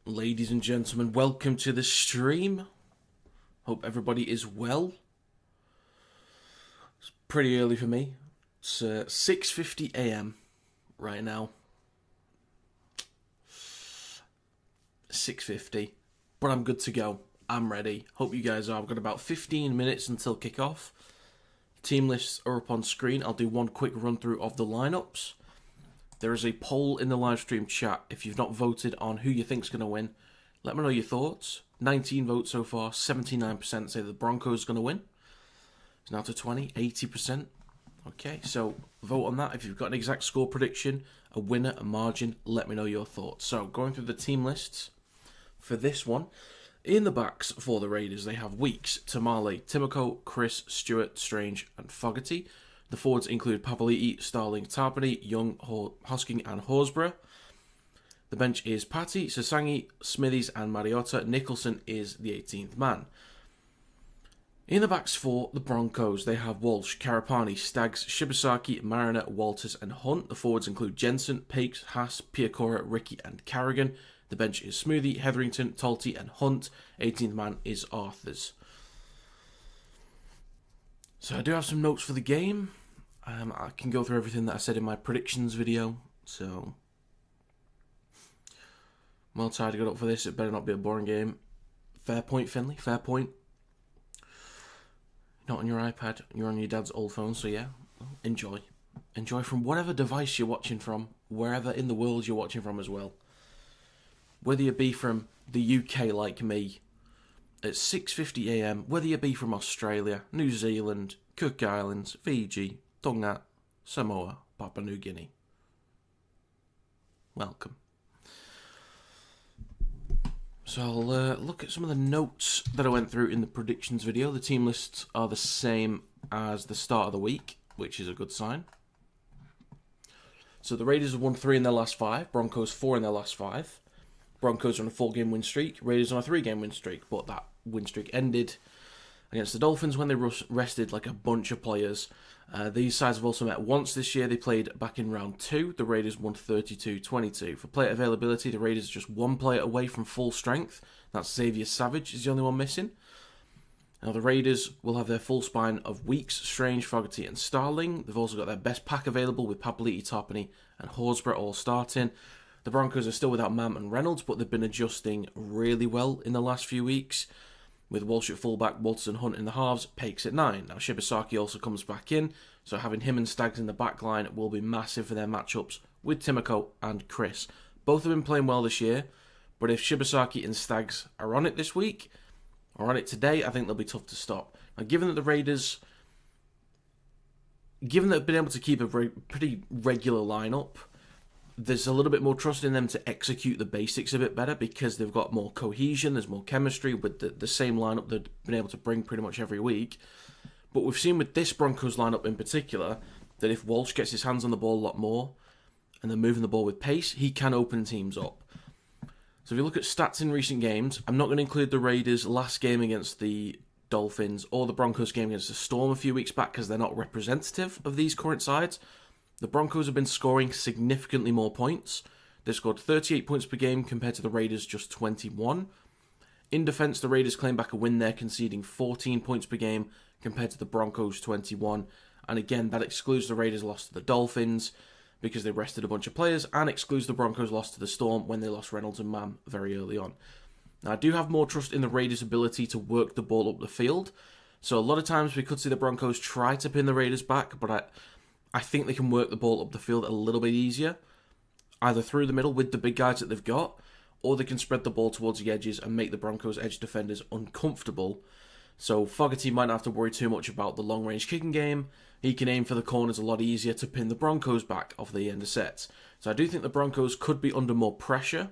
Ladies and gentlemen, welcome to the stream. Hope everybody is well. It's pretty early for me. It's 6:50 a.m. right now. 6:50, but I'm good to go. I'm ready. Hope you guys are. I've got about 15 minutes until kickoff. Team lists are up on screen. I'll do one quick run through of the lineups. There is a poll in the live stream chat. If you've not voted on who you think's going to win, let me know your thoughts. 19 votes so far. 79% say the Broncos are going to win. It's now to 20, 80%. Okay, so vote on that. If you've got an exact score prediction, a winner, a margin, let me know your thoughts. So going through the team lists for this one. In the backs for the Raiders, they have Weeks, Tamale, Timoko, Chris, Stewart, Strange, and Fogarty. The forwards include Papali'i, Starling, Tarpany, Young, Hosking, and Horsburgh. The bench is Patty, Sasangi, Smithies, and Mariota. Nicholson is the 18th man. In the backs for the Broncos, they have Walsh, Karapani, Staggs, Shibasaki, Mariner, Walters, and Hunt. The forwards include Jensen, Pakes, Haas, Piacora, Ricky, and Carrigan. The bench is Smoothie, Hetherington, Talty, and Hunt. 18th man is Arthurs. So I do have some notes for the game. I can go through everything that I said in my predictions video. So, well tired to get up for this. It better not be a boring game. Fair point, Finley. Fair point. Not on your iPad. You're on your dad's old phone. So yeah, enjoy. Enjoy from whatever device you're watching from. Wherever in the world you're watching from as well. Whether you be from the UK like me at 6:50 a.m, whether you be from Australia, New Zealand, Cook Islands, Fiji, Tonga, Samoa, Papua New Guinea. Welcome. So I'll look at some of the notes that I went through in the predictions video. The team lists are the same as the start of the week, which is a good sign. So the Raiders have won 3 in their last 5, Broncos 4 in their last 5. Broncos are on a 4-game win streak, Raiders on a 3-game win streak, but that win streak ended against the Dolphins when they rested like a bunch of players. These sides have also met once this year. They played back in round 2. The Raiders won 32-22. For player availability, the Raiders are just one player away from full strength. That's Xavier Savage is the only one missing. Now the Raiders will have their full spine of Weeks, Strange, Fogarty, and Starling. They've also got their best pack available with Papali'i, Tarpany, and Horsburgh all starting. The Broncos are still without Mam and Reynolds, but they've been adjusting really well in the last few weeks. With Walsh at fullback, Walters and Hunt in the halves, Pakes at 9. Now Shibasaki also comes back in, so having him and Staggs in the back line will be massive for their matchups with Timoko and Chris. Both have been playing well this year, but if Shibasaki and Staggs are on it this week, or on it today, I think they'll be tough to stop. Now given that the Raiders, they've been able to keep a pretty regular lineup, there's a little bit more trust in them to execute the basics a bit better because they've got more cohesion, there's more chemistry with the same lineup they've been able to bring pretty much every week. But we've seen with this Broncos lineup in particular that if Walsh gets his hands on the ball a lot more and they're moving the ball with pace, he can open teams up. So if you look at stats in recent games, I'm not going to include the Raiders' last game against the Dolphins or the Broncos game against the Storm a few weeks back because they're not representative of these current sides. The Broncos have been scoring significantly more points. They've scored 38 points per game compared to the Raiders just 21. In defence, the Raiders claim back a win there, conceding 14 points per game compared to the Broncos 21. And again, that excludes the Raiders' loss to the Dolphins because they rested a bunch of players and excludes the Broncos' loss to the Storm when they lost Reynolds and Mam very early on. Now, I do have more trust in the Raiders' ability to work the ball up the field. So a lot of times we could see the Broncos try to pin the Raiders back, but I think they can work the ball up the field a little bit easier, either through the middle with the big guys that they've got, or they can spread the ball towards the edges and make the Broncos' edge defenders uncomfortable. So Fogarty might not have to worry too much about the long-range kicking game. He can aim for the corners a lot easier to pin the Broncos back off the end of sets. So I do think the Broncos could be under more pressure,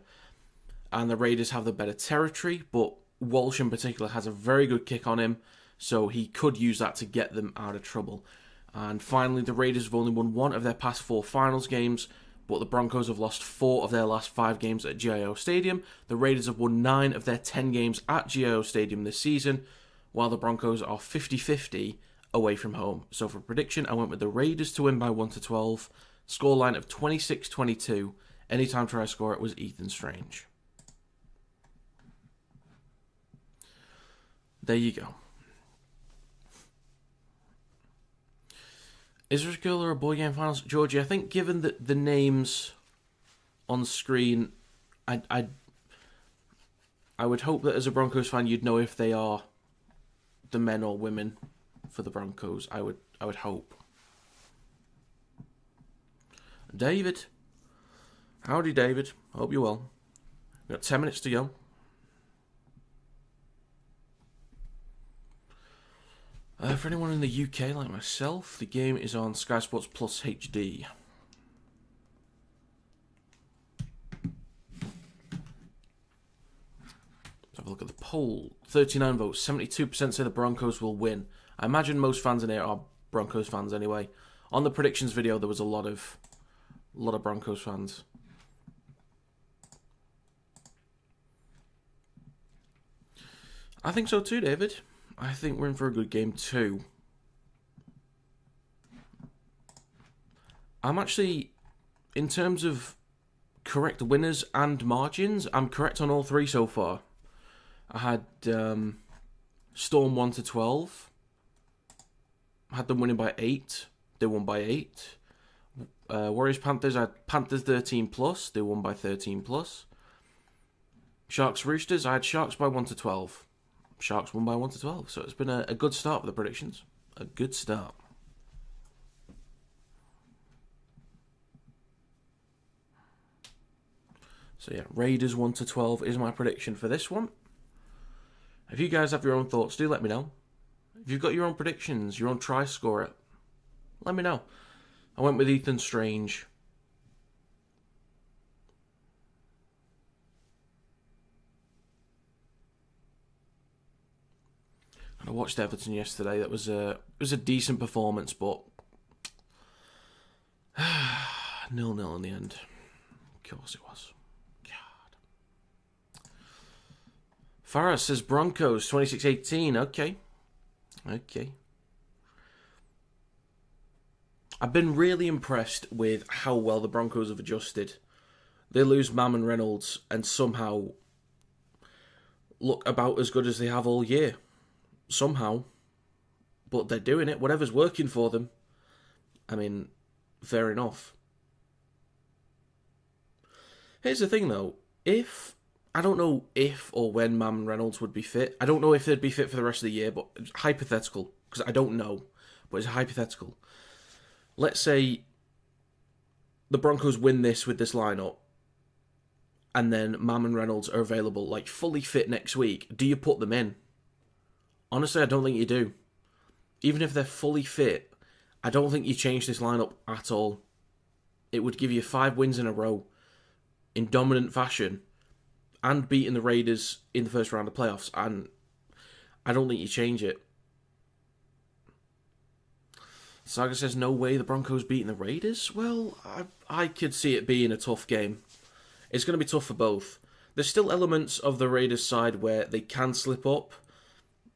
and the Raiders have the better territory, but Walsh in particular has a very good kick on him, so he could use that to get them out of trouble. And finally, the Raiders have only won 1 of their past 4 finals games, but the Broncos have lost 4 of their last 5 games at GIO Stadium. The Raiders have won 9 of their 10 games at GIO Stadium this season, while the Broncos are 50-50 away from home. So for prediction, I went with the Raiders to win by 1-12, scoreline of 26-22. Anytime try scorer was Ethan Strange. There you go. Is there a girl or a boy game finals? Georgie, I think given the names on screen, I would hope that as a Broncos fan you'd know if they are the men or women for the Broncos. I would hope. David. Howdy, David. Hope you're well. We've got 10 minutes to go. For anyone in the UK like myself, the game is on Sky Sports Plus HD. Let's have a look at the poll. 39 votes. 72% say the Broncos will win. I imagine most fans in here are Broncos fans anyway. On the predictions video, there was a lot of Broncos fans. I think so too, David. I think we're in for a good game too. I'm actually, in terms of correct winners and margins, I'm correct on all three so far. I had Storm 1-12. I had them winning by 8. They won by 8. Warriors Panthers, I had Panthers 13+. They won by 13+. Sharks Roosters, I had Sharks by 1-12. Sharks won by 1-12. So it's been a good start for the predictions. A good start. So yeah, Raiders 1-12 is my prediction for this one. If you guys have your own thoughts, do let me know. If you've got your own predictions, your own try scorer, let me know. I went with Ethan Strange. I watched Everton yesterday. It was a decent performance, but 0-0 in the end. Of course it was. God. Farah says Broncos 26-18. Okay. I've been really impressed with how well the Broncos have adjusted. They lose Mam and Reynolds and somehow look about as good as they have all year. Somehow. But they're doing it. Whatever's working for them. I mean, fair enough. Here's the thing though. I don't know if or when Mam and Reynolds would be fit. I don't know if they'd be fit for the rest of the year, but it's hypothetical. Because I don't know. But it's hypothetical. Let's say the Broncos win this with this lineup. And then Mam and Reynolds are available, like fully fit next week. Do you put them in? Honestly, I don't think you do. Even if they're fully fit, I don't think you change this lineup at all. It would give you 5 wins in a row in dominant fashion and beating the Raiders in the first round of playoffs. And I don't think you change it. Saga says, no way the Broncos beating the Raiders? Well, I could see it being a tough game. It's going to be tough for both. There's still elements of the Raiders side where they can slip up.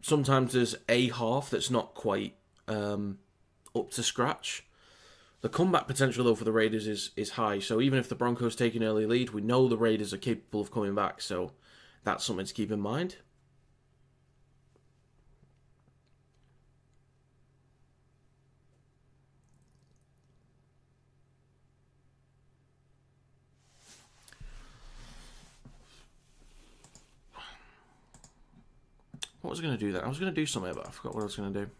Sometimes there's a half that's not quite up to scratch. The comeback potential, though, for the Raiders is high. So even if the Broncos take an early lead, we know the Raiders are capable of coming back. So that's something to keep in mind. What was I going to do then? I was going to do something, but I forgot what I was going to do.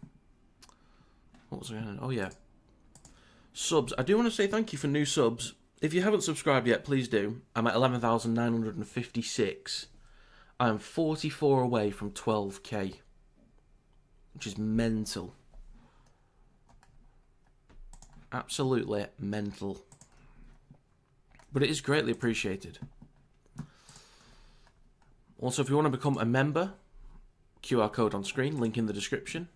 What was I going to do? Oh, yeah. Subs. I do want to say thank you for new subs. If you haven't subscribed yet, please do. I'm at 11,956. I'm 44 away from 12k. Which is mental. Absolutely mental. But it is greatly appreciated. Also, if you want to become a member, QR code on screen, link in the description.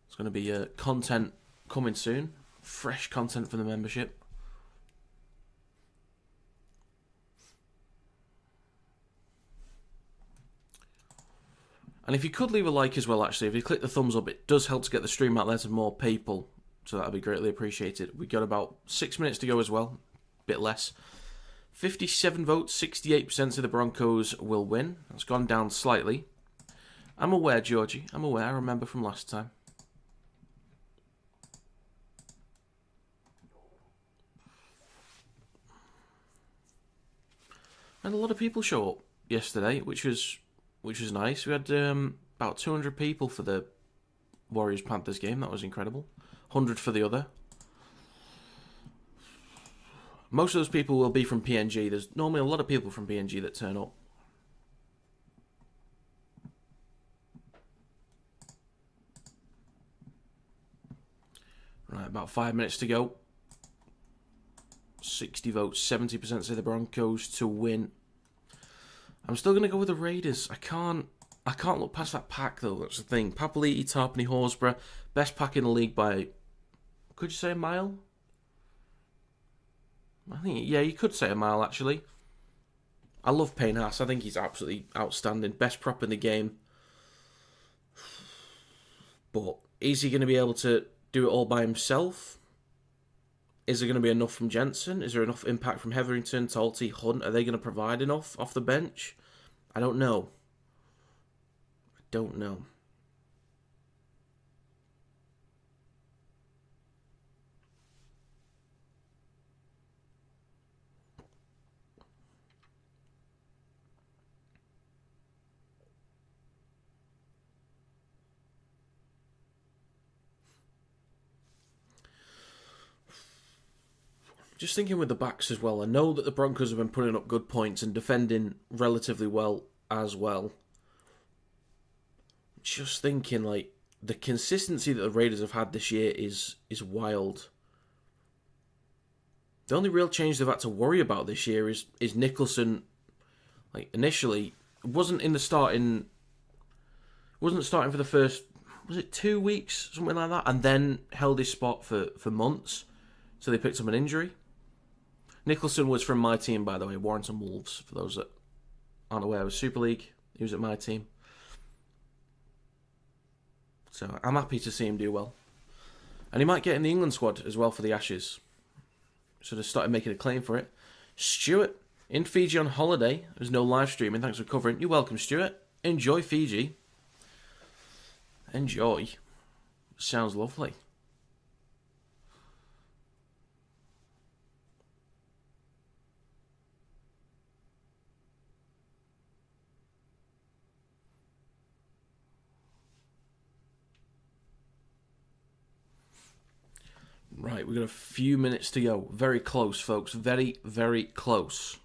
It's going to be content coming soon. Fresh content for the membership. And if you could leave a like as well, actually, if you click the thumbs up, it does help to get the stream out there to more people. So that would be greatly appreciated. We've got about 6 minutes to go as well. Bit less. 57 votes, 68% of the Broncos will win. That's gone down slightly. I'm aware, Georgie. I'm aware. I remember from last time. And a lot of people show up yesterday, which was nice. We had about 200 people for the Warriors-Panthers game. That was incredible. 100 for the other. Most of those people will be from PNG. There's normally a lot of people from PNG that turn up. Right, about 5 minutes to go. 60 votes, 70% say the Broncos to win. I'm still going to go with the Raiders. I can't look past that pack, though. That's the thing. Papali'i, Tarpany, Horsburgh. Best pack in the league by, could you say a mile? I think, yeah, you could say a mile, actually. I love Payne Haas. I think he's absolutely outstanding. Best prop in the game. But is he going to be able to do it all by himself? Is there going to be enough from Jensen? Is there enough impact from Hetherington, Talty, Hunt? Are they going to provide enough off the bench? I don't know. Just thinking with the backs as well, I know that the Broncos have been putting up good points and defending relatively well as well. Just thinking, like, the consistency that the Raiders have had this year is wild. The only real change they've had to worry about this year is Nicholson. Like, initially, wasn't starting for the first, was it 2 weeks, something like that, and then held his spot for months. So they picked up an injury. Nicholson was from my team, by the way, Warrington Wolves, for those that aren't aware. It was Super League. He was at my team. So I'm happy to see him do well. And he might get in the England squad as well for the Ashes. So they started making a claim for it. Stuart, in Fiji on holiday. There's no live streaming. Thanks for covering. You're welcome, Stuart. Enjoy Fiji. Enjoy. Sounds lovely. Right, we've got a few minutes to go. Very close, folks. Very, very close.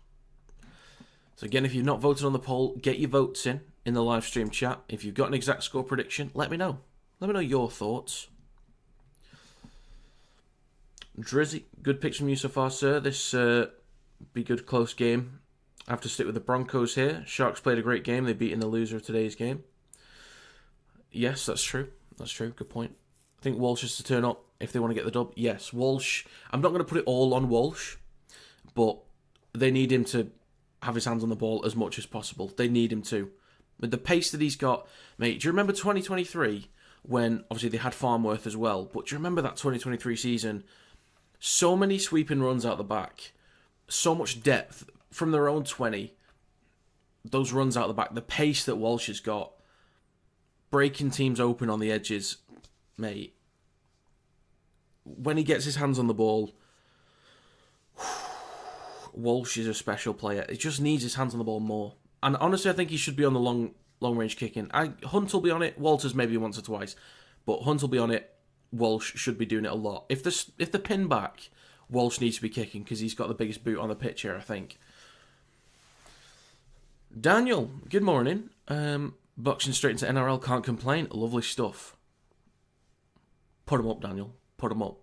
So again, if you've not voted on the poll, get your votes in the live stream chat. If you've got an exact score prediction, let me know. Let me know your thoughts. Drizzy, good picks from you so far, sir. This be a good close game. I have to stick with the Broncos here. Sharks played a great game. They've beaten the loser of today's game. Yes, that's true. That's true. Good point. I think Walsh is to turn up if they want to get the dub. Yes, Walsh. I'm not going to put it all on Walsh, but they need him to have his hands on the ball as much as possible. They need him to. With the pace that he's got, mate, do you remember 2023 when, obviously, they had Farnworth as well, but do you remember that 2023 season? So many sweeping runs out the back, so much depth from their own 20, those runs out the back, the pace that Walsh has got, breaking teams open on the edges, mate. When he gets his hands on the ball, Walsh is a special player. He just needs his hands on the ball more. And honestly, I think he should be on the long range kicking. Hunt will be on it. Walters maybe once or twice, but Hunt will be on it. Walsh should be doing it a lot. If the pin back, Walsh needs to be kicking because he's got the biggest boot on the pitch here, I think. Daniel, good morning. Boxing straight into NRL, can't complain. Lovely stuff. Put him up, Daniel. Put him up.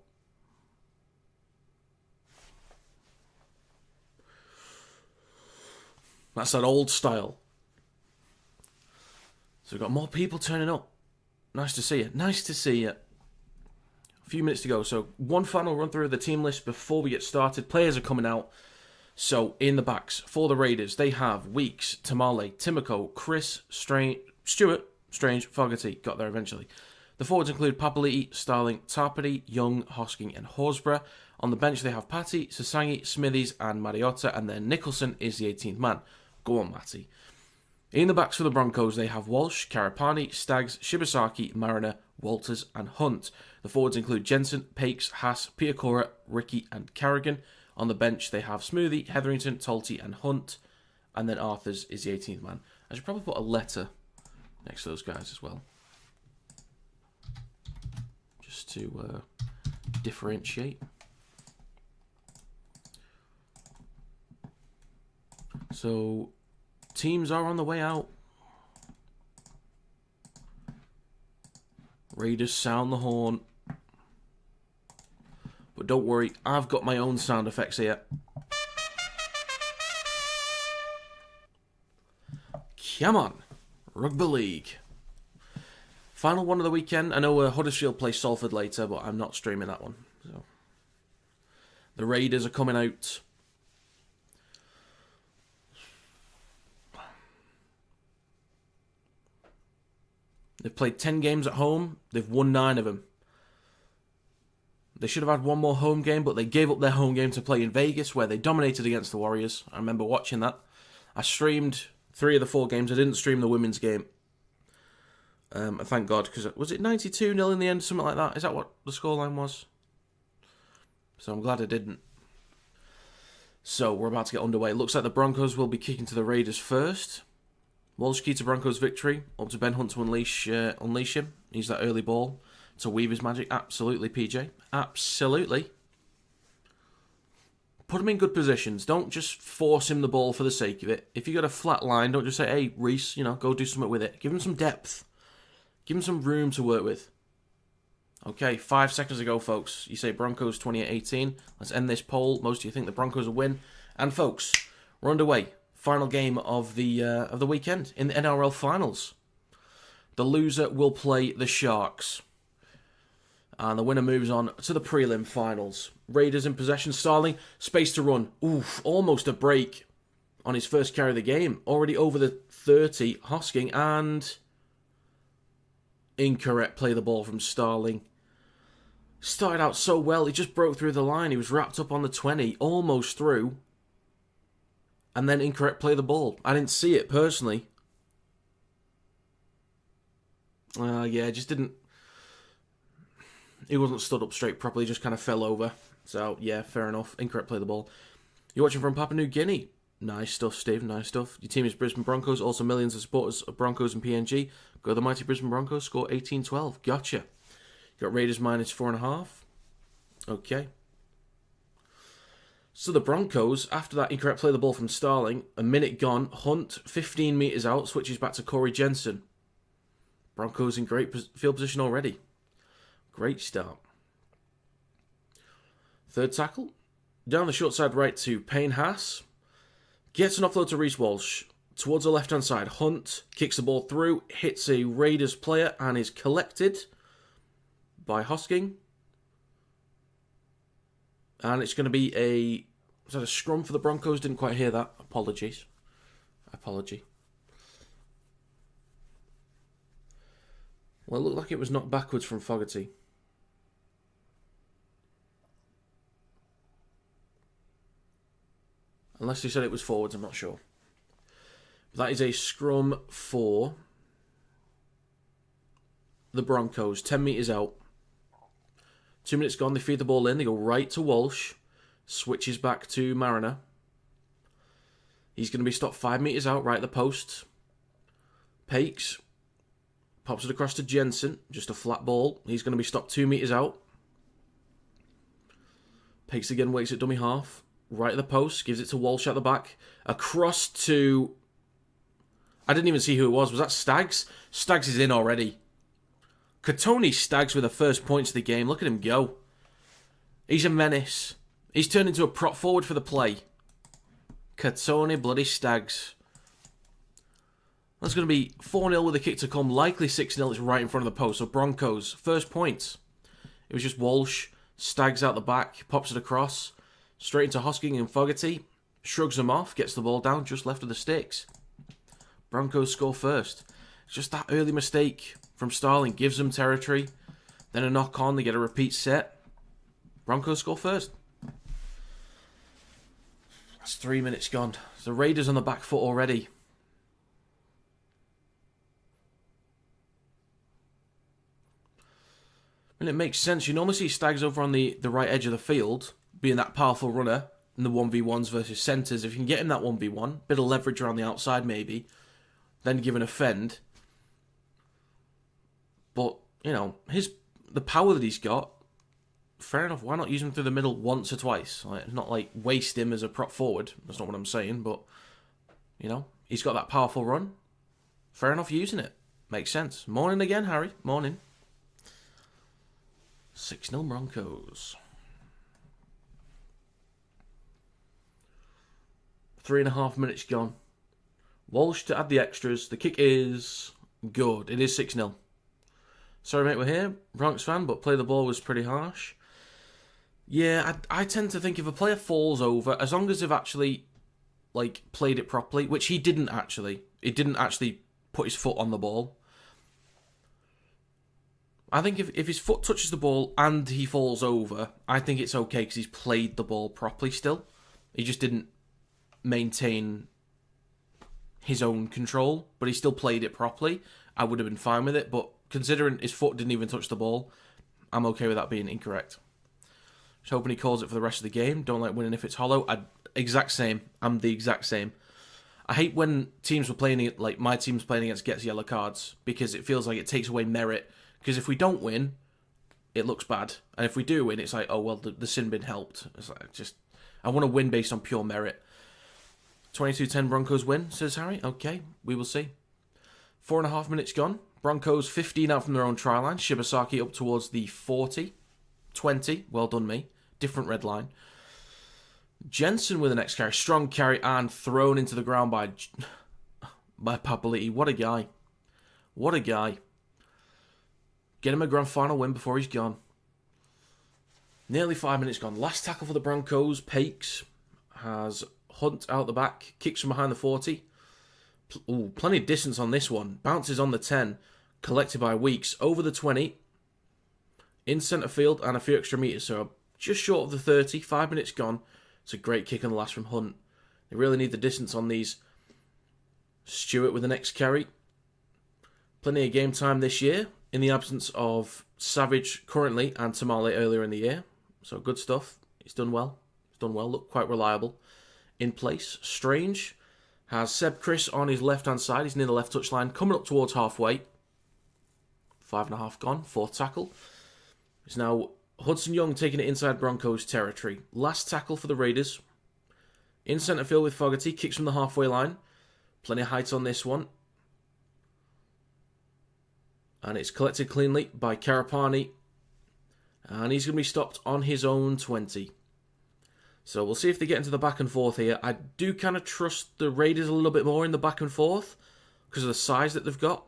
That's that old style. So we've got more people turning up. Nice to see you. Nice to see you. A few minutes to go. So one final run through of the team list before we get started. Players are coming out. So in the backs for the Raiders, they have Weeks, Tamale, Timoko, Chris, Stewart, Strange, Fogarty. Got there eventually. The forwards include Papali'i, Starling, Tarpany, Young, Hosking and Horsburgh. On the bench they have Patty, Sasangi, Smithies and Mariotta. And then Nicholson is the 18th man. Go on, Matty. In the backs for the Broncos, they have Walsh, Karapani, Staggs, Shibasaki, Mariner, Walters, and Hunt. The forwards include Jensen, Pakes, Haas, Piakora, Ricky, and Carrigan. On the bench, they have Smoothie, Hetherington, Talty, and Hunt. And then Arthurs is the 18th man. I should probably put a letter next to those guys as well, just to differentiate. So, teams are on the way out. Raiders sound the horn. But don't worry, I've got my own sound effects here. Come on, Rugby League. Final one of the weekend. I know Huddersfield play Salford later, but I'm not streaming that one. So, the Raiders are coming out. They've played 10 games at home. They've won 9 of them. They should have had one more home game, but they gave up their home game to play in Vegas, where they dominated against the Warriors. I remember watching that. I streamed 3 of the 4 games. I didn't stream the women's game. Thank God, because was it 92-0 in the end, something like that? Is that what the scoreline was? So I'm glad I didn't. So we're about to get underway. It looks like the Broncos will be kicking to the Raiders first. Walsh key to Broncos' victory. Up to Ben Hunt to unleash him. Use that early ball to weave his magic. Absolutely, PJ. Absolutely. Put him in good positions. Don't just force him the ball for the sake of it. If you got a flat line, don't just say, hey, Reese, go do something with it. Give him some depth. Give him some room to work with. Okay, 5 seconds ago, folks. You say Broncos 28-18. Let's end this poll. Most of you think the Broncos will win. And, folks, we're underway. Final game of the weekend in the NRL Finals. The loser will play the Sharks. And the winner moves on to the prelim finals. Raiders in possession. Starling, space to run. Oof, almost a break on his first carry of the game. Already over the 30. Hosking and incorrect play the ball from Starling. Started out so well. He just broke through the line. He was wrapped up on the 20. Almost through. And then incorrect play the ball. I didn't see it personally. Yeah, just didn't. He wasn't stood up straight properly, just kind of fell over. So, yeah, fair enough. Incorrect play the ball. You're watching from Papua New Guinea. Nice stuff, Steve. Nice stuff. Your team is Brisbane Broncos. Also, millions of supporters of Broncos and PNG. Go the mighty Brisbane Broncos. Score 18-12. Gotcha. You got Raiders minus 4.5. Okay. So the Broncos, after that incorrect play the ball from Starling, a minute gone, Hunt 15 metres out, switches back to Corey Jensen. Broncos in great field position already. Great start. Third tackle, down the short side right to Payne Haas. Gets an offload to Reece Walsh. Towards the left-hand side, Hunt kicks the ball through, hits a Raiders player and is collected by Hosking. And it's going to be was that a scrum for the Broncos? Didn't quite hear that. Apology. Well, it looked like it was knocked backwards from Fogarty. Unless he said it was forwards, I'm not sure. But that is a scrum for the Broncos. 10 metres out. 2 minutes gone, they feed the ball in. They go right to Walsh. Switches back to Mariner. He's going to be stopped 5 metres out, right at the post. Pakes. Pops it across to Jensen. Just a flat ball. He's going to be stopped 2 metres out. Pakes again, waits at dummy half. Right at the post. Gives it to Walsh at the back. Across to... I didn't even see who it was. Was that Staggs? Staggs is in already. Katoni Staggs with the first points of the game. Look at him go. He's a menace. He's turned into a prop forward for the play. Katoni bloody Staggs. That's going to be 4-0 with a kick to come. Likely 6-0. It's right in front of the post. So Broncos, first points. It was just Walsh. Staggs out the back. Pops it across. Straight into Hosking and Fogarty. Shrugs him off. Gets the ball down just left of the sticks. Broncos score first. It's just that early mistake from Starling gives them territory. Then a knock on. They get a repeat set. Broncos score first. That's 3 minutes gone. The Raiders on the back foot already. And it makes sense. You normally see Stags over on the right edge of the field, being that powerful runner in the 1v1s versus centres. If you can get him that 1v1, bit of leverage around the outside maybe, then give an offend. But, you know, the power that he's got, fair enough, why not use him through the middle once or twice? Like, not like waste him as a prop forward. That's not what I'm saying, but, you know, he's got that powerful run. Fair enough using it. Makes sense. Morning again, Harry. Morning. 6-0 Broncos. 3.5 minutes gone. Walsh to add the extras. The kick is good. It is 6-0. Sorry, mate, we're here. Bronx fan, but play the ball was pretty harsh. Yeah, I tend to think if a player falls over, as long as they've actually, like, played it properly, which he didn't actually. He didn't actually put his foot on the ball. I think if his foot touches the ball and he falls over, I think it's okay because he's played the ball properly still. He just didn't maintain his own control, but he still played it properly. I would have been fine with it, but considering his foot didn't even touch the ball, I'm okay with that being incorrect. Just hoping he calls it for the rest of the game. Don't like winning if it's hollow. Exact same. I'm the exact same. I hate when teams were playing, like my team's playing against gets yellow cards, because it feels like it takes away merit. Because if we don't win, it looks bad. And if we do win, it's like, oh, well, the sin bin helped. It's like, I want to win based on pure merit. 22-10 Broncos win, says Harry. Okay, we will see. 4.5 minutes gone. Broncos 15 out from their own try line. Shibasaki up towards the 40. 20. Well done, me. Different red line. Jensen with the next carry. Strong carry and thrown into the ground by Papali'i. What a guy. What a guy. Get him a grand final win before he's gone. Nearly 5 minutes gone. Last tackle for the Broncos. Pakes has Hunt out the back. Kicks from behind the 40. Ooh, plenty of distance on this one. Bounces on the 10. Collected by Weeks. Over the 20. In centre field and a few extra metres. So just short of the 30. 5 minutes gone. It's a great kick on the last from Hunt. They really need the distance on these. Stewart with the next carry. Plenty of game time this year. In the absence of Savage currently and Tamale earlier in the year. So good stuff. He's done well. He's done well. Looked quite reliable. In place. Strange has Seb Chris on his left-hand side. He's near the left touchline. Coming up towards halfway. 5.5 gone. Fourth tackle. It's now Hudson Young taking it inside Broncos territory. Last tackle for the Raiders. In centre field with Fogarty. Kicks from the halfway line. Plenty of height on this one. And it's collected cleanly by Karapani. And he's going to be stopped on his own 20. So we'll see if they get into the back and forth here. I do kind of trust the Raiders a little bit more in the back and forth because of the size that they've got.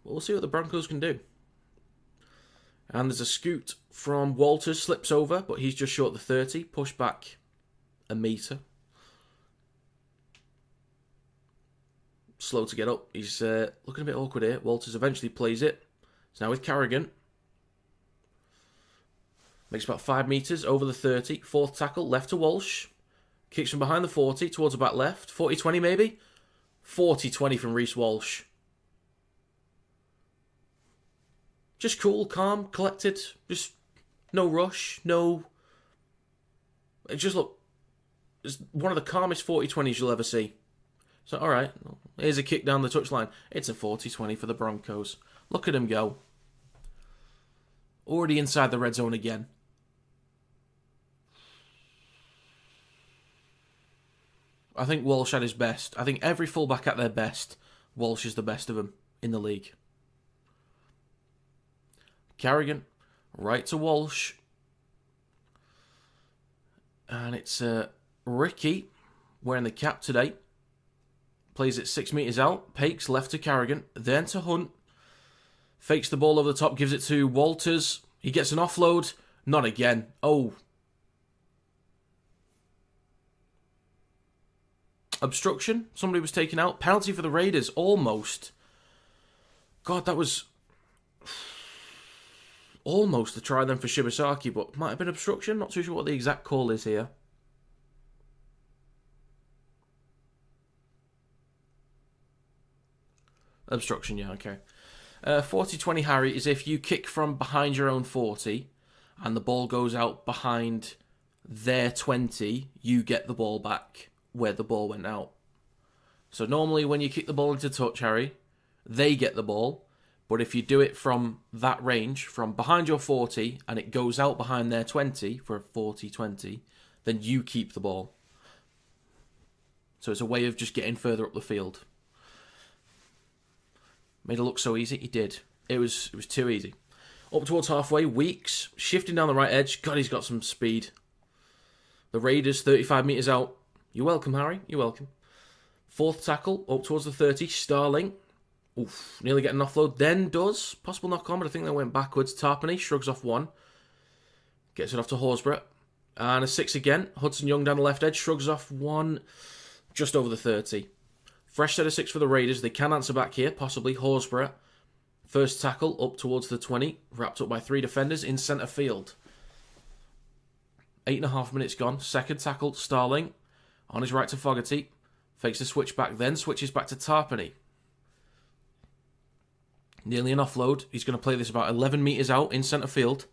But we'll see what the Broncos can do. And there's a scoot from Walters. Slips over, but he's just short of the 30. Push back a metre. Slow to get up. He's looking a bit awkward here. Walters eventually plays it. It's now with Carrigan. Makes about 5 metres over the 30. Fourth tackle, left to Walsh. Kicks from behind the 40 towards the back left. 40-20 maybe? 40-20 from Reece Walsh. Just cool, calm, collected. Just no rush, no... It just look... It's one of the calmest 40-20s you'll ever see. So, alright, here's a kick down the touchline. It's a 40-20 for the Broncos. Look at him go. Already inside the red zone again. I think Walsh at his best. I think every fullback at their best, Walsh is the best of them in the league. Carrigan, right to Walsh. And it's Ricky wearing the cap today. Plays it 6 metres out. Pakes left to Carrigan. Then to Hunt. Fakes the ball over the top. Gives it to Walters. He gets an offload. Not again. Oh. Obstruction. Somebody was taken out. Penalty for the Raiders. Almost. God, that was... almost a try then for Shibasaki, but might have been obstruction. Not too sure what the exact call is here. Obstruction, yeah, okay. 40-20 Harry is if you kick from behind your own 40 and the ball goes out behind their 20, you get the ball back where the ball went out. So normally when you kick the ball into touch, Harry, they get the ball. But if you do it from that range, from behind your 40, and it goes out behind their 20 for a 40-20, then you keep the ball. So it's a way of just getting further up the field. Made it look so easy. He did. It was too easy. Up towards halfway, Weeks, shifting down the right edge. God, he's got some speed. The Raiders, 35 metres out. You're welcome, Harry. You're welcome. Fourth tackle, up towards the 30. Starling. Oof, nearly getting an offload. Then does. Possible knock-on, but I think they went backwards. Tarpany shrugs off one. Gets it off to Horsburgh. And a 6 again. Hudson Young down the left edge. Shrugs off one. Just over the 30. Fresh set of 6 for the Raiders. They can answer back here, possibly. Horsburgh. First tackle up towards the 20. Wrapped up by 3 defenders in centre field. 8.5 minutes gone. Second tackle, Starling. On his right to Fogarty. Fakes the switch back, then switches back to Tarpany. Nearly an offload. He's going to play this about 11 metres out in centre field.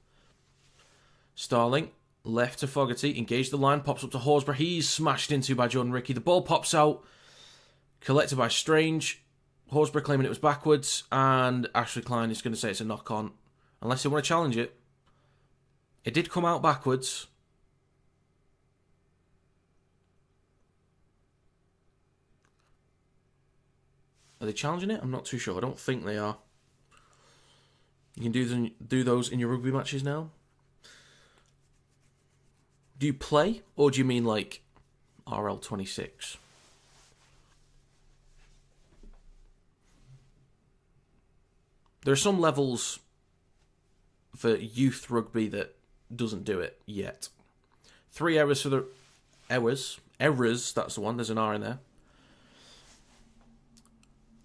Starling, left to Fogarty. Engaged the line, pops up to Horsburgh. He's smashed into by Jordan Ricky. The ball pops out. Collected by Strange. Horsburgh claiming it was backwards. And Ashley Klein is going to say it's a knock-on. Unless they want to challenge it. It did come out backwards. Are they challenging it? I'm not too sure. I don't think they are. You can do those in your rugby matches now. Do you play? Or do you mean like RL 26? There are some levels for youth rugby that doesn't do it yet. 3 errors for the... Errors, that's the one. There's an R in there.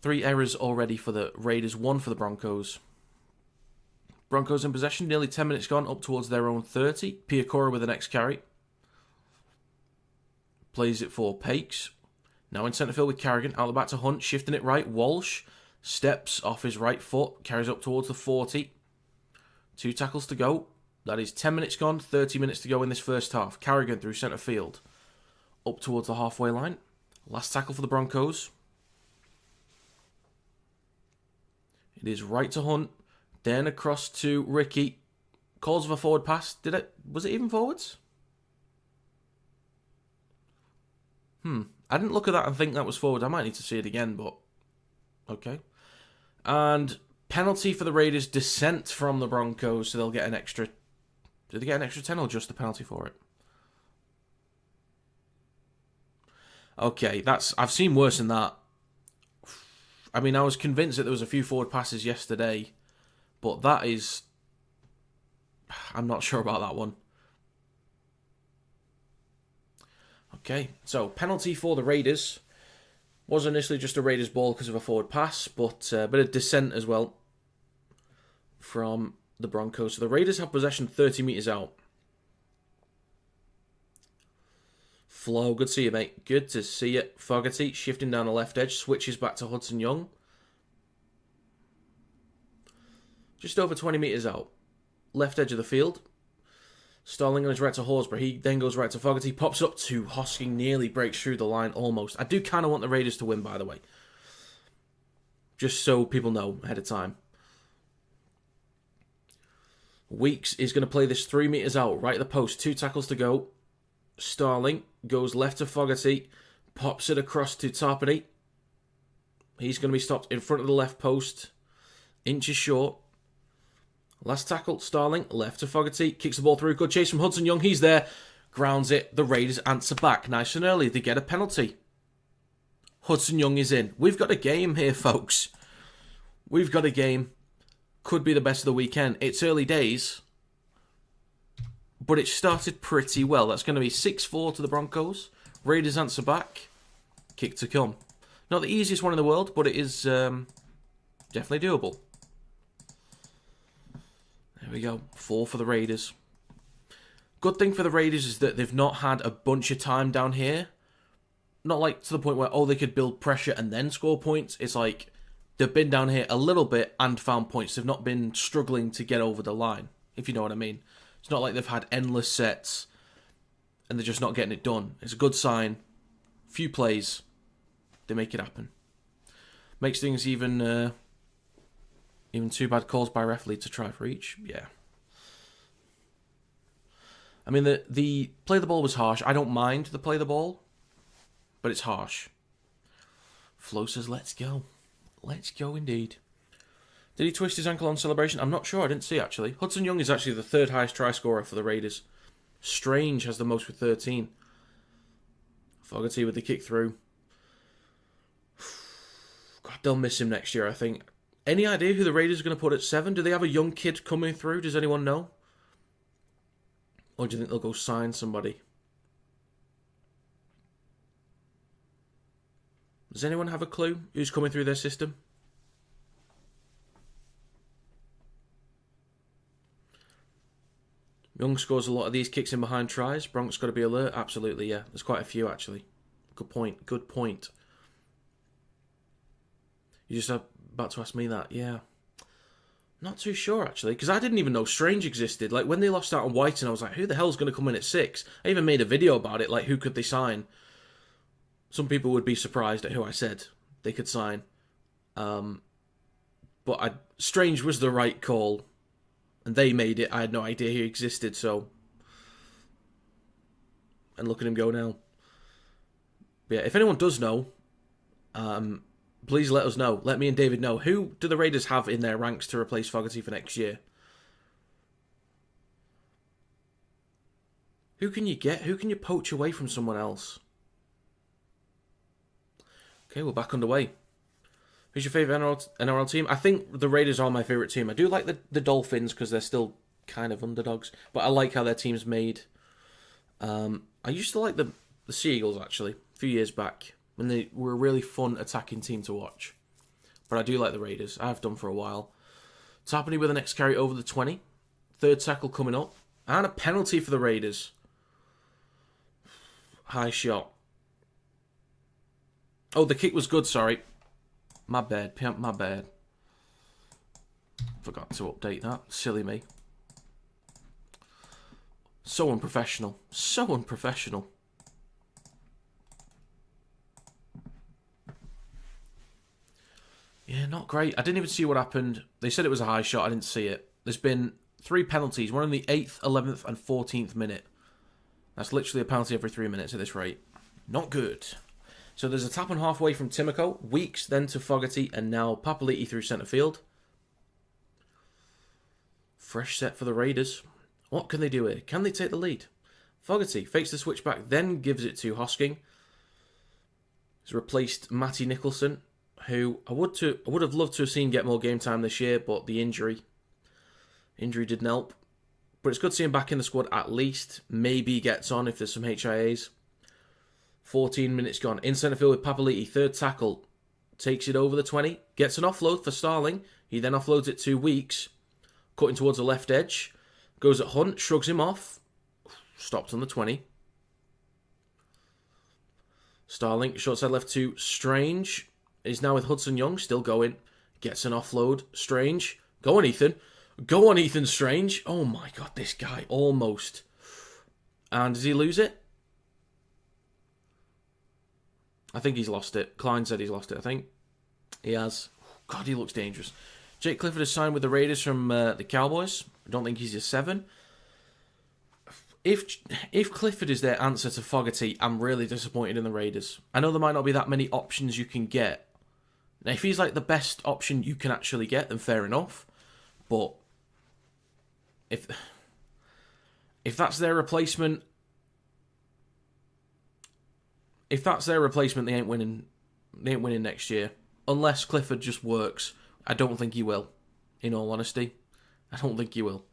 3 errors already for the Raiders, 1 for the Broncos. Broncos in possession, nearly 10 minutes gone, up towards their own 30. Piakora with the next carry. Plays it for Pakes. Now in centre field with Carrigan, out the back to Hunt, shifting it right. Walsh steps off his right foot, carries up towards the 40. 2 tackles to go. That is 10 minutes gone, 30 minutes to go in this first half. Carrigan through centre field, up towards the halfway line. Last tackle for the Broncos. It is right to Hunt. Then across to Ricky. Calls of a forward pass. Was it even forwards? I didn't look at that and think that was forward. I might need to see it again, but... Okay. And penalty for the Raiders. Descent from the Broncos, so they'll get an extra... Did they get an extra 10 or just the penalty for it? Okay, I've seen worse than that. I mean, I was convinced that there was a few forward passes yesterday, but that is... I'm not sure about that one. Okay, so penalty for the Raiders. Was initially just a Raiders ball because of a forward pass, but a bit of descent as well from the Broncos. So the Raiders have possession 30 metres out. Flo, good to see you, mate. Good to see you. Fogarty shifting down the left edge, switches back to Hudson Young. Just over 20 metres out. Left edge of the field. Starling on his right to Horsburgh. He then goes right to Fogarty. Pops up to Hosking. Nearly breaks through the line almost. I do kind of want the Raiders to win, by the way. Just so people know ahead of time. Weeks is going to play this 3 metres out. Right at the post. 2 tackles to go. Starling goes left to Fogarty. Pops it across to Tarpany. He's going to be stopped in front of the left post. Inches short. Last tackle, Starling, left to Fogarty, kicks the ball through, good chase from Hudson Young, he's there, grounds it, the Raiders answer back, nice and early, they get a penalty. Hudson Young is in. We've got a game here, folks. We've got a game. Could be the best of the weekend. It's early days, but it started pretty well. That's going to be 6-4 to the Broncos. Raiders answer back, kick to come. Not the easiest one in the world, but it is definitely doable. There we go. 4 for the Raiders. Good thing for the Raiders is that they've not had a bunch of time down here. Not like to the point where, they could build pressure and then score points. It's like, They've been down here a little bit and found points. They've not been struggling to get over the line, if you know what I mean. It's not like they've had endless sets and they're just not getting it done. It's a good sign. Few plays, they make it happen. Makes things even too bad calls by ref lead to try for each. Yeah. I mean, the play the ball was harsh. I don't mind the play the ball, but it's harsh. Flo says, let's go. Let's go indeed. Did he twist his ankle on celebration? I'm not sure. I didn't see, actually. Hudson Young is actually the third highest try scorer for the Raiders. Strange has the most with 13. Fogarty with the kick through. God, they'll miss him next year, I think. Any idea who the Raiders are going to put at 7? Do they have a young kid coming through? Does anyone know? Or do you think they'll go sign somebody? Does anyone have a clue who's coming through their system? Young scores a lot of these kicks in behind tries. Broncos got to be alert. Absolutely, yeah. There's quite a few, actually. Good point. Good point. You just about to ask me that. Yeah. Not too sure, actually, because I didn't even know Strange existed. Like, when they lost out on White, and I was like, who the hell's going to come in at 6? I even made a video about it, like, who could they sign? Some people would be surprised at who I said they could sign. But Strange was the right call. And they made it. I had no idea he existed, so... And look at him go now. But yeah, if anyone does know, please let us know. Let me and David know. Who do the Raiders have in their ranks to replace Fogarty for next year? Who can you get? Who can you poach away from someone else? Okay, we're back underway. Who's your favourite NRL team? I think the Raiders are my favourite team. I do like the Dolphins because they're still kind of underdogs. But I like how their team's made. I used to like the Seagulls, actually, a few years back. When they were a really fun attacking team to watch. But I do like the Raiders. I have done for a while. Tapani with the next carry over the 20. Third tackle coming up. And a penalty for the Raiders. High shot. Oh, the kick was good, sorry. My bad, pimp, my bad. Forgot to update that. Silly me. So unprofessional. So unprofessional. Yeah, not great. I didn't even see what happened. They said it was a high shot. I didn't see it. There's been 3 penalties. One in the 8th, 11th and 14th minute. That's literally a penalty every 3 minutes at this rate. Not good. So there's a tap on halfway from Timoko, Weeks, then to Fogarty, and now Papali'i through centre field. Fresh set for the Raiders. What can they do here? Can they take the lead? Fogarty fakes the switchback, then gives it to Hosking. He's replaced Matty Nicholson, who I would have loved to have seen get more game time this year, but the injury didn't help. But it's good to see him back in the squad at least. Maybe he gets on if there's some HIAs. 14 minutes gone. In centre field with Papali'i. Third tackle. Takes it over the 20. Gets an offload for Starling. He then offloads it to Weeks. Cutting towards the left edge. Goes at Hunt. Shrugs him off. Stopped on the 20. Starling. Short side left to Strange. Is now with Hudson Young. Still going. Gets an offload. Strange. Go on, Ethan. Go on, Ethan Strange. Oh my god, this guy. Almost. And does he lose it? I think he's lost it. Klein said he's lost it, I think. He has. God, he looks dangerous. Jake Clifford has signed with the Raiders from the Cowboys. I don't think he's a 7. If Clifford is their answer to Fogarty, I'm really disappointed in the Raiders. I know there might not be that many options you can get. Now, if he's like the best option you can actually get, then fair enough. But if that's their replacement... If that's their replacement, they ain't winning. They ain't winning next year. Unless Clifford just works. I don't think he will. In all honesty. I don't think he will.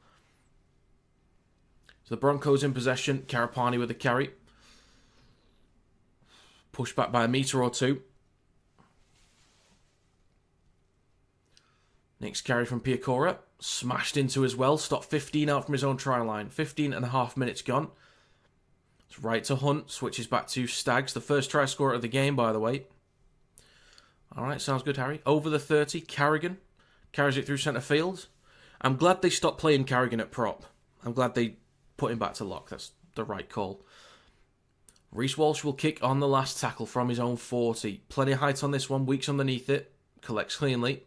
So the Broncos in possession. Karapani with the carry. Pushed back by a metre or two. Next carry from Piacora. Smashed into as well. Stopped 15 out from his own try line. 15 and a half minutes gone. It's right to Hunt. Switches back to Staggs. The first try scorer of the game, by the way. All right, sounds good, Harry. Over the 30, Carrigan carries it through centre field. I'm glad they stopped playing Carrigan at prop. I'm glad they put him back to lock. That's the right call. Reece Walsh will kick on the last tackle from his own 40. Plenty of height on this one. Weeks underneath it. Collects cleanly.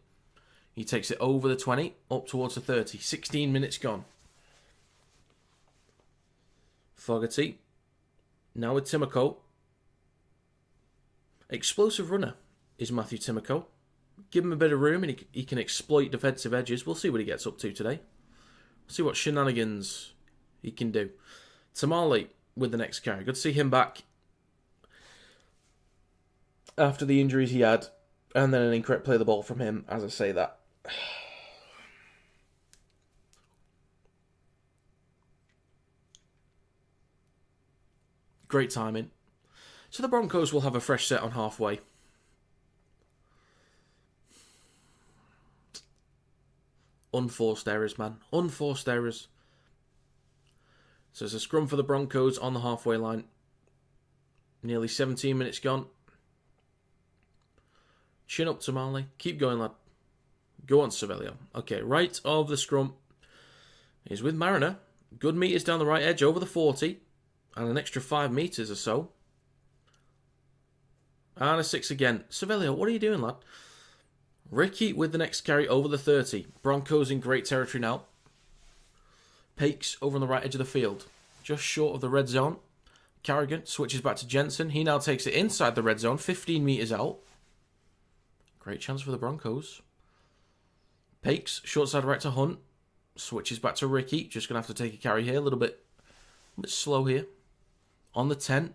He takes it over the 20, up towards the 30. 16 minutes gone. Fogarty. Now with Timoko. Explosive runner is Matthew Timoko. Give him a bit of room and he can exploit defensive edges. We'll see what he gets up to today. We'll see what shenanigans he can do. Tamale with the next carry. Good to see him back after the injuries he had. And then an incorrect play of the ball from him as I say that. Great timing. So the Broncos will have a fresh set on halfway. Unforced errors, man. Unforced errors. So it's a scrum for the Broncos on the halfway line. Nearly 17 minutes gone. Chin up, Tamale. Keep going, lad. Go on, Cervello. Okay, right of the scrum is with Mariner. Good meters down the right edge over the 40. And an extra 5 metres or so. And a 6 again. Cervello, what are you doing, lad? Ricky with the next carry over the 30. Broncos in great territory now. Pakes over on the right edge of the field. Just short of the red zone. Carrigan switches back to Jensen. He now takes it inside the red zone. 15 metres out. Great chance for the Broncos. Pakes, short side right to Hunt. Switches back to Ricky. Just going to have to take a carry here. A little bit slow here. On the 10.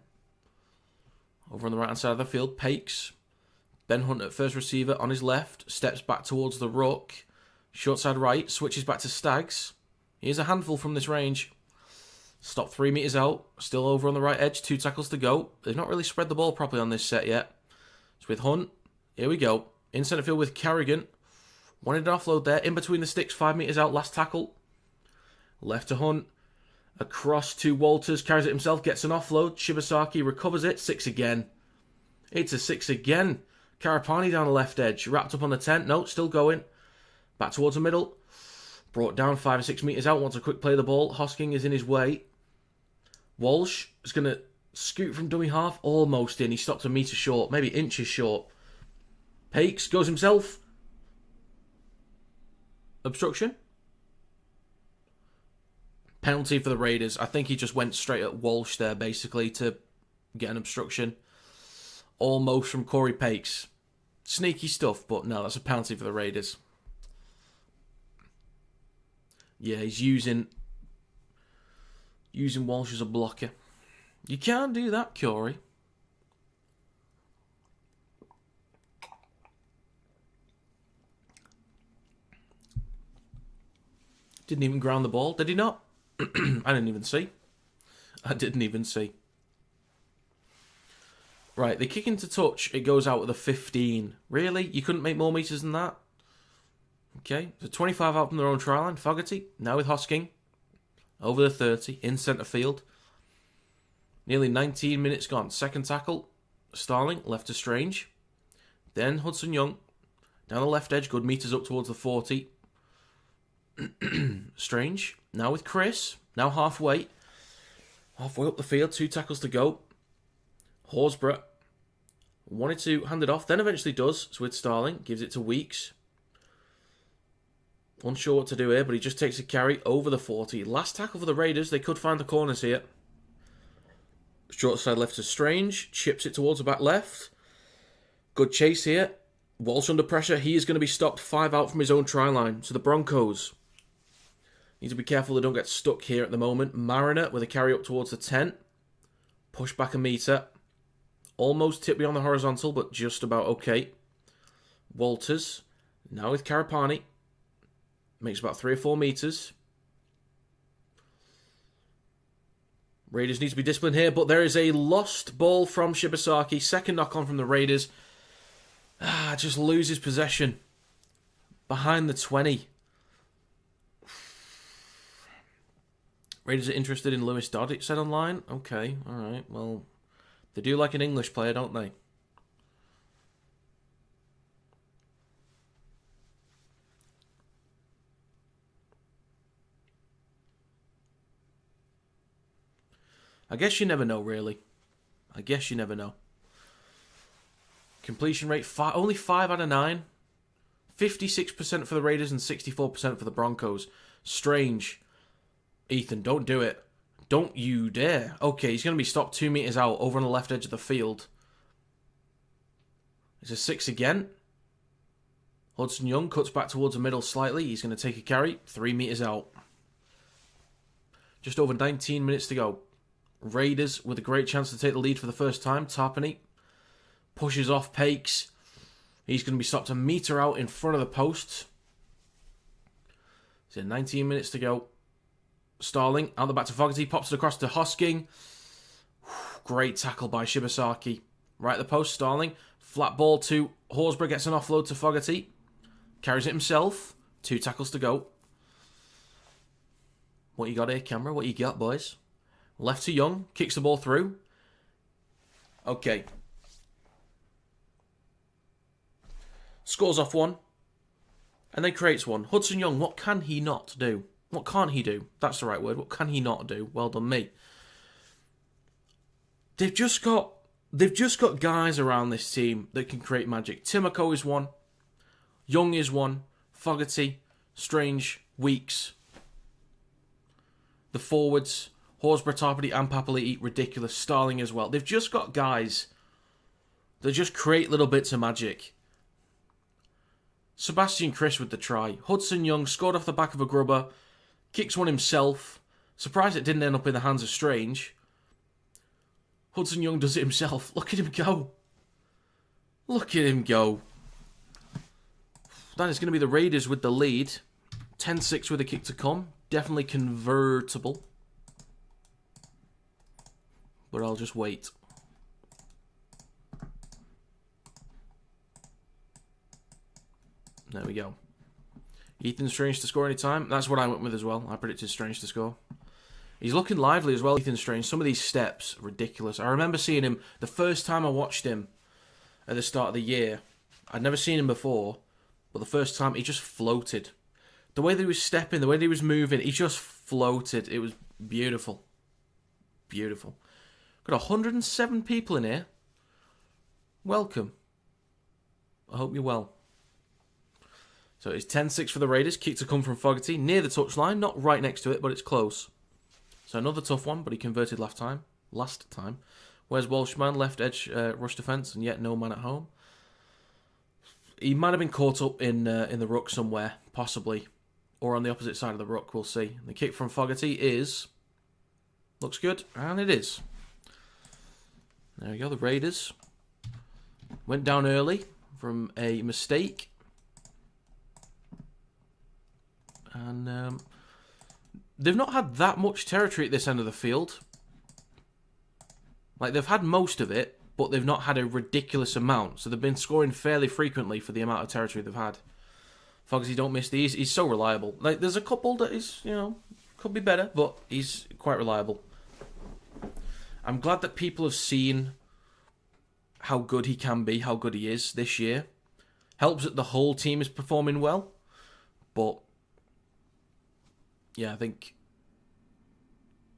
Over on the right hand side of the field. Pakes. Ben Hunt at first receiver on his left. Steps back towards the ruck. Short side right. Switches back to Staggs. Here's a handful from this range. Stop 3 metres out. Still over on the right edge. 2 tackles to go. They've not really spread the ball properly on this set yet. It's with Hunt. Here we go. In centre field with Carrigan. Wanted an offload there. In between the sticks. 5 metres out. Last tackle. Left to Hunt. Across to Walters. Carries it himself. Gets an offload. Shibasaki recovers it. 6 again. It's a 6 again. Karapani down the left edge. Wrapped up on the 10. No, still going. Back towards the middle. Brought down 5 or 6 metres out. Wants a quick play of the ball. Hosking is in his way. Walsh is going to scoot from dummy half. Almost in. He stopped a metre short. Maybe inches short. Pakes goes himself. Obstruction. Penalty for the Raiders. I think he just went straight at Walsh there, basically, to get an obstruction. Almost from Corey Pakes. Sneaky stuff, but no, that's a penalty for the Raiders. Yeah, he's using Walsh as a blocker. You can't do that, Corey. Didn't even ground the ball, did he not? I didn't even see. Right, they kick into touch. It goes out with a 15. Really? You couldn't make more meters than that? Okay, so 25 out from their own try line. Fogarty, now with Hosking. Over the 30, in centre field. Nearly 19 minutes gone. Second tackle. Starling, left to Strange. Then Hudson Young. Down the left edge, good meters up towards the 40. Strange, now with Chris. Now halfway. Halfway up the field, 2 tackles to go. Horsburgh wanted to hand it off, then eventually does. So with Starling, gives it to Weeks. Unsure what to do here, but he just takes a carry over the 40. Last tackle for the Raiders. They could find the corners here. Short side left to Strange. Chips it towards the back left. Good chase here. Walsh under pressure. He is going to be stopped 5 out from his own try line. So the Broncos need to be careful they don't get stuck here at the moment. Mariner with a carry up towards the 10. Push back a metre. Almost tip beyond the horizontal, but just about okay. Walters, now with Karapani. Makes about 3 or 4 metres. Raiders need to be disciplined here, but there is a lost ball from Shibasaki. Second knock on from the Raiders. Just loses possession. Behind the 20. Raiders are interested in Lewis Dodd, it said online. Okay, alright, well, they do like an English player, don't they? I guess you never know, really. I guess you never know. Completion rate, only 5 out of 9. 56% for the Raiders and 64% for the Broncos. Strange. Ethan, don't do it. Don't you dare. Okay, he's going to be stopped 2 meters out over on the left edge of the field. It's a 6 again. Hudson Young cuts back towards the middle slightly. He's going to take a carry. 3 meters out. Just over 19 minutes to go. Raiders with a great chance to take the lead for the first time. Tarpany pushes off Pakes. He's going to be stopped a metre out in front of the post. So 19 minutes to go. Starling out the back to Fogarty. Pops it across to Hosking. Great tackle by Shibasaki. Right at the post. Starling. Flat ball to Horsburgh. Gets an offload to Fogarty. Carries it himself. 2 tackles to go. What you got here, camera? What you got, boys? Left to Young. Kicks the ball through. Okay. Scores off 1. And then creates 1. Hudson Young, what can he not do? What can't he do? That's the right word. What can he not do? Well done, me. They've just got guys around this team that can create magic. Timoko is 1. Young is 1. Fogarty, Strange, Weeks. The forwards, Horsburgh, Tarpany and Papali'i, ridiculous. Starling as well. They've just got guys that just create little bits of magic. Sebastian Chris with the try. Hudson Young scored off the back of a grubber. Kicks one himself. Surprised it didn't end up in the hands of Strange. Hudson Young does it himself. Look at him go. Look at him go. That is going to be the Raiders with the lead. 10-6 with a kick to come. Definitely convertible. But I'll just wait. There we go. Ethan Strange to score any time. That's what I went with as well. I predicted Strange to score. He's looking lively as well, Ethan Strange. Some of these steps, ridiculous. I remember seeing him the first time I watched him at the start of the year. I'd never seen him before, but the first time he just floated. The way that he was stepping, the way that he was moving, he just floated. It was beautiful. Beautiful. Got 107 people in here. Welcome. I hope you're well. So it's 10-6 for the Raiders. Kick to come from Fogarty. Near the touchline. Not right next to it, but it's close. So another tough one, but he converted last time. Where's Walshman? Left edge rush defence, and yet no man at home. He might have been caught up in the ruck somewhere, possibly. Or on the opposite side of the ruck, we'll see. The kick from Fogarty is... looks good, and it is. There we go, the Raiders. Went down early from a mistake. And they've not had that much territory at this end of the field. Like, they've had most of it, but they've not had a ridiculous amount. So they've been scoring fairly frequently for the amount of territory they've had. Fogarty, don't miss these. He's so reliable. Like, there's a couple that is, could be better, but he's quite reliable. I'm glad that people have seen how good he can be, how good he is this year. Helps that the whole team is performing well. But, yeah, I think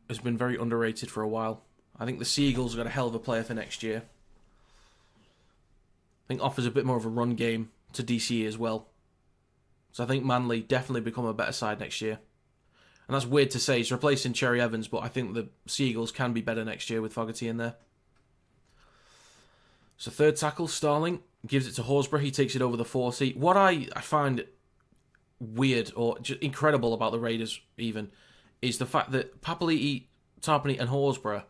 has been very underrated for a while. I think the Seagulls have got a hell of a player for next year. I think offers a bit more of a run game to DCE as well. So I think Manly definitely become a better side next year. And that's weird to say. He's replacing Cherry Evans, but I think the Seagulls can be better next year with Fogarty in there. So third tackle, Starling gives it to Horsburgh. He takes it over the 40. What I find weird or just incredible about the Raiders even is the fact that Papali'i, Tarpany and Horsburgh,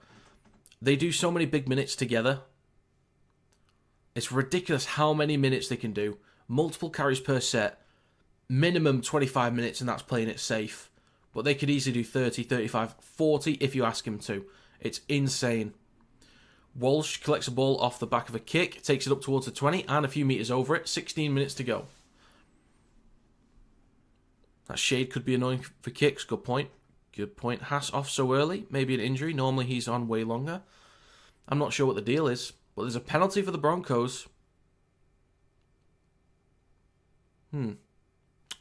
they do so many big minutes together. It's ridiculous how many minutes they can do. Multiple carries per set. Minimum 25 minutes, and that's playing it safe. But they could easily do 30, 35, 40 if you ask him to. It's insane. Walsh collects a ball off the back of a kick, takes it up towards the 20 and a few metres over it. 16 minutes to go. That shade could be annoying for kicks. Good point. Good point. Haas off so early. Maybe an injury. Normally he's on way longer. I'm not sure what the deal is. But there's a penalty for the Broncos.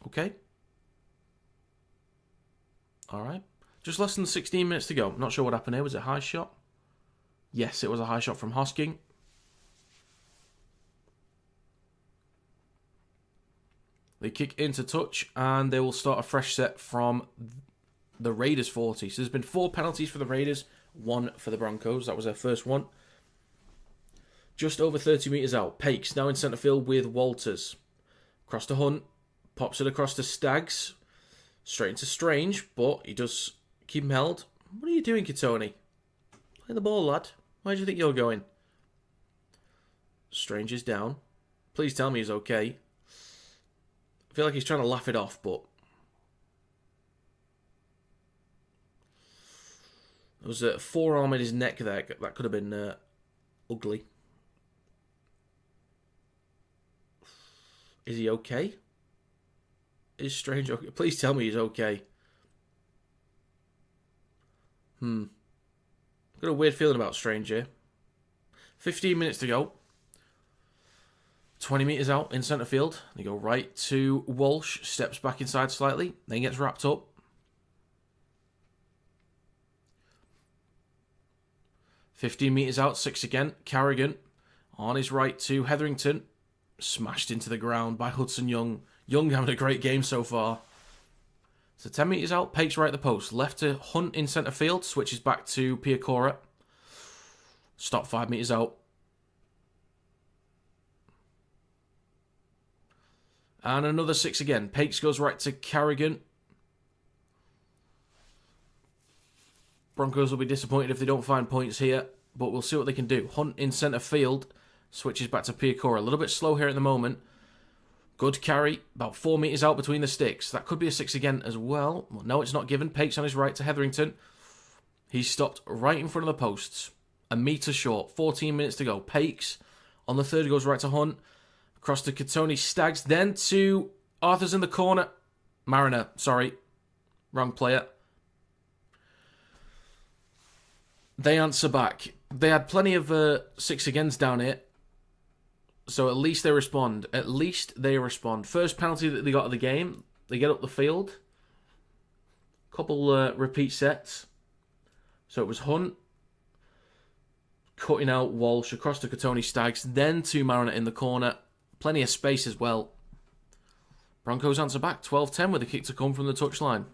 Okay. Alright. Just less than 16 minutes to go. Not sure what happened here. Was it a high shot? Yes, it was a high shot from Hosking. They kick into touch, and they will start a fresh set from the Raiders 40. So there's been 4 penalties for the Raiders, 1 for the Broncos. That was their first one. Just over 30 metres out. Pakes now in centre field with Walters. Across to Hunt. Pops it across to Staggs. Straight into Strange, but he does keep him held. What are you doing, Kitoni? Play the ball, lad. Where do you think you're going? Strange is down. Please tell me he's okay. I feel like he's trying to laugh it off, but... There was a forearm in his neck there. That could have been ugly. Is he okay? Is Strange okay? Please tell me he's okay. I've got a weird feeling about Strange here. 15 minutes to go. 20 metres out in centre field. They go right to Walsh. Steps back inside slightly. Then gets wrapped up. "15 metres out, 6 again. Carrigan on his right to Hetherington. Smashed into the ground by Hudson Young. Young having a great game so far. So 10 metres out, Pakes right at the post. Left to Hunt in centre field. Switches back to Piacora. Stop 5 metres out. And another 6 again. Pakes goes right to Carrigan. Broncos will be disappointed if they don't find points here, but we'll see what they can do. Hunt in centre field. Switches back to Piacora. A little bit slow here at the moment. Good carry. About 4 metres out between the sticks. That could be a 6 again as well. No, it's not given. Pakes on his right to Hetherington. He's stopped right in front of the posts. A metre short. 14 minutes to go. Pakes on the third goes right to Hunt. Across to Katoni Staggs. Then to Arthur's in the corner. Mariner, sorry. Wrong player. They answer back. They had plenty of 6 agains down here. So at least they respond. At least they respond. First penalty that they got of the game. They get up the field. Couple repeat sets. So it was Hunt. Cutting out Walsh across to Katoni Staggs. Then to Mariner in the corner. Plenty of space as well. Broncos answer back. 12-10 with a kick to come from the touchline.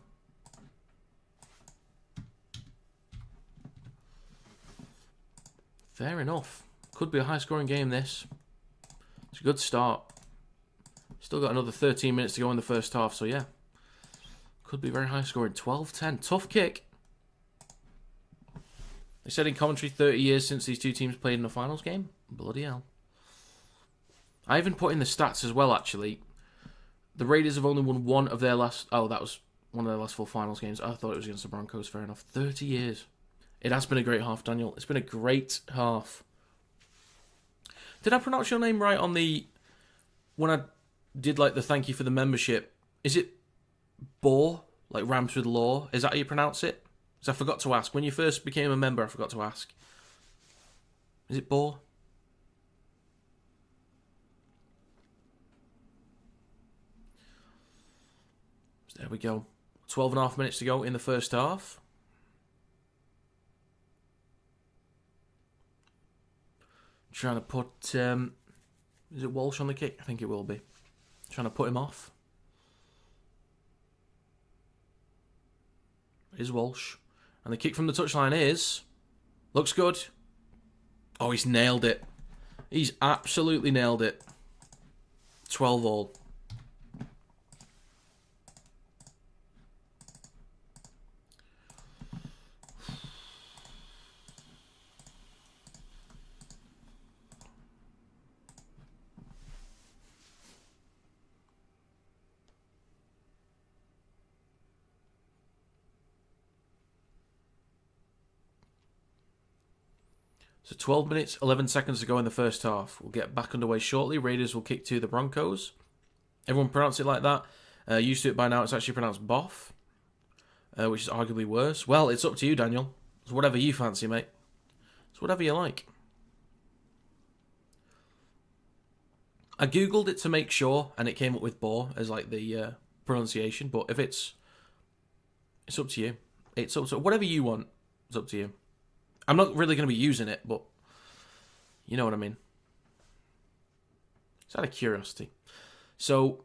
Fair enough. Could be a high-scoring game, this. It's a good start. Still got another 13 minutes to go in the first half, so yeah. Could be very high-scoring. 12-10. Tough kick. They said in commentary 30 years since these two teams played in a finals game. Bloody hell. I even put in the stats as well, actually. The Raiders have only won one of their last... Oh, that was one of their last 4 finals games. I thought it was against the Broncos. Fair enough. 30 years. It has been a great half, Daniel. It's been a great half. Did I pronounce your name right on the... When I did, like, the thank you for the membership? Is it Boar? Like, rams with law? Is that how you pronounce it? Because I forgot to ask. When you first became a member, I forgot to ask. Is it Boar? So there we go. 12.5 minutes to go in the first half. Trying to put... is it Walsh on the kick? I think it will be. Trying to put him off. It is Walsh. And the kick from the touchline is... Looks good. Oh, he's nailed it. He's absolutely nailed it. 12 all. So 12 minutes, 11 seconds to go in the first half. We'll get back underway shortly. Raiders will kick to the Broncos. Everyone pronounce it like that. Used to it by now. It's actually pronounced Boff, which is arguably worse. Well, it's up to you, Daniel. It's whatever you fancy, mate. It's whatever you like. I googled it to make sure, and it came up with Boar as like the pronunciation. But if it's up to you. It's up to whatever you want. It's up to you. I'm not really going to be using it, but you know what I mean. It's out of curiosity. So,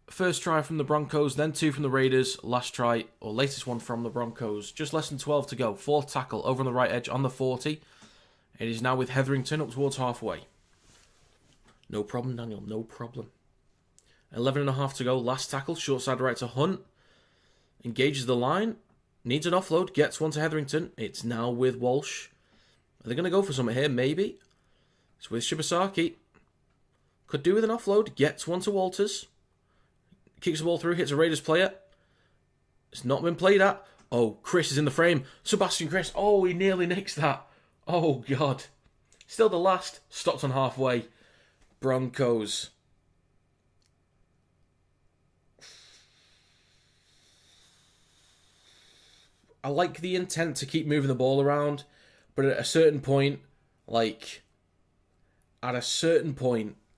first try from the Broncos, then 2 from the Raiders, last try, or latest one from the Broncos. Just less than 12 to go. 4th tackle over on the right edge on the 40. It is now with Hetherington up towards halfway. No problem, Daniel, no problem. 11.5 to go, last tackle, short side right to Hunt. Engages the line, needs an offload, gets one to Hetherington. It's now with Walsh. Are they going to go for something here? Maybe. It's with Shibasaki. Could do with an offload, gets one to Walters. Kicks the ball through, hits a Raiders player. It's not been played at. Oh, Chris is in the frame. Sebastian Chris. Oh, he nearly nicks that. Oh, God. Still the last. Stopped on halfway. Broncos. I like the intent to keep moving the ball around, but at a certain point,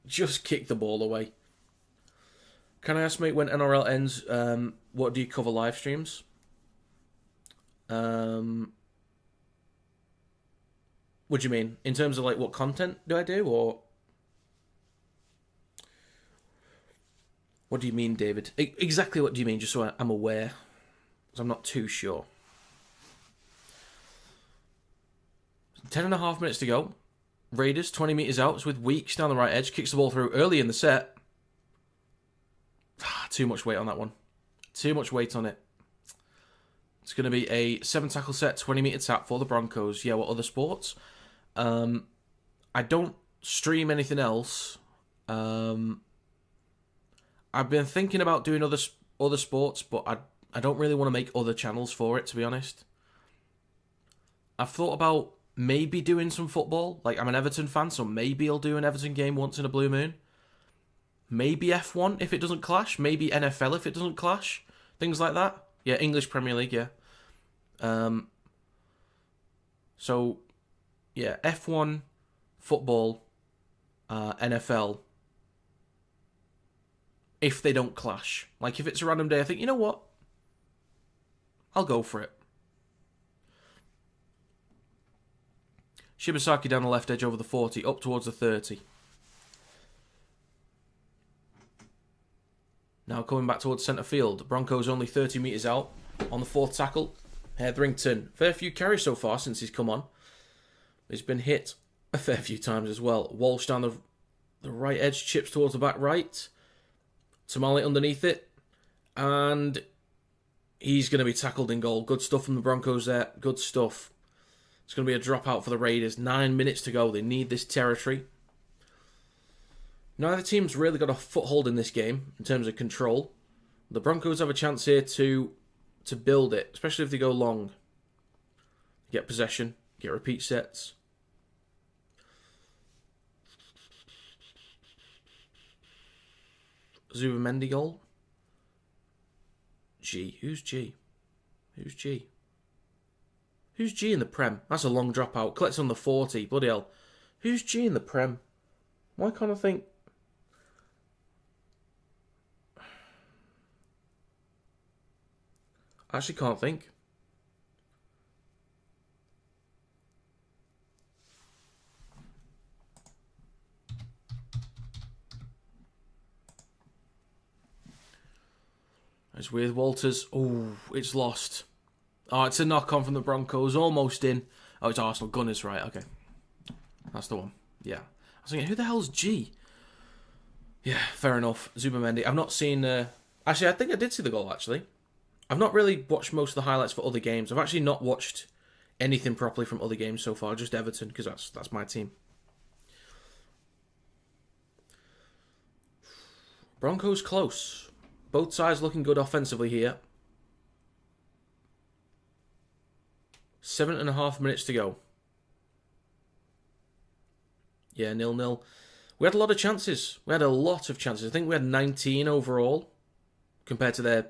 just kick the ball away. Can I ask, mate, when NRL ends, what do you cover live streams? What do you mean? In terms of, what content do I do, or... What do you mean, David? Exactly what do you mean, just so I'm aware? Because I'm not too sure. 10.5 minutes to go. Raiders, 20 metres out. It's with Weeks down the right edge. Kicks the ball through early in the set. Too much weight on that one. Too much weight on it. It's going to be a 7-tackle set, 20-metre tap for the Broncos. Yeah, what other sports? I don't stream anything else. I've been thinking about doing other sports, but I don't really want to make other channels for it, to be honest. I've thought about maybe doing some football. I'm an Everton fan, so maybe I'll do an Everton game once in a blue moon. Maybe F1 if it doesn't clash. Maybe NFL if it doesn't clash. Things like that. Yeah, English Premier League, yeah. So, yeah, F1, football, NFL, if they don't clash. If it's a random day, I think, you know what? I'll go for it. Shibasaki down the left edge over the 40, up towards the 30. Now coming back towards centre field. Broncos only 30 metres out on the 4th tackle. Hetherington. Fair few carries so far since he's come on. He's been hit a fair few times as well. Walsh down the right edge, chips towards the back right. Tamale underneath it. And he's going to be tackled in goal. Good stuff from the Broncos there. Good stuff. It's going to be a dropout for the Raiders. 9 minutes to go. They need this territory. Neither team's really got a foothold in this game in terms of control. The Broncos have a chance here to build it, especially if they go long. Get possession, get repeat sets. Zubamendi goal. G. Who's G? Who's G? Who's G in the Prem? That's a long dropout. Collects on the 40. Bloody hell. Who's G in the Prem? Why can't I think? I actually can't think. It's with Walters. Oh, it's lost. Oh, it's a knock-on from the Broncos. Almost in. Oh, it's Arsenal. Gunners, right. Okay. That's the one. Yeah. I was thinking, who the hell's G? Yeah, fair enough. Zubamendi. I've not seen... Actually, I think I did see the goal, actually. I've not really watched most of the highlights for other games. I've actually not watched anything properly from other games so far. Just Everton, because that's my team. Broncos close. Both sides looking good offensively here. 7.5 minutes to go. Yeah, 0-0. We had a lot of chances. I think we had 19 overall compared to their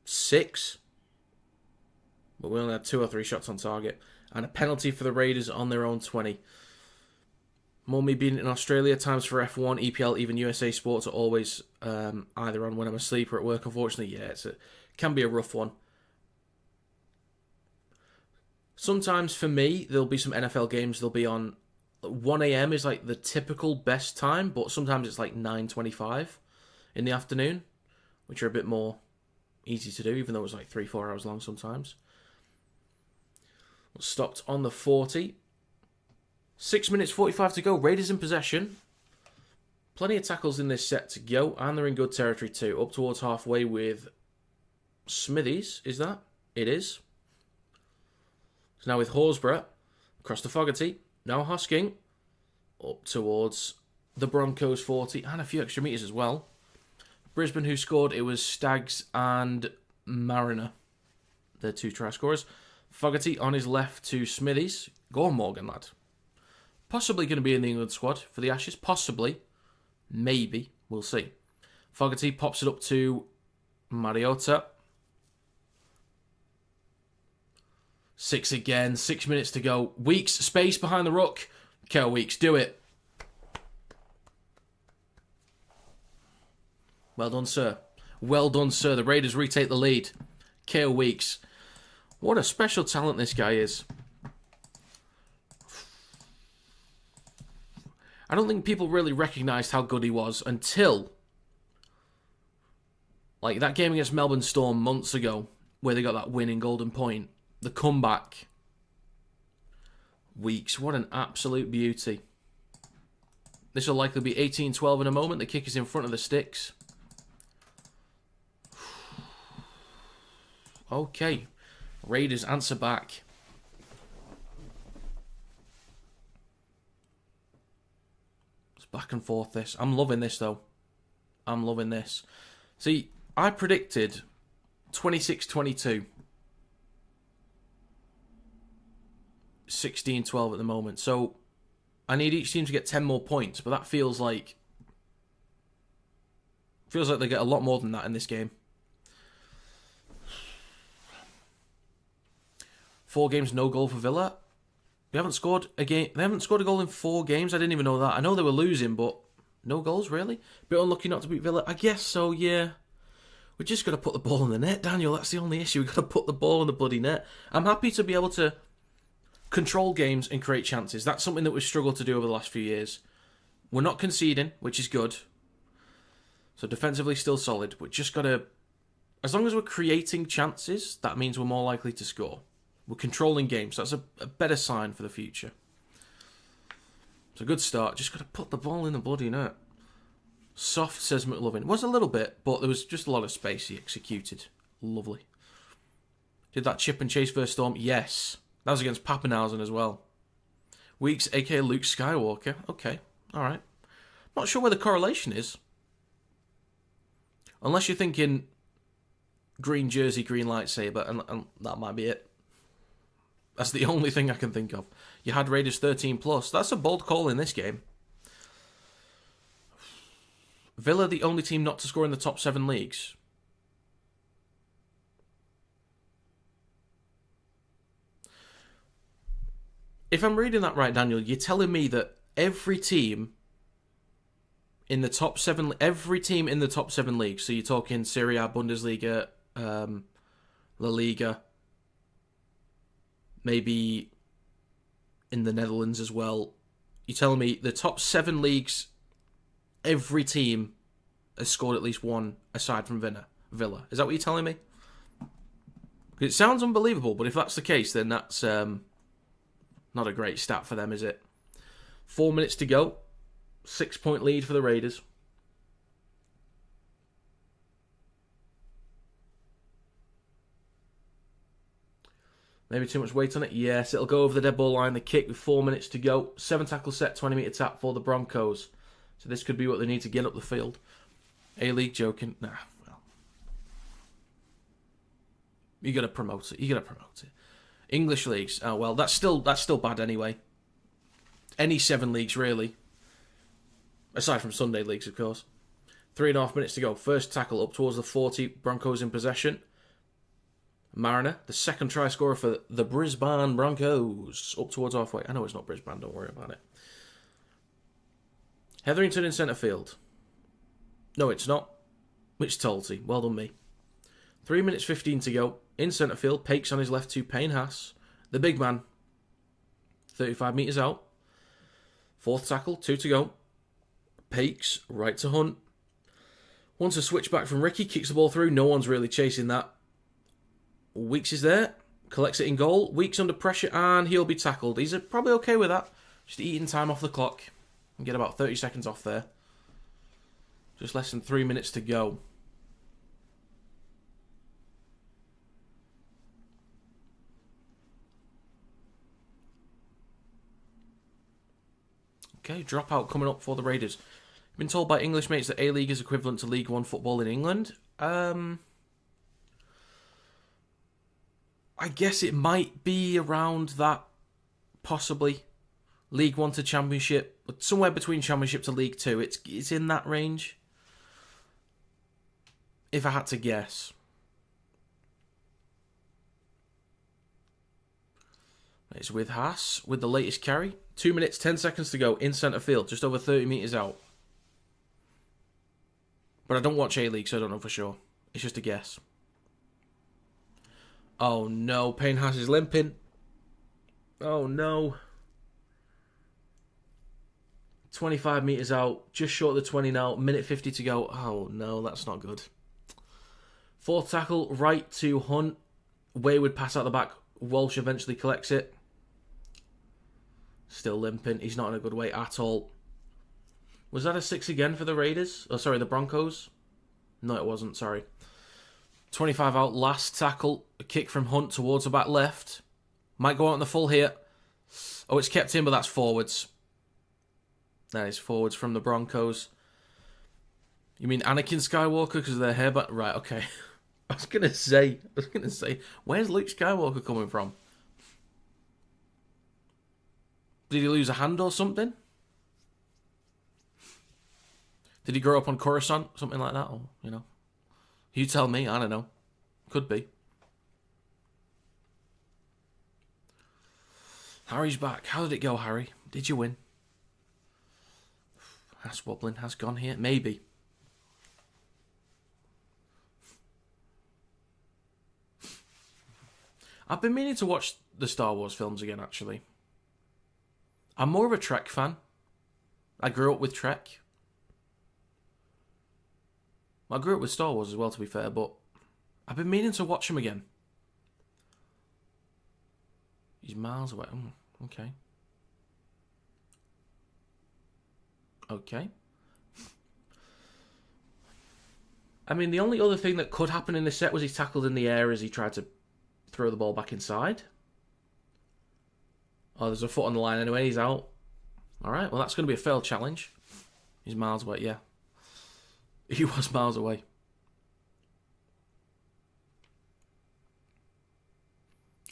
6. But we only had 2 or 3 shots on target. And a penalty for the Raiders on their own 20. More me being in Australia, times for F1, EPL, even USA Sports are always either on when I'm asleep or at work. Unfortunately, yeah, can be a rough one. Sometimes for me, there'll be some NFL games, they'll be on 1 a.m. is like the typical best time, but sometimes it's like 9:25 in the afternoon, which are a bit more easy to do, even though it's like 3-4 hours long sometimes. Stopped on the 40. 6 minutes 45 to go. Raiders in possession. Plenty of tackles in this set to go, and they're in good territory too. Up towards halfway with Smithies, is that? It is. So now with Horsburgh, across to Fogarty. Now Hosking. Up towards the Broncos 40, and a few extra metres as well. Brisbane, who scored, it was Staggs and Mariner, the 2 try scorers. Fogarty on his left to Smithies. Go on, Morgan, lad. Possibly going to be in the England squad for the Ashes. Possibly. Maybe. We'll see. Fogarty pops it up to Mariota. 6 again. 6 minutes to go. Weeks, space behind the ruck. Kel Weeks, do it. Well done, sir. Well done, sir. The Raiders retake the lead. Kale Weeks. What a special talent this guy is. I don't think people really recognised how good he was until like that game against Melbourne Storm months ago, where they got that win in Golden Point. The comeback. Weeks. What an absolute beauty. This will likely be 18-12 in a moment. The kick is in front of the sticks. Okay. Raiders answer back. It's back and forth this. I'm loving this though. I'm loving this. See, I predicted 26-22. 16-12 at the moment. So I need each team to get 10 more points, but that feels like they get a lot more than that in this game. 4 games, no goal for Villa. They haven't scored a goal in 4 games. I didn't even know that. I know they were losing, but no goals, really? Bit unlucky not to beat Villa. I guess so, yeah. We just got to put the ball in the net, Daniel. That's the only issue. We've got to put the ball in the bloody net. I'm happy to be able to control games and create chances. That's something that we've struggled to do over the last few years. We're not conceding, which is good. So defensively still solid. We've just got to... As long as we're creating chances, that means we're more likely to score. We're controlling games. That's a better sign for the future. It's a good start. Just got to put the ball in the bloody net. Soft, says McLovin. It was a little bit, but there was just a lot of space he executed. Lovely. Did that chip and chase versus Storm? Yes. That was against Pappenhausen as well. Weeks, a.k.a. Luke Skywalker. Okay, alright. Not sure where the correlation is. Unless you're thinking green jersey, green lightsaber, and that might be it. That's the only thing I can think of. You had Raiders 13+. That's a bold call in this game. Villa, the only team not to score in the top 7 leagues. If I'm reading that right, Daniel, you're telling me that every team in the top 7 leagues, so you're talking Serie A, Bundesliga, La Liga, maybe in the Netherlands as well, you're telling me the top 7 leagues, every team has scored at least one aside from Villa. Is that what you're telling me? It sounds unbelievable, but if that's the case, then that's not a great stat for them, is it? 4 minutes to go. 6-point lead for the Raiders. Maybe too much weight on it? Yes, it'll go over the dead ball line. The kick with 4 minutes to go. 7 tackle set, 20-metre tap for the Broncos. So this could be what they need to get up the field. A-League joking. Nah, well. You got to promote it. English leagues. Oh, well, that's still bad anyway. Any 7 leagues, really. Aside from Sunday leagues, of course. 3.5 minutes to go. First tackle up towards the 40. Broncos in possession. Mariner, the second try scorer for the Brisbane Broncos. Up towards halfway. I know it's not Brisbane, don't worry about it. Hetherington in centre field. No, it's not. It's Tolty. Well done, me. 3 minutes 15 to go. In centre field, Pakes on his left to Payne Haas. The big man, 35 metres out. Fourth tackle, 2 to go. Peaks, right to Hunt. Wants a switch back from Ricky, kicks the ball through. No one's really chasing that. Weeks is there, collects it in goal. Weeks under pressure, and he'll be tackled. He's probably okay with that. Just eating time off the clock. And get about 30 seconds off there. Just less than 3 minutes to go. Okay, dropout coming up for the Raiders. Been told by English mates that A-League is equivalent to League One football in England. I guess it might be around that, possibly. League One to Championship, somewhere between Championship to League Two. It's in that range. If I had to guess. It's with Haas, with the latest carry. 2 minutes, 10 seconds to go in centre field, just over 30 metres out. But I don't watch A-League, so I don't know for sure. It's just a guess. Oh no, Payne Haas is limping. Oh no. 25 metres out, just short of the 20 now, minute 50 to go. Oh no, that's not good. Fourth tackle, right to Hunt. Wayward pass out the back. Walsh eventually collects it. Still limping. He's not in a good way at all. Was that a 6 again for the Raiders? Oh, sorry, the Broncos? No, it wasn't, sorry. 25 out, last tackle. A kick from Hunt towards the back left. Might go out in the full here. Oh, it's kept in, but that's forwards. That is forwards from the Broncos. You mean Anakin Skywalker because of their hair? But right, okay. I was gonna say, where's Luke Skywalker coming from? Did he lose a hand or something? Did he grow up on Coruscant? Something like that? Or, you know. You tell me, I don't know. Could be. Harry's back. How did it go, Harry? Did you win? Has wobbling, has gone here. Maybe. I've been meaning to watch the Star Wars films again, actually. I'm more of a Trek fan. I grew up with Trek. I grew up with Star Wars as well, to be fair, but I've been meaning to watch them again. He's miles away. Okay. Okay. I mean, the only other thing that could happen in this set was he tackled in the air as he tried to throw the ball back inside. Oh, there's a foot on the line anyway. He's out. All right, well, that's going to be a failed challenge. He's miles away, yeah. He was miles away.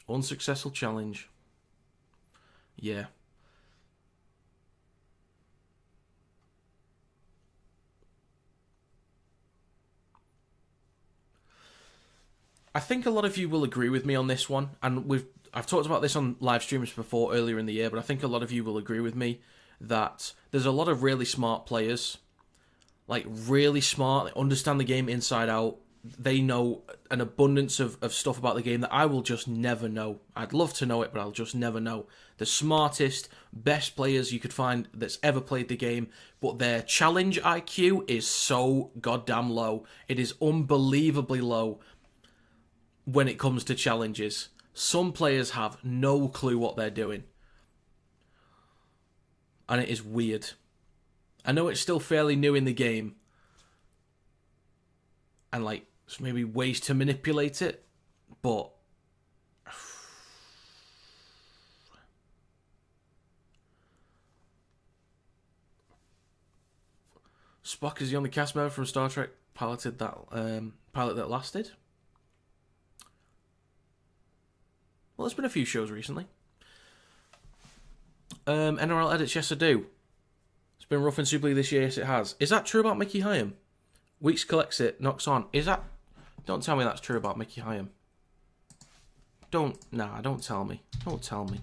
Unsuccessful challenge. Yeah. I think a lot of you will agree with me on this one, and I've talked about this on live streams before earlier in the year, but I think a lot of you will agree with me that there's a lot of really smart players, like really smart, they understand the game inside out, they know an abundance of stuff about the game that I will just never know. I'd love to know it, but I'll just never know. The smartest, best players you could find that's ever played the game, but their challenge IQ is so goddamn low. It is unbelievably low when it comes to challenges. Some players have no clue what they're doing. And it is weird. I know it's still fairly new in the game. And like, maybe ways to manipulate it. But Spock is the only cast member from Star Trek pilot that lasted. Well, there's been a few shows recently. NRL edits, yes I do. It's been rough in Super League this year, yes it has. Is that true about Mickey Hyam? Weeks collects it, knocks on. Is that... Don't tell me that's true about Mickey Hyam. Don't tell me. Don't tell me.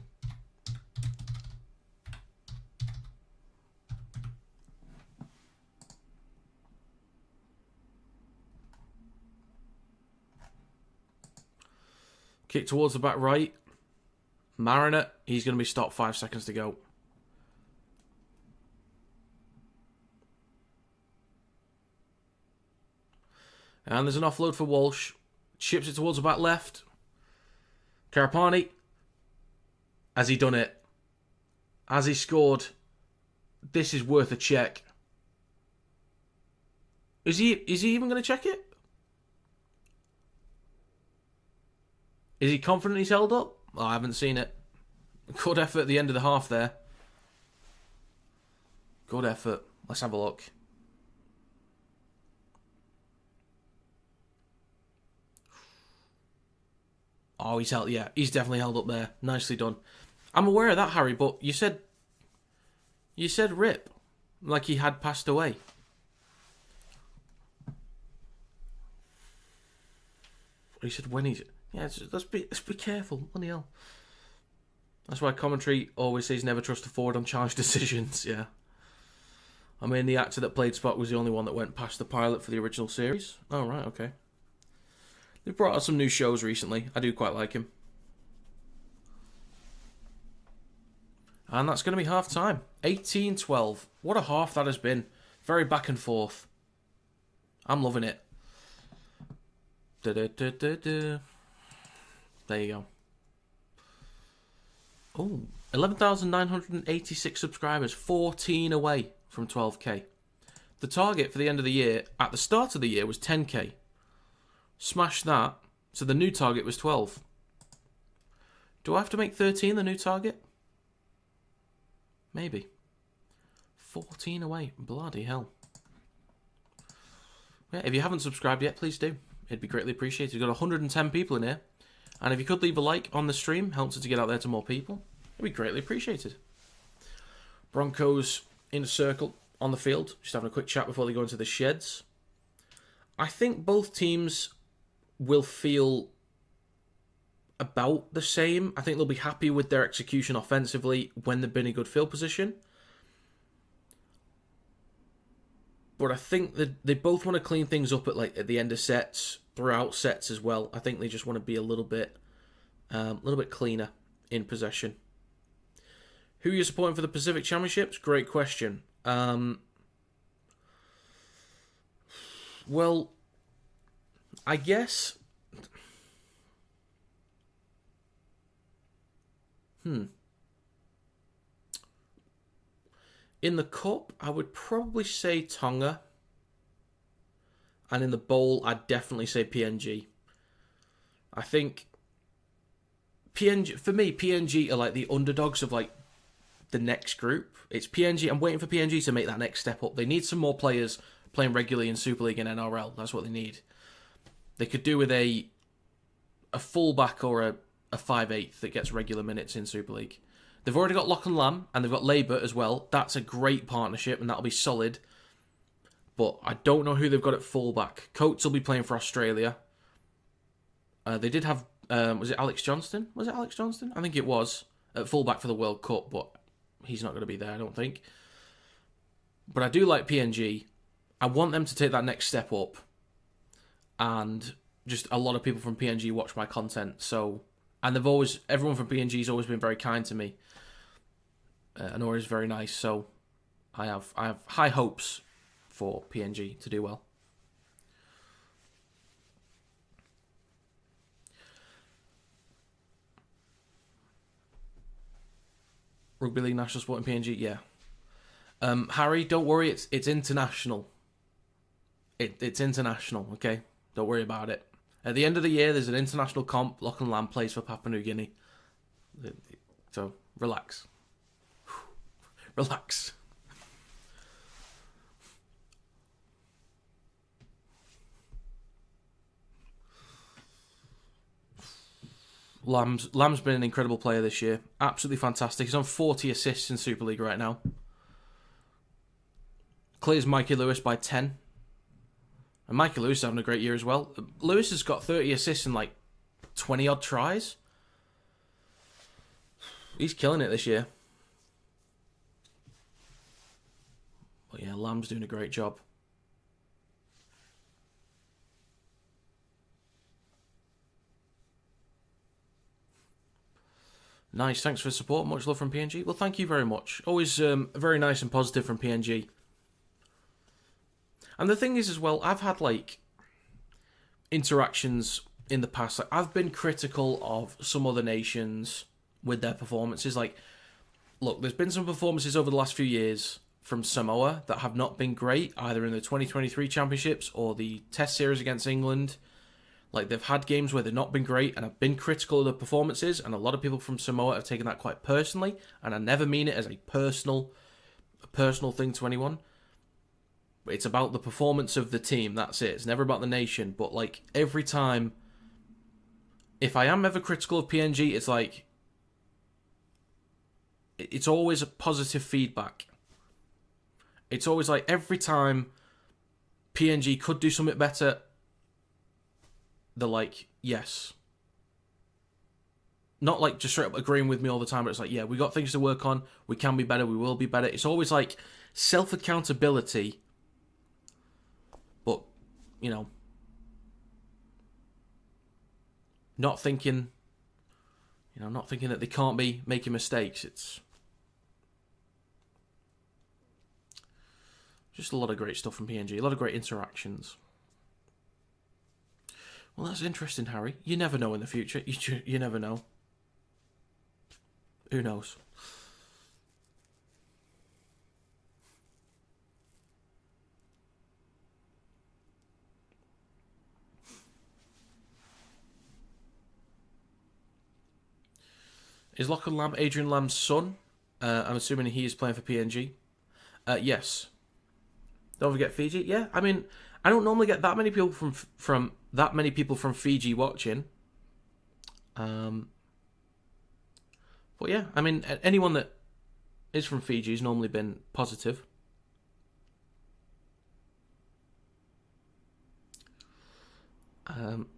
Kick towards the back right. Mariner, he's going to be stopped 5 seconds to go. And there's an offload for Walsh. Chips it towards the back left. Karapani. Has he done it? Has he scored? This is worth a check. Is he even going to check it? Is he confident he's held up? Oh, I haven't seen it. Good effort at the end of the half there. Good effort. Let's have a look. Oh, he's held. Yeah, he's definitely held up there. Nicely done. I'm aware of that, Harry. But you said rip, like he had passed away. He said when he's. Yeah, let's be careful. Bloody hell. That's why commentary always says never trust a forward on charge decisions. Yeah. I mean, the actor that played Spock was the only one that went past the pilot for the original series. Oh, right, okay. They've brought out some new shows recently. I do quite like him. And that's going to be half time. 18-12. What a half that has been. Very back and forth. I'm loving it. There you go. Oh, 11,986 subscribers. 14 away from 12k. The target for the end of the year, at the start of the year, was 10k. Smash that. So the new target was 12. Do I have to make 13 the new target? Maybe. 14 away. Bloody hell. Yeah, if you haven't subscribed yet, please do. It'd be greatly appreciated. We've got 110 people in here. And if you could leave a like on the stream, helps it to get out there to more people. It'd be greatly appreciated. Broncos in a circle on the field. Just having a quick chat before they go into the sheds. I think both teams will feel about the same. I think they'll be happy with their execution offensively when they've been in good field position. But I think that they both want to clean things up at the end of sets, throughout sets as well. I think they just want to be a little bit cleaner in possession. Who are you supporting for the Pacific Championships? Great question. Well, I guess. In the Cup, I would probably say Tonga. And in the Bowl, I'd definitely say PNG. I think PNG, for me, PNG are like the underdogs of like the next group. It's PNG. I'm waiting for PNG to make that next step up. They need some more players playing regularly in Super League and NRL. That's what they need. They could do with a fullback or a 5/8 that gets regular minutes in Super League. They've already got Lock and Lamb, and they've got Labour as well. That's a great partnership, and that'll be solid. But I don't know who they've got at fullback. Coates will be playing for Australia. They did have, was it Alex Johnston? Was it Alex Johnston? I think it was, at fullback for the World Cup, but he's not going to be there, I don't think. But I do like PNG. I want them to take that next step up. And just a lot of people from PNG watch my content, so... And everyone from PNG has always been very kind to me. And always very nice, so I have high hopes for PNG to do well. Rugby League National Sport in PNG, yeah. Harry, don't worry, it's international. It's international, okay? Don't worry about it. At the end of the year, there's an international comp. Lock and Lamb plays for Papua New Guinea. So, relax. Relax. Lamb's been an incredible player this year. Absolutely fantastic. He's on 40 assists in Super League right now. Clears Mikey Lewis by 10. And Mikey Lewis is having a great year as well. Lewis has got 30 assists and like 20 odd tries. He's killing it this year. But yeah, Lamb's doing a great job. Nice, thanks for the support. Much love from PNG. Well, thank you very much. Always very nice and positive from PNG. And the thing is as well, I've had like interactions in the past. Like, I've been critical of some other nations with their performances. Like, look, there's been some performances over the last few years from Samoa that have not been great, either in the 2023 championships or the Test series against England. Like, they've had games where they've not been great, and I've been critical of the performances, and a lot of people from Samoa have taken that quite personally, and I never mean it as a personal thing to anyone. It's about the performance of the team, that's it. It's never about the nation. But, like, every time, if I am ever critical of PNG, it's like, it's always a positive feedback. It's always like, every time PNG could do something better, they're like, yes. Not like just straight up agreeing with me all the time, but it's like, yeah, we got things to work on, we can be better, we will be better. It's always like self-accountability, but, you know, not thinking that they can't be making mistakes. It's just a lot of great stuff from PNG, a lot of great interactions. Well, that's interesting, Harry. You never know in the future. You never know. Who knows? Is Lachlan Lamb Adrian Lamb's son? I'm assuming he is playing for PNG. Yes. Don't forget Fiji. Yeah, I mean, I don't normally get that many people from Fiji watching. But yeah, I mean, anyone that is from Fiji has normally been positive.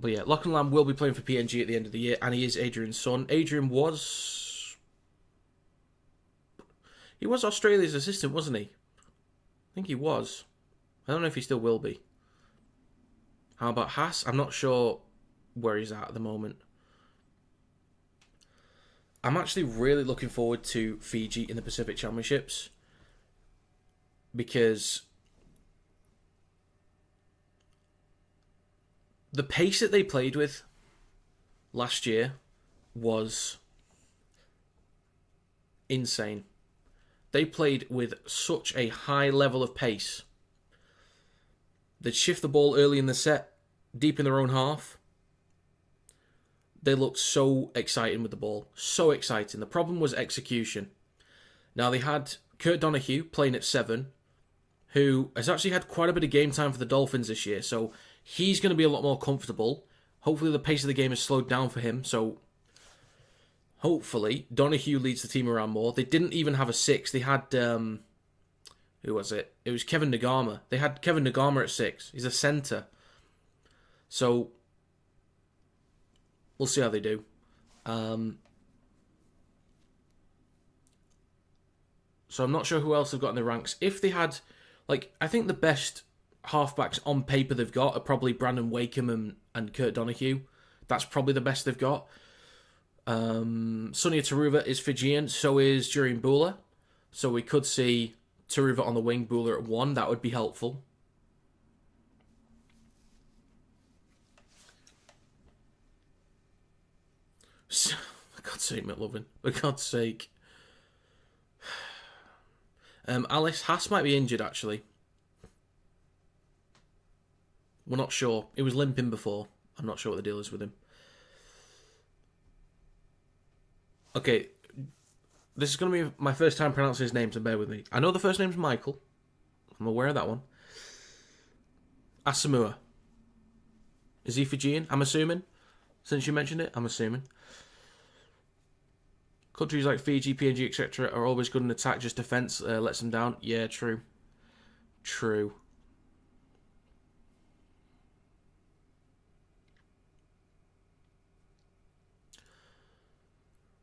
But yeah, Lachlan Lamb will be playing for PNG at the end of the year, and he is Adrian's son. Adrian was Australia's assistant, wasn't he? I think he was. I don't know if he still will be. How about Haas? I'm not sure where he's at the moment. I'm actually really looking forward to Fiji in the Pacific Championships, because the pace that they played with last year was insane. They played with such a high level of pace. They'd shift the ball early in the set, deep in their own half. They looked so exciting with the ball. So exciting. The problem was execution. Now, they had Kurt Donahue playing at 7, who has actually had quite a bit of game time for the Dolphins this year, so he's going to be a lot more comfortable. Hopefully the pace of the game has slowed down for him, so hopefully Donahue leads the team around more. They didn't even have a 6. They had, who was it? It was Kevin Nagama. They had Kevin Nagama at 6. He's a centre. So we'll see how they do. So I'm not sure who else they've got in the ranks. If they had, like, I think the best halfbacks on paper they've got are probably Brandon Wakeham and Kurt Donahue. That's probably the best they've got. Sonia Taruva is Fijian, so is Jurien Bula. So we could see Taruva on the wing, Bula at 1. That would be helpful. For God's sake, McLovin. For God's sake. Alice Haas might be injured, actually. We're not sure. He was limping before. I'm not sure what the deal is with him. Okay. This is going to be my first time pronouncing his name, so bear with me. I know the first name's Michael. I'm aware of that one. Asamoah. Is he Fijian? I'm assuming. Since you mentioned it, I'm assuming. Countries like Fiji, PNG, etc. are always good in attack, just defence lets them down. Yeah, true. True.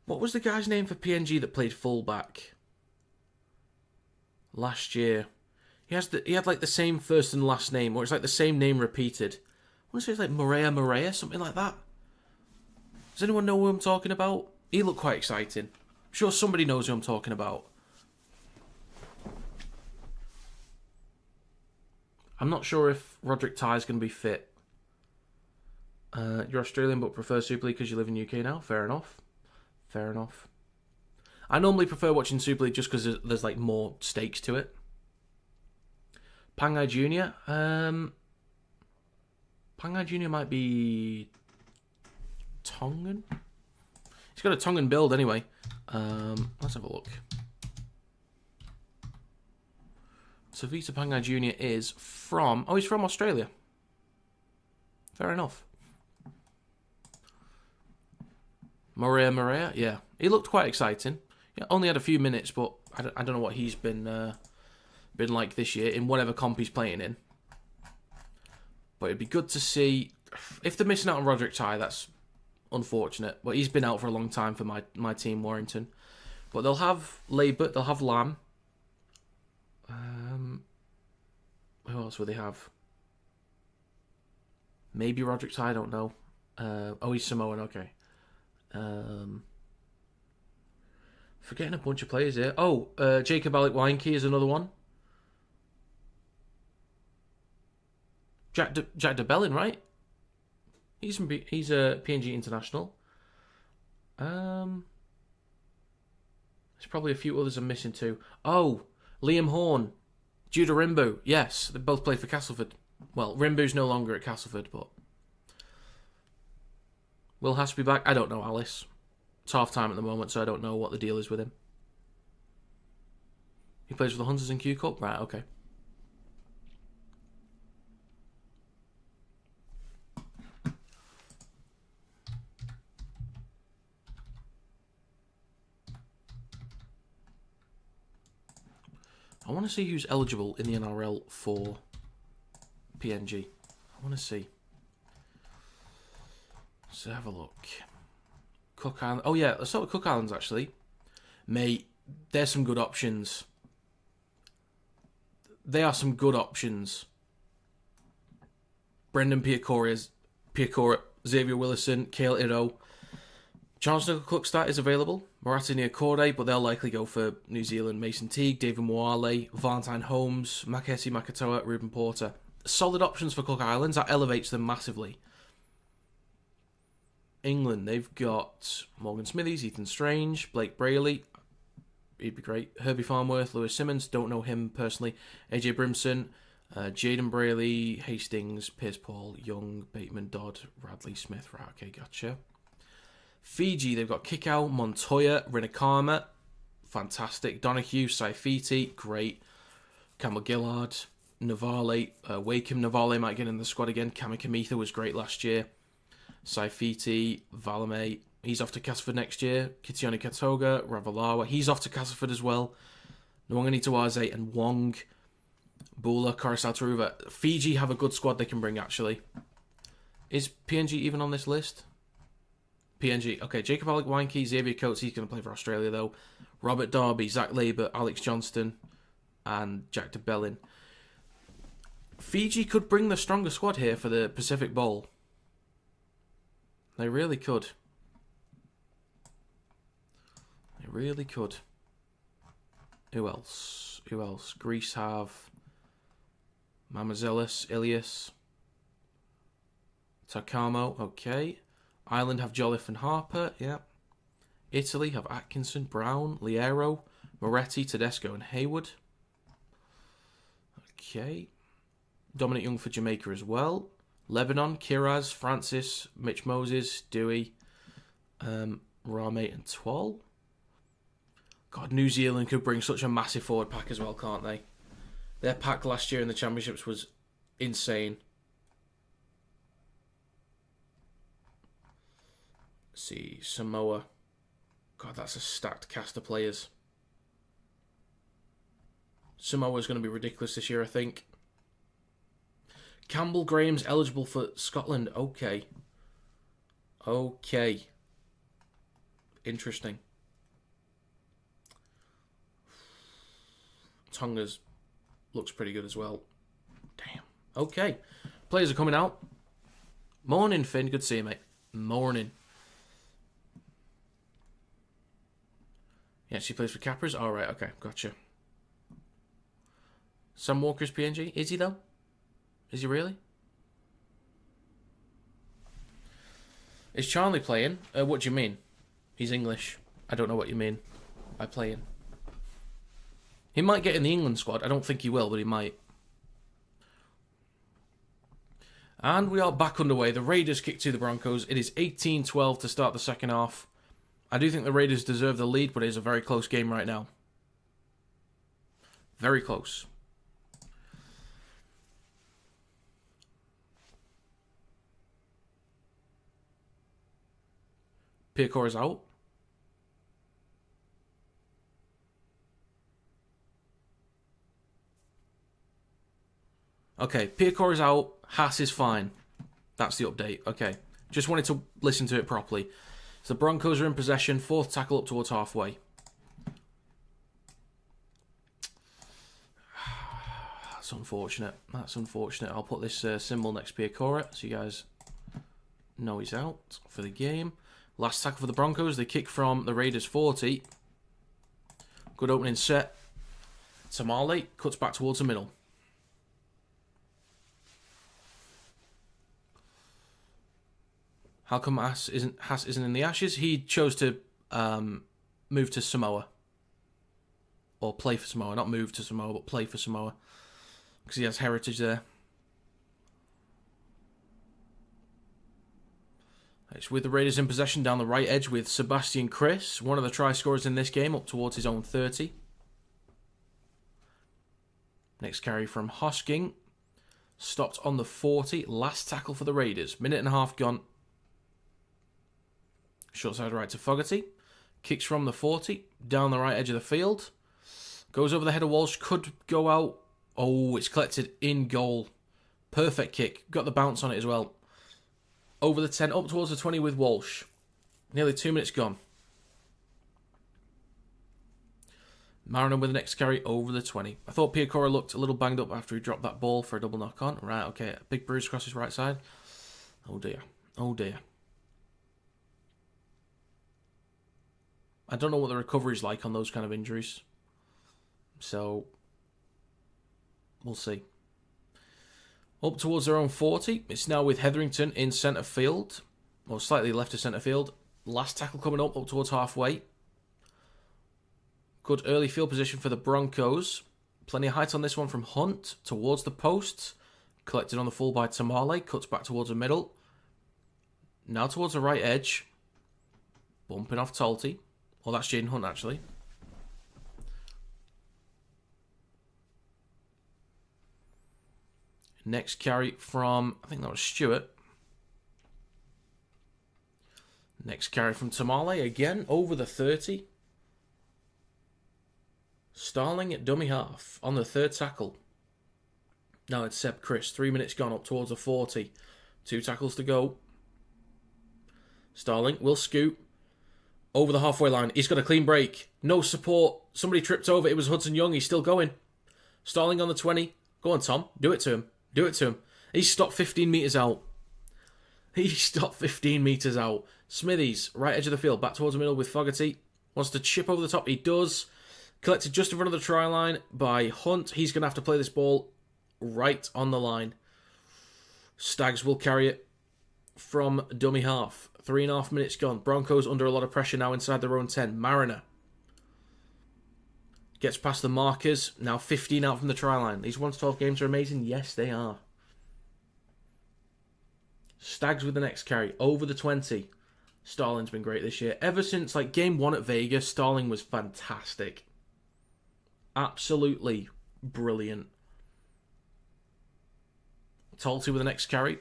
What was the guy's name for PNG that played fullback last year? He had like the same first and last name, or it's like the same name repeated. I want to say it's like Morea, something like that. Does anyone know who I'm talking about? He looked quite exciting. I'm sure somebody knows who I'm talking about. I'm not sure if Roderick Ty is going to be fit. You're Australian but prefer Super League because you live in UK now? Fair enough. Fair enough. I normally prefer watching Super League just because there's like more stakes to it. Pangai Jr. Pangai Jr. might be Tongan. He's got a Tongan build anyway. Let's have a look. So Vita Pangai Jr. is from... Oh, he's from Australia. Fair enough. Maria, yeah. He looked quite exciting. Yeah, only had a few minutes, but I don't know what he's been like this year in whatever comp he's playing in. But it'd be good to see... If they're missing out on Roderick Ty, that's unfortunate. But he's been out for a long time for my team, Warrington. But they'll have Labour, they'll have Lamb. Who else will they have? Maybe Roderick Ty, I don't know. Oh, he's Samoan, okay. Forgetting a bunch of players here. Oh, Jacob Alec-Weinke is another one. Jack de Belin, right? He's a PNG international. There's probably a few others I'm missing too. Oh, Liam Horn, Judah Rimbu. Yes, they both play for Castleford. Well, Rimbu's no longer at Castleford, but Will Haas be back? I don't know, Alice. It's half time at the moment, so I don't know what the deal is with him. He plays for the Hunters in Q Cup? Right, okay. I want to see who's eligible in the NRL for PNG. I want to see. Let's have a look. Cook Islands. Oh, yeah. Let's start with Cook Islands, actually. Mate, there's some good options. They are some good options. Brendan Piacora, Xavier Willison, Cale Iro. Johnson Kluckstad is available. Morata Niakorde, but they'll likely go for New Zealand. Mason Teague, David Moale, Valentine Holmes, Makesi Makatoa, Ruben Porter. Solid options for Cook Islands. That elevates them massively. England, they've got Morgan Smithies, Ethan Strange, Blake Brayley. He'd be great. Herbie Farnworth, Lewis Simmons, don't know him personally. AJ Brimson, Jaden Brayley, Hastings, Pierce Paul, Young, Bateman, Dodd, Radley Smith. Right, okay, gotcha. Fiji, they've got Kikau, Montoya, Rinakama, fantastic. Donahue, Saifiti, great. Campbell Gillard, Navale, Wakeham Navale might get in the squad again. Kamikamitha was great last year. Saifiti, Valame, he's off to Castleford next year. Kitione Katoga, Ravalawa, he's off to Castleford as well. Nwanga Nitawaze and Wong, Bula, Coruscant Taruva. Fiji have a good squad they can bring, actually. Is PNG even on this list? PNG. Okay, Jacob Alec-Weinke, Xavier Coates, he's going to play for Australia, though. Robert Darby, Zach Labour, Alex Johnston, and Jack de Belin. Fiji could bring the stronger squad here for the Pacific Bowl. They really could. They really could. Who else? Who else? Greece have Mamazelis, Ilias, Takamo, okay. Ireland have Jolliffe and Harper, yeah. Italy have Atkinson, Brown, Liero, Moretti, Tedesco and Hayward. Okay. Dominic Young for Jamaica as well. Lebanon, Kiraz, Francis, Mitch Moses, Dewey, Rame and Twal. God, New Zealand could bring such a massive forward pack as well, can't they? Their pack last year in the championships was insane. Let's see, Samoa. God, that's a stacked cast of players. Samoa's going to be ridiculous this year, I think. Campbell Graham's eligible for Scotland. Okay. Okay. Interesting. Tonga's looks pretty good as well. Damn. Okay. Players are coming out. Morning, Finn. Good to see you, mate. Morning. Yes, he plays for Capras. All right, okay, gotcha. Sam Walker's PNG. Is he, though? Is he really? Is Charlie playing? What do you mean? He's English. I don't know what you mean by playing. He might get in the England squad. I don't think he will, but he might. And we are back underway. The Raiders kick to the Broncos. It is 18-12 to start the second half. I do think the Raiders deserve the lead, but it is a very close game right now. Very close. Piacor is out. Okay, Piacor is out. Haas is fine. That's the update. Okay. Just wanted to listen to it properly. So the Broncos are in possession. Fourth tackle up towards halfway. That's unfortunate. That's unfortunate. I'll put this symbol next to Piacor so you guys know he's out for the game. Last tackle for the Broncos. They kick from the Raiders 40. Good opening set. Tamale cuts back towards the middle. How come Haas isn't in the Ashes? He chose to move to Samoa. Or play for Samoa. Not move to Samoa, but play for Samoa. Because he has heritage there. It's with the Raiders in possession down the right edge with Sebastian Chris. One of the try scorers in this game up towards his own 30. Next carry from Hosking. Stopped on the 40. Last tackle for the Raiders. Minute and a half gone. Short side right to Fogarty. Kicks from the 40. Down the right edge of the field. Goes over the head of Walsh. Could go out. Oh, it's collected in goal. Perfect kick. Got the bounce on it as well. Over the 10. Up towards the 20 with Walsh. Nearly 2 minutes gone. Mariner with the next carry over the 20. I thought Piacora looked a little banged up after he dropped that ball for a double knock on. Right, okay. A big bruise across his right side. Oh dear. Oh dear. I don't know what the recovery is like on those kind of injuries. So, we'll see. Up towards their own 40. It's now with Hetherington in centre field. Or slightly left of centre field. Last tackle coming up towards halfway. Good early field position for the Broncos. Plenty of height on this one from Hunt towards the post. Collected on the full by Tamale. Cuts back towards the middle. Now towards the right edge. Bumping off Talty. Well, that's Jaden Hunt, actually. Next carry from, I think that was Stewart. Next carry from Tamale, again, over the 30. Starling at dummy half on the third tackle. Now it's Seb Chris, 3 minutes gone up towards the 40. 2 tackles to go. Starling will scoot. Over the halfway line. He's got a clean break. No support. Somebody tripped over. It was Hudson Young. He's still going. Starling on the 20. Go on, Tom. Do it to him. Do it to him. He's stopped 15 metres out. He stopped 15 metres out. Smithies, right edge of the field. Back towards the middle with Fogarty. Wants to chip over the top. He does. Collected just in front of the try line by Hunt. He's going to have to play this ball right on the line. Stags will carry it from dummy half. 3.5 minutes gone. Broncos under a lot of pressure now inside their own 10. Mariner gets past the markers. Now 15 out from the try line. These 1-12 games are amazing. Yes, they are. Stags with the next carry. Over the 20. Starling's been great this year. Ever since game 1 at Vegas, Starling was fantastic. Absolutely brilliant. Talty with the next carry.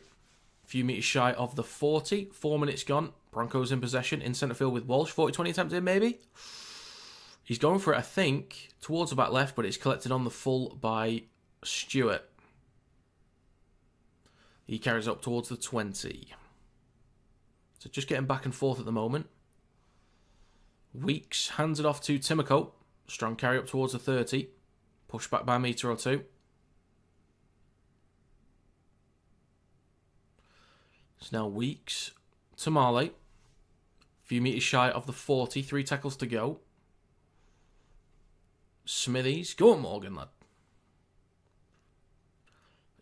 A few metres shy of the 40. 4 minutes gone. Broncos in possession in centre field with Walsh. 40-20 attempt in, maybe? He's going for it, I think, towards the back left, but it's collected on the full by Stewart. He carries up towards the 20. So just getting back and forth at the moment. Weeks hands it off to Timoko. Strong carry up towards the 30. Push back by a metre or two. It's now Weeks. Tamale. A few metres shy of the 40. 3 tackles to go. Smithies. Go on, Morgan, lad.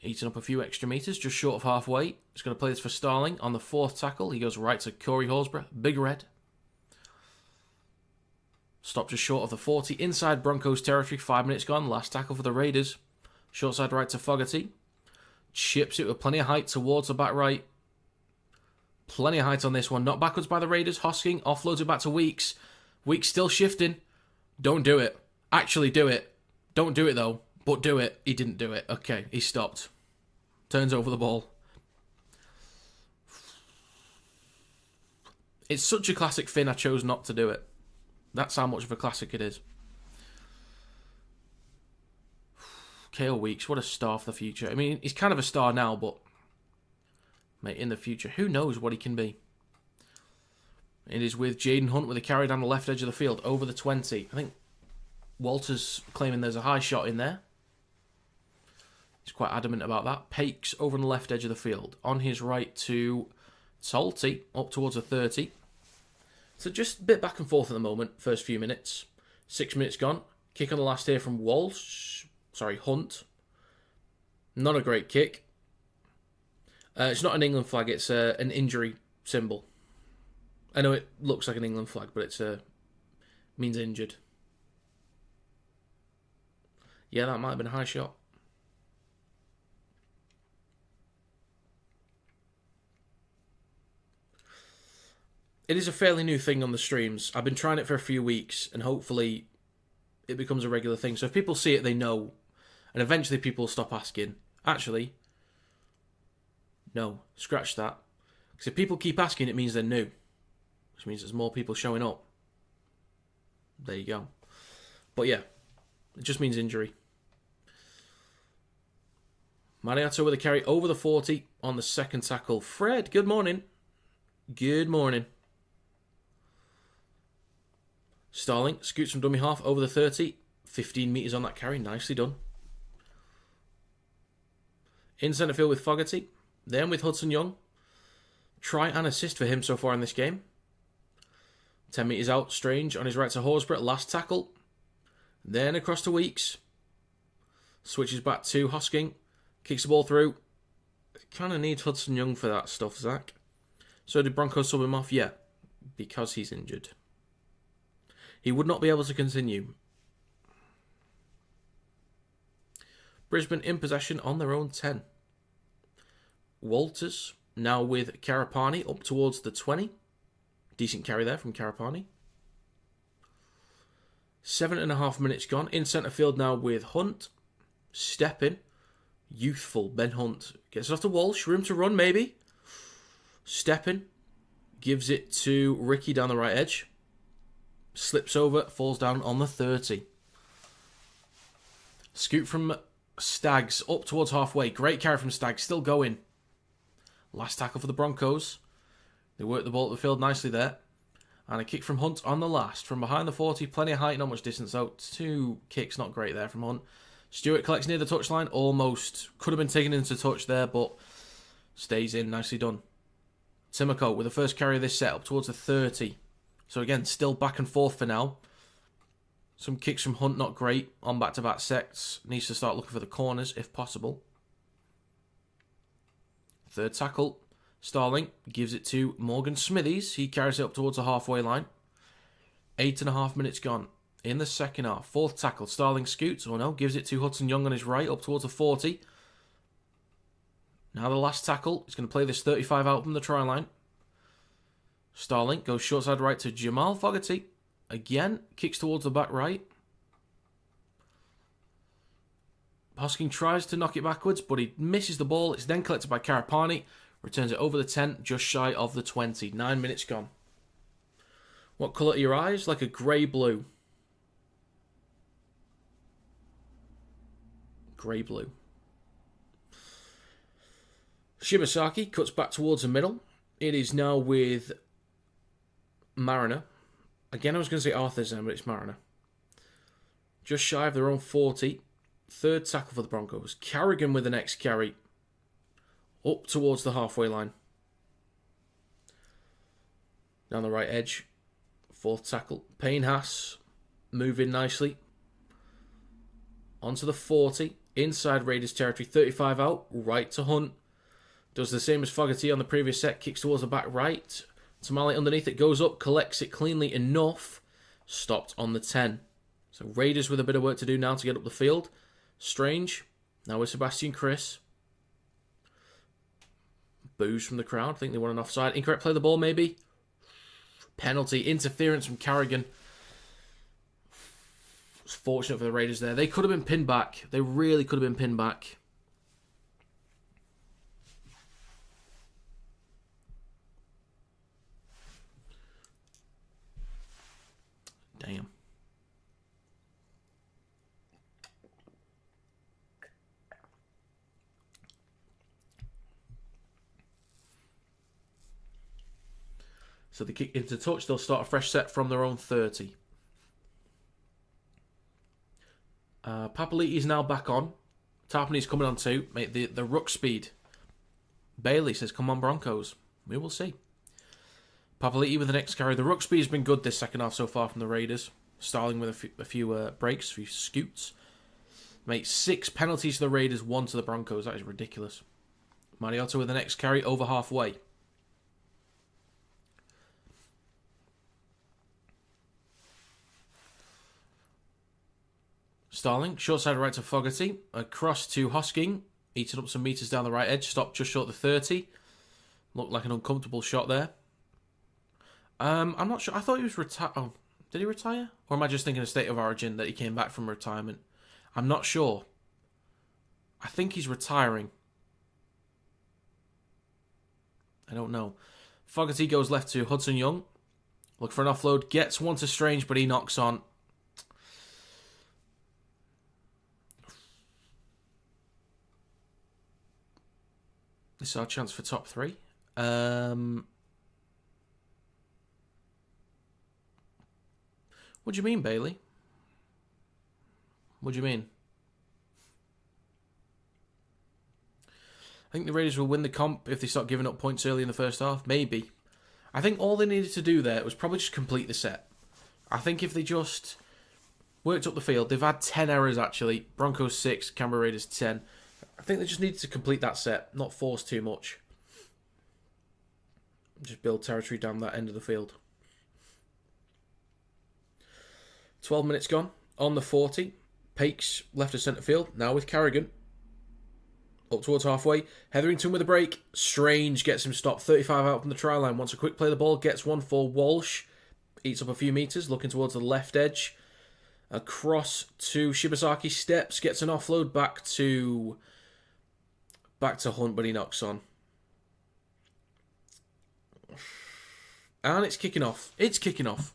Eating up a few extra metres, just short of halfway. He's going to play this for Starling on the 4th tackle. He goes right to Corey Horsburgh. Big red. Stop just short of the 40. Inside Broncos territory. 5 minutes gone. Last tackle for the Raiders. Short side right to Fogarty. Chips it with plenty of height towards the back right. Plenty of height on this one. Not backwards by the Raiders. Hosking offloads it back to Weeks. Weeks still shifting. Don't do it. Actually do it. Don't do it though. But do it. He didn't do it. Okay, he stopped. Turns over the ball. It's such a classic Finn, I chose not to do it. That's how much of a classic it is. Kale Weeks, what a star for the future. I mean, he's kind of a star now, but mate, in the future, who knows what he can be. It is with Jaden Hunt with a carry down the left edge of the field, over the 20. I think Walter's claiming there's a high shot in there. He's quite adamant about that. Pakes over on the left edge of the field. On his right to Salty, up towards the 30. So just a bit back and forth at the moment, first few minutes. 6 minutes gone. Kick on the last here from Hunt. Not a great kick. It's not an England flag, it's an injury symbol. I know it looks like an England flag, but it's means injured. Yeah, that might have been a high shot. It is a fairly new thing on the streams. I've been trying it for a few weeks, and hopefully it becomes a regular thing. So if people see it, they know. And eventually people will stop asking. Actually, no, scratch that. Because if people keep asking, it means they're new. Which means there's more people showing up. There you go. But yeah, it just means injury. Mariotto with a carry over the 40 on the second tackle. Fred, good morning. Good morning. Starling scoots from dummy half over the 30. 15 metres on that carry. Nicely done. In centre field with Fogarty. Then with Hudson Young. Try and assist for him so far in this game. 10 metres out. Strange on his right to Horsburgh. Last tackle. Then across to Weeks. Switches back to Hosking. Kicks the ball through. Kind of needs Hudson Young for that stuff, Zach. So did Broncos sub him off? Yeah. Because he's injured. He would not be able to continue. Brisbane in possession on their own 10. Walters now with Karapani up towards the 20. Decent carry there from Karapani. 7.5 minutes gone. In centre field now with Hunt. Stepping. Youthful Ben Hunt. Gets it off to Walsh. Room to run maybe. Stepping. Gives it to Ricky down the right edge. Slips over. Falls down on the 30. Scoot from Staggs up towards halfway. Great carry from Staggs. Still going. Last tackle for the Broncos. They work the ball at the field nicely there. And a kick from Hunt on the last. From behind the 40. Plenty of height. Not much distance out. 2 kicks. Not great there from Hunt. Stewart collects near the touchline. Almost. Could have been taken into touch there. But stays in. Nicely done. Timoko with the first carry of this set up towards the 30. So again, still back and forth for now. Some kicks from Hunt, not great. On back-to-back sets. Needs to start looking for the corners, if possible. Third tackle. Starling gives it to Morgan Smithies. He carries it up towards the halfway line. 8.5 minutes gone. In the second half. Fourth tackle. Starling scoots. Oh no, gives it to Hudson Young on his right, up towards the 40. Now the last tackle. He's going to play this 35 out from the try line. Starling goes short side right to Jamal Fogarty. Again, kicks towards the back right. Hosking tries to knock it backwards, but he misses the ball. It's then collected by Karapani. Returns it over the 10, just shy of the 20. 9 minutes gone. What colour are your eyes? Like a grey-blue. Grey-blue. Shibasaki cuts back towards the middle. It is now with Mariner. Again, I was going to say Arthur's then, but it's Mariner. Just shy of their own 40. Third tackle for the Broncos. Carrigan with the next carry. Up towards the halfway line. Down the right edge. Fourth tackle. Payne Haas moving nicely. onto the 40, inside Raiders territory, 35 out, right to Hunt. Does the same as Fogarty on the previous set, kicks towards the back right. Tamale underneath it, goes up, collects it cleanly enough, stopped on the 10. So Raiders with a bit of work to do now to get up the field. Strange, now with Sebastian Chris. Boos from the crowd, I think they want an offside. Incorrect play of the ball maybe. Penalty, interference from Carrigan. It's fortunate for the Raiders there. They could have been pinned back. They really could have been pinned back. Damn. So they kick into touch. They'll start a fresh set from their own 30. Papali'i is now back on. Tarpany's coming on too. Mate, the ruck speed. Bailey says, come on Broncos. We will see. Papali'i with the next carry. The ruck speed has been good this second half so far from the Raiders. Starling with a few breaks, a few scoots. Mate, 6 penalties to the Raiders, 1 to the Broncos. That is ridiculous. Mariota with the next carry, over halfway. Starling, short side right to Fogarty. Across to Hosking. Eating up some metres down the right edge. Stopped just short of the 30. Looked like an uncomfortable shot there. I'm not sure. I thought he was retired. Oh, did he retire? Or am I just thinking of State of Origin that he came back from retirement? I'm not sure. I think he's retiring. I don't know. Fogarty goes left to Hudson Young. Look for an offload. Gets one to Strange, but he knocks on. This is our chance for top 3. What do you mean, Bailey? What do you mean? I think the Raiders will win the comp if they start giving up points early in the first half. Maybe. I think all they needed to do there was probably just complete the set. I think if they just worked up the field, they've had 10 errors actually. Broncos 6, Canberra Raiders 10. I think they just needed to complete that set, not force too much. Just build territory down that end of the field. 12 minutes gone. On the 40. Pakes left of centre field. Now with Carrigan. Up towards halfway. Hetherington with a break. Strange gets him stopped. 35 out from the try line. Wants a quick play of the ball. Gets one for Walsh. Eats up a few metres. Looking towards the left edge. Across to Shibasaki. Steps. Gets an offload back to Hunt, but he knocks on. And it's kicking off. It's kicking off.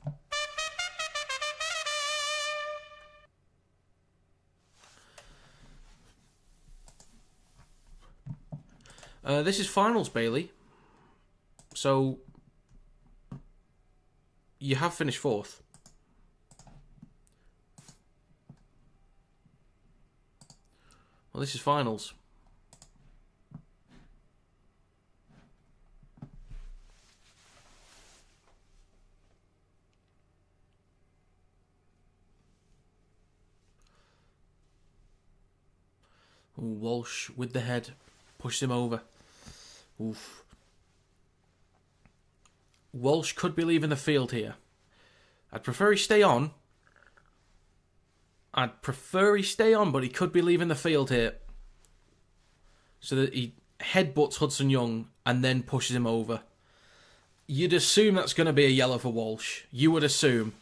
This is finals, Bailey. So, you have finished 4th. Well, this is finals. Ooh, Walsh with the head. Pushed him over. Oof. Walsh could be leaving the field here. I'd prefer he stay on. But he could be leaving the field here. So that he headbutts Hudson Young and then pushes him over. You'd assume that's going to be a yellow for Walsh. You would assume.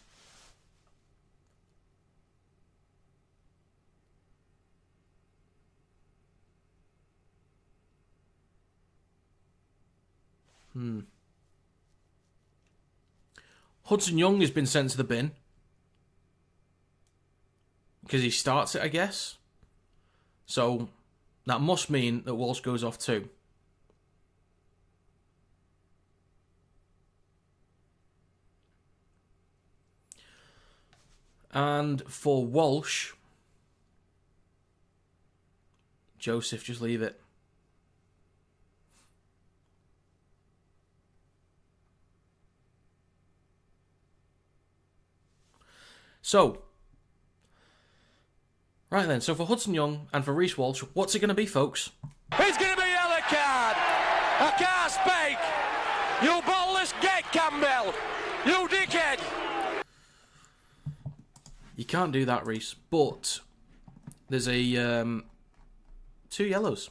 Hudson Young has been sent to the bin. Because he starts it, I guess. So, that must mean that Walsh goes off too. And for Walsh, Joseph, just leave it. So, Right then, so for Hudson Young and for Reece Walsh, what's it going to be, folks? It's going to be a yellow card. I can't speak. You ballless git, Campbell. You dickhead. You can't do that, Reece, but there's a 2 yellows.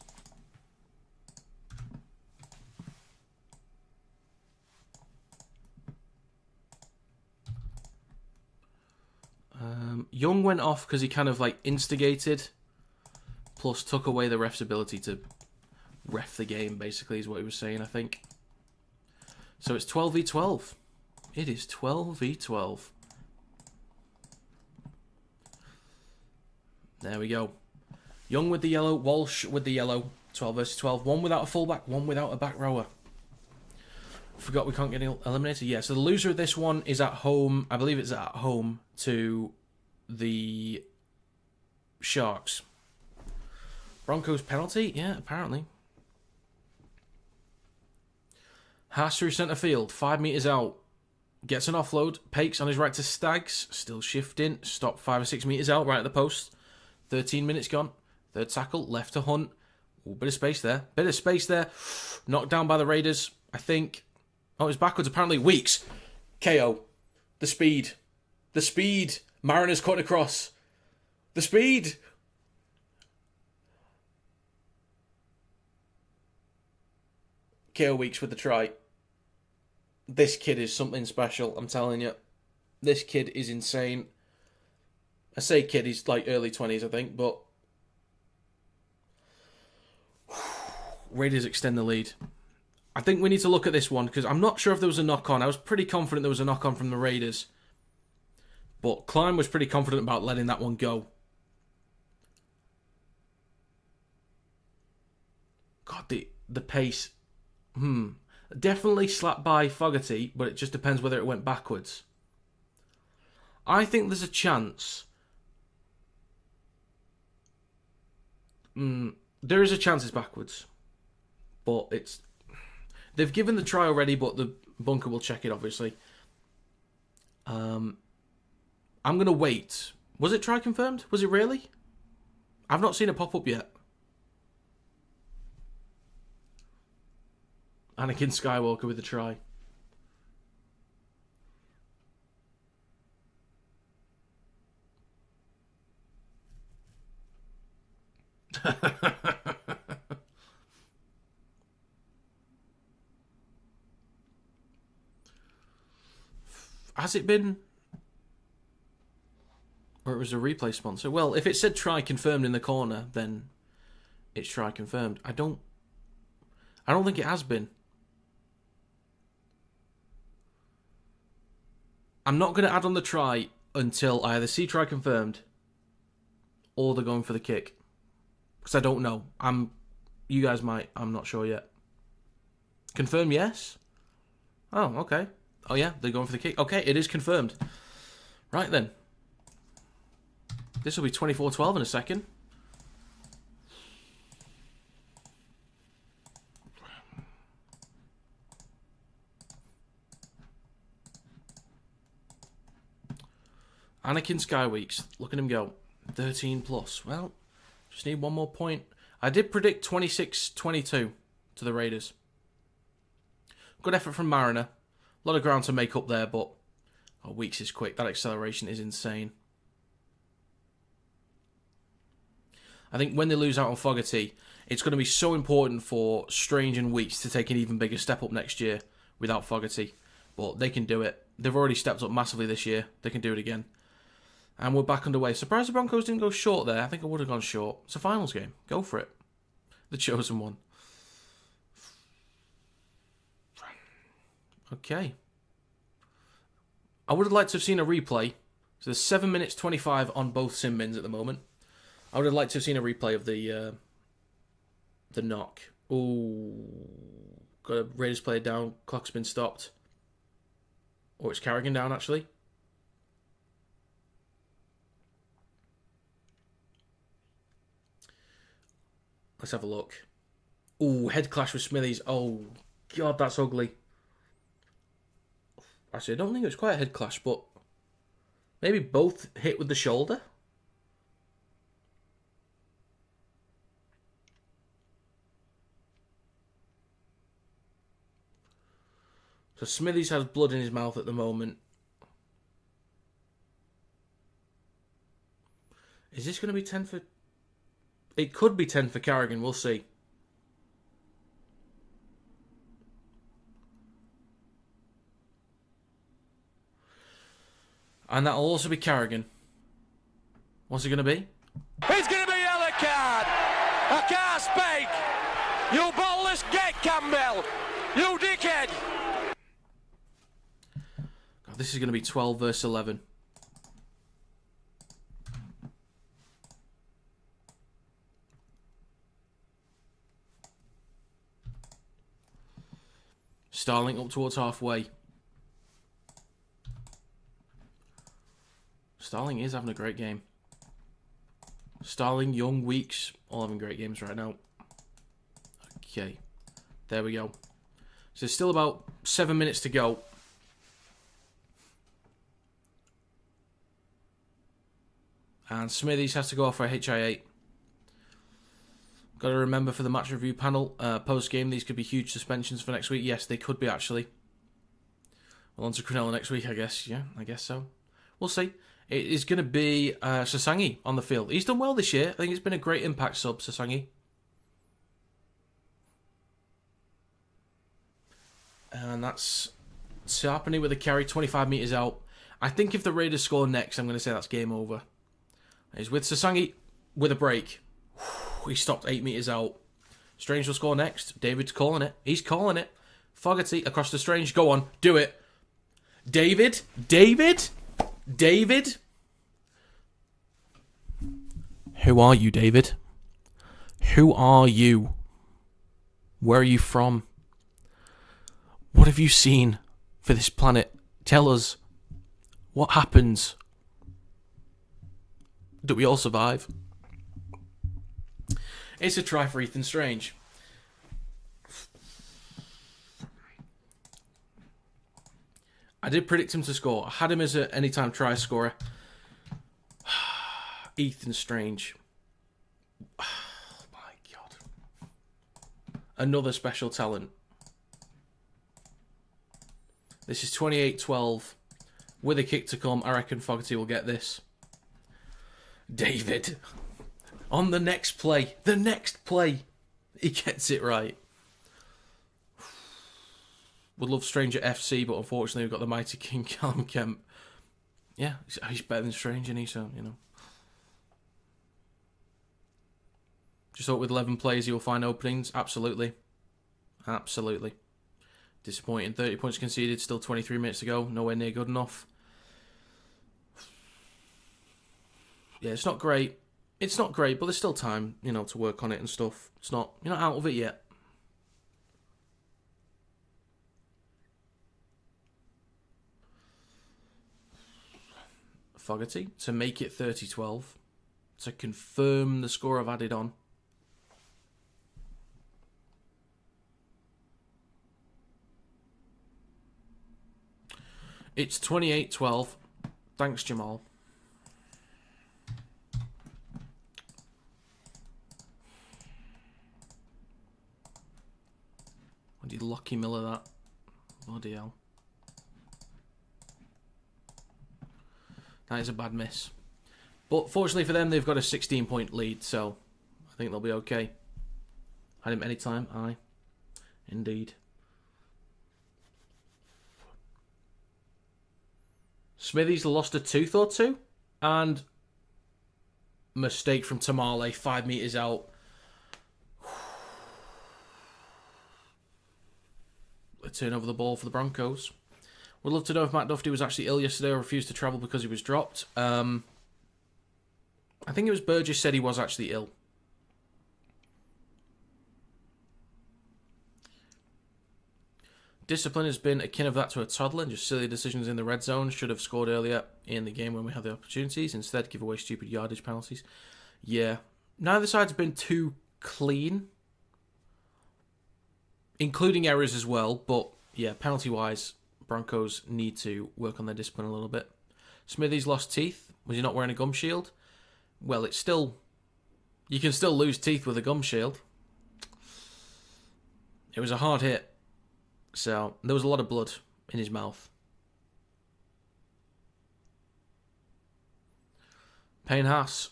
Young went off because he kind of like instigated, plus took away the ref's ability to ref the game, basically, is what he was saying, I think. So it's 12v12. It is 12v12. There we go. Young with the yellow, Walsh with the yellow. 12 versus 12. One without a fullback, one without a back rower. Forgot we can't get eliminated. Yeah, so the loser of this one is at home. I believe it's at home to the Sharks. Broncos penalty? Yeah, apparently. Haas through centre field, 5 metres out. Gets an offload. Pakes on his right to Staggs. Still shifting. Stopped 5 or 6 metres out, right at the post. 13 minutes gone. Third tackle, left to Hunt. Ooh, bit of space there. Bit of space there. Knocked down by the Raiders, I think. Oh, it's backwards, apparently. Weeks. KO. The speed. The speed. Mariners cut across. The speed. KO Weeks with the try. This kid is something special, I'm telling you. This kid is insane. I say kid, he's like early 20s, I think, but Raiders extend the lead. I think we need to look at this one, because I'm not sure if there was a knock-on. I was pretty confident there was a knock-on from the Raiders. But Klein was pretty confident about letting that one go. God, the pace. Definitely slapped by Fogarty, but it just depends whether it went backwards. I think there's a chance. There is a chance it's backwards. But it's... They've given the try already, but the bunker will check it, obviously. I'm going to wait. Was it try confirmed? Was it really? I've not seen it pop up yet. Anakin Skywalker with the try. Has it been? Or it was a replay sponsor? Well, if it said try confirmed in the corner, then it's try confirmed. I don't think it has been. I'm not going to add on the try until I either see try confirmed or they're going for the kick. Because I don't know. You guys might. I'm not sure yet. Confirm yes? Oh, okay. Oh yeah, they're going for the kick. Okay, it is confirmed. Right then. This will be 24-12 in a second. Anakin Skyweeks, look at him go. 13 plus. Well, just need one more point. I did predict 26-22 to the Raiders. Good effort from Mariner. A lot of ground to make up there, but Weeks is quick. That acceleration is insane. I think when they lose out on Fogarty, it's going to be so important for Strange and Weeks to take an even bigger step up next year without Fogarty. But they can do it. They've already stepped up massively this year. They can do it again. And we're back underway. Surprised the Broncos didn't go short there. I think I would have gone short. It's a finals game. Go for it. The chosen one. Okay. I would have liked to have seen a replay. So there's 7 minutes 25 on both sim bins at the moment. I would have liked to have seen a replay of the knock. Ooh. Got a Raiders player down. Clock's been stopped. Or it's Carrigan down, actually. Let's have a look. Ooh, head clash with Smithies. Oh, God, that's ugly. Actually, I don't think it was quite a head clash, but maybe both hit with the shoulder. So Smithies has blood in his mouth at the moment. Is this going to be 10 for... It could be 10 for Carrigan. We'll see. And that'll also be Carrigan. What's it going to be? It's going to be yellow card. I can't speak. You ballless gate, Campbell. You dickhead. God, this is going to be 12 versus 11. Starling up towards halfway. Starling is having a great game. Starling, Young, Weeks, all having great games right now. Okay. There we go. So there's still about 7 minutes to go. And Smithies has to go off for a HIA. Got to remember for the match review panel, post-game, these could be huge suspensions for next week. Yes, they could be, actually. Well, on to Cronulla next week, I guess. Yeah, I guess so. We'll see. It is going to be Sasangi on the field. He's done well this year. I think it's been a great impact sub, Sasangi. And that's Sarpany with a carry, 25 metres out. I think if the Raiders score next, I'm going to say that's game over. He's with Sasangi with a break. He stopped 8 metres out. Strange will score next. David's calling it. He's calling it. Fogarty across to Strange. Go on. Do it. David. Who are you, David? Who are you? Where are you from? What have you seen for this planet? Tell us. What happens? Do we all survive? It's a try for Ethan Strange. I did predict him to score. I had him as an anytime try scorer. Ethan Strange. Oh my God. Another special talent. This is 28-12. With a kick to come, I reckon Fogarty will get this. David. On the next play. He gets it right. Would love Strange at FC, but unfortunately we've got the mighty King Callum Kemp. Yeah, he's better than Strange, isn't he? So, you know. Just thought with 11 players he will find openings. Absolutely. Disappointing. 30 points conceded, still 23 minutes to go. Nowhere near good enough. Yeah, it's not great. But there's still time, you know, to work on it and stuff. You're not out of it yet. Fogarty to make it 30-12. To confirm the score I've added on. It's 28-12. Thanks, Jamal. What did Lockie Miller that? Bloody hell. That is a bad miss. But fortunately for them, they've got a 16-point lead, so I think they'll be okay. Had him anytime? Aye. Indeed. Smithies lost a tooth or two. And mistake from Tamale, 5 metres out. A turn over the ball for the Broncos. Would love to know if Matt Duffy was actually ill yesterday or refused to travel because he was dropped. I think it was Burgess said he was actually ill. Discipline has been akin of that to a toddler, and just silly decisions in the red zone. Should have scored earlier in the game when we had the opportunities. Instead, give away stupid yardage penalties. Yeah. Neither side's been too clean, including errors as well. But, yeah, penalty-wise, Broncos need to work on their discipline a little bit. Smithies lost teeth. Was he not wearing a gum shield? Well, it's still... You can still lose teeth with a gum shield. It was a hard hit. So there was a lot of blood in his mouth. Payne Haas.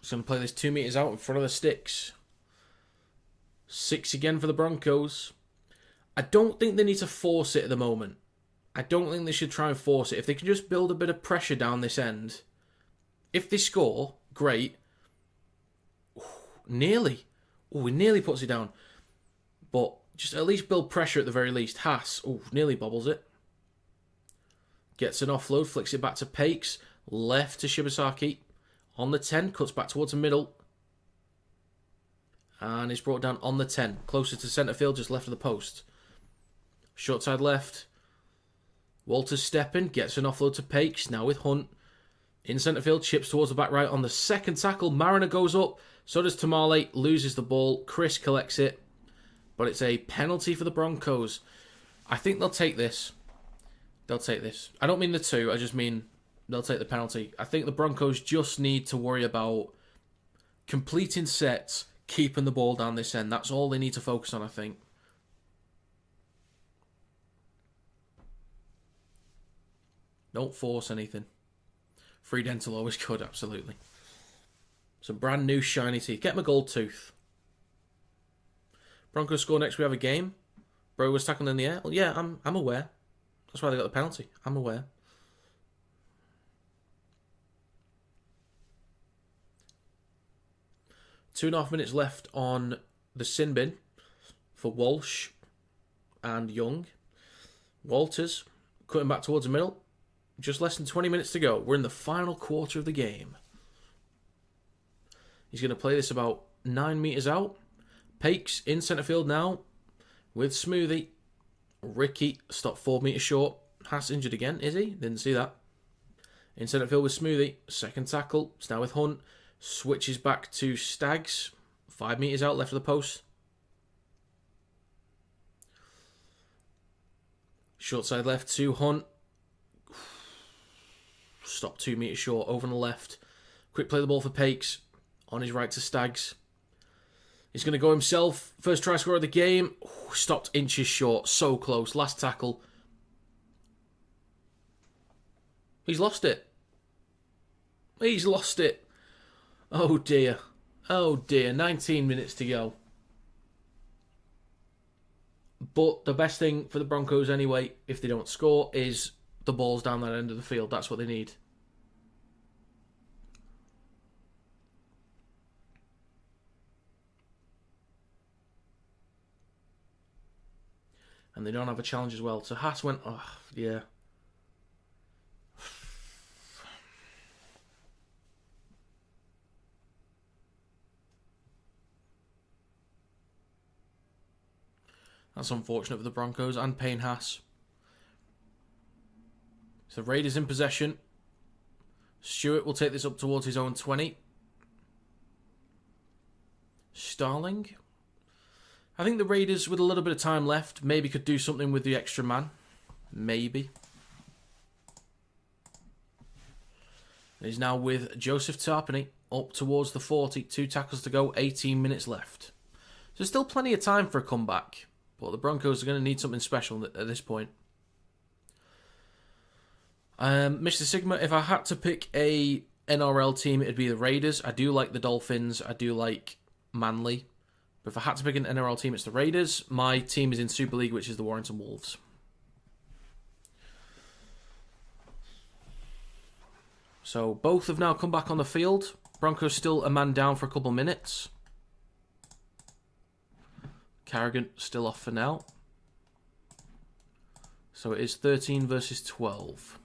He's going to play this 2 metres out in front of the sticks. 6 again for the Broncos. I don't think they need to force it at the moment. I don't think they should try and force it. If they can just build a bit of pressure down this end. If they score, great. Nearly. He nearly puts it down. But just at least build pressure at the very least. Haas, nearly bobbles it. Gets an offload, flicks it back to Pakes. Left to Shibasaki. On the 10, cuts back towards the middle. And is brought down on the 10. Closer to centre field, just left of the post. Short side left. Walters stepping, gets an offload to Pakes. Now with Hunt. In centre field, chips towards the back right on the second tackle. Mariner goes up. So does Tamale. Loses the ball. Chris collects it. But it's a penalty for the Broncos. I think they'll take this. They'll take this. I don't mean the 2. I just mean they'll take the penalty. I think the Broncos just need to worry about completing sets, keeping the ball down this end. That's all they need to focus on, I think. Don't force anything. Free dental always good, absolutely. Some brand new shiny teeth. Get my gold tooth. Broncos score next. We have a game. Bro was tackling in the air. Well, yeah, I'm aware. That's why they got the penalty. I'm aware. Two and a half minutes left on the sin bin for Walsh and Young. Walters cutting back towards the middle. Just less than 20 minutes to go. We're in the final quarter of the game. He's going to play this about 9 metres out. Pakes in centre field now with Smoothie. Ricky stopped 4 metres short. Haas injured again, is he? Didn't see that. In centre field with Smoothie. Second tackle. It's now with Hunt. Switches back to Stags. 5 metres out, left of the post. Short side left to Hunt. Stopped 2 metres short, over on the left. Quick play the ball for Pakes. On his right to Stags. He's going to go himself. First try score of the game. Stopped inches short. So close. Last tackle. He's lost it. He's lost it. Oh dear. Oh dear. 19 minutes to go. But the best thing for the Broncos anyway, if they don't score, is the ball's down that end of the field. That's what they need. And they don't have a challenge as well. So Haas went, yeah. That's unfortunate for the Broncos and Payne Haas. So Raiders in possession. Stewart will take this up towards his own 20. Starling. I think the Raiders, with a little bit of time left, maybe could do something with the extra man. Maybe. He's now with Joseph Tarpany up towards the 40. 2 tackles to go, 18 minutes left. So still plenty of time for a comeback. But the Broncos are going to need something special at this point. Mr. Sigma, if I had to pick a NRL team, it'd be the Raiders. I do like the Dolphins. I do like Manly. But if I had to pick an NRL team, it's the Raiders. My team is in Super League, which is the Warrington Wolves. So both have now come back on the field. Broncos still a man down for a couple minutes. Carrigan still off for now. So it is 13 versus 12.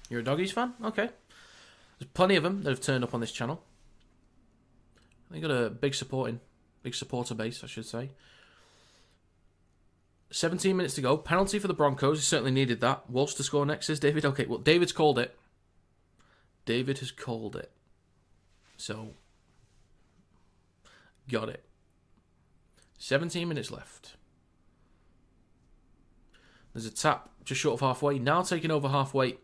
You're a Doggies fan? Okay. There's plenty of them that have turned up on this channel. They got a big supporter base, I should say. 17 minutes to go. Penalty for the Broncos. He certainly needed that. Walsh to score next, says David. Okay, well, David's called it. David has called it. So, got it. 17 minutes left. There's a tap just short of halfway. Now taking over halfway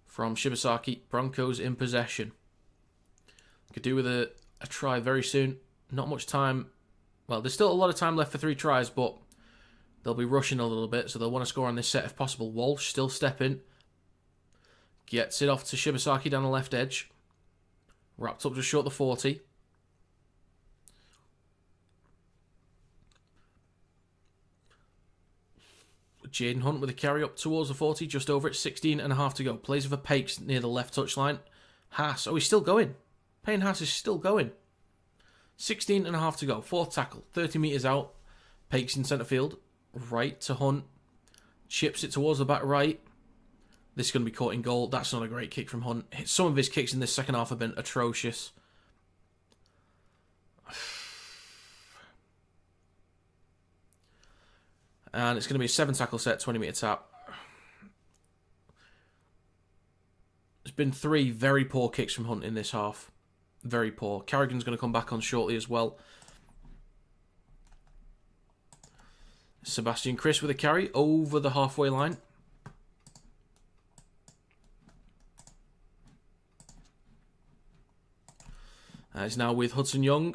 from Shibasaki. Broncos in possession. Could do with a a try very soon. Not much time. Well, there's still a lot of time left for 3 tries, but they'll be rushing a little bit, so they'll want to score on this set if possible. Walsh still stepping. Gets it off to Shibasaki down the left edge. Wrapped up just short the 40. Jaden Hunt with a carry up towards the 40, just over it, 16.5 to go. Plays for Pakes near the left touchline. Haas, he's still going. Payne Haas is still going. 16.5 to go. 4th tackle, 30 metres out. Pakes in centre field. Right to Hunt. Chips it towards the back right. This is going to be caught in goal. That's not a great kick from Hunt. Some of his kicks in this second half have been atrocious. And it's going to be a 7 tackle set, 20 metre tap. There's been 3 very poor kicks from Hunt in this half. Very poor. Carrigan's going to come back on shortly as well. Sebastian Chris with a carry over the halfway line. It's now with Hudson Young.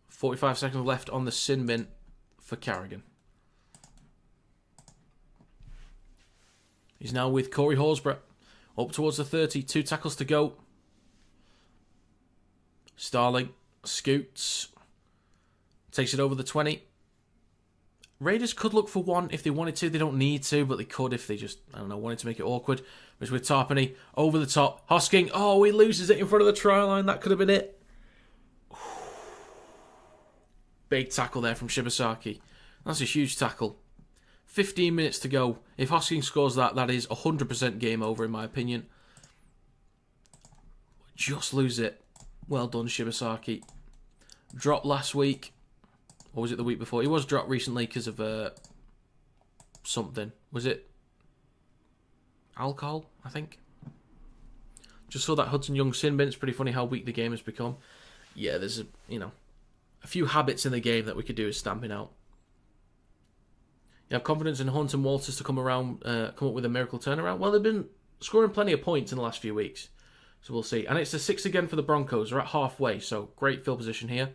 45 seconds left on the sin bin for Carrigan. He's now with Corey Horsburgh. Up towards the 30. 2 tackles to go. Starling scoots. Takes it over the 20. Raiders could look for 1 if they wanted to. They don't need to, but they could if they just, wanted to make it awkward. It's with Tarpany. Over the top. Hosking. Oh, he loses it in front of the try line. That could have been it. Big tackle there from Shibasaki. That's a huge tackle. 15 minutes to go. If Hosking scores that, that is 100% game over, in my opinion. Just lose it. Well done, Shibasaki. Dropped last week. Or was it the week before? He was dropped recently because of something. Was it alcohol, I think? Just saw that Hudson Young sin bin. It's pretty funny how weak the game has become. Yeah, there's a few habits in the game that we could do is stamping out. You have confidence in Hunt and Walters to come up with a miracle turnaround. Well, they've been scoring plenty of points in the last few weeks. So we'll see. And it's a 6 again for the Broncos. We're at halfway, so great field position here.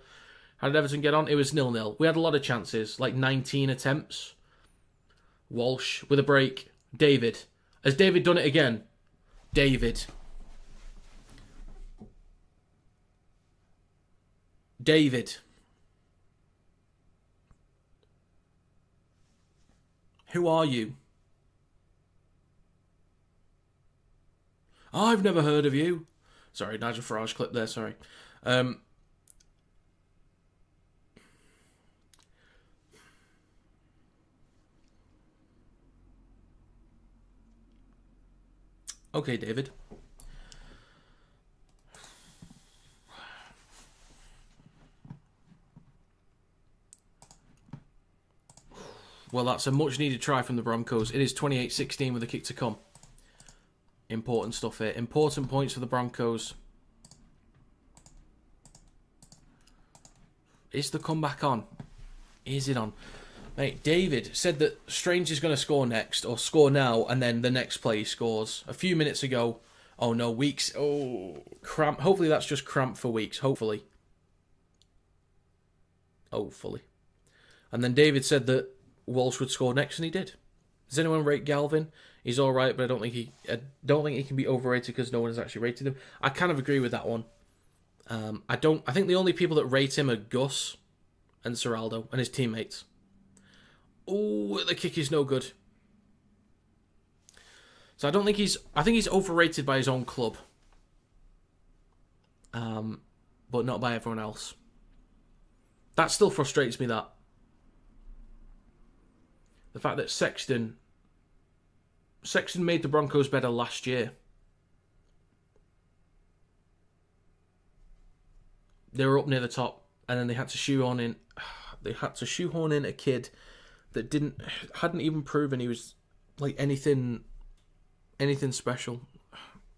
How did Everton get on? It was 0-0. We had a lot of chances, like 19 attempts. Walsh with a break. David. Has David done it again? David. Who are you? Oh, I've never heard of you. Sorry, Nigel Farage clip there, sorry. Okay, David. Well, that's a much-needed try from the Broncos. It is 28-16 with a kick to come. Important stuff here. Important points for the Broncos. Is the comeback on? Is it on? Mate, David said that Strange is going to score next, or score now, and then the next play he scores. A few minutes ago. Oh no, Weeks. Oh, cramp. Hopefully that's just cramp for Weeks. Hopefully. And then David said that Walsh would score next, and he did. Does anyone rate Galvin? He's all right, but I don't think he can be overrated because no one has actually rated him. I kind of agree with that one. I think the only people that rate him are Gus and Serraldo and his teammates. Oh, the kick is no good. So I think he's overrated by his own club. But not by everyone else. That still frustrates me, that. The fact that Sexton made the Broncos better last year. They were up near the top, and then they had to shoehorn in a kid that hadn't even proven he was like anything special.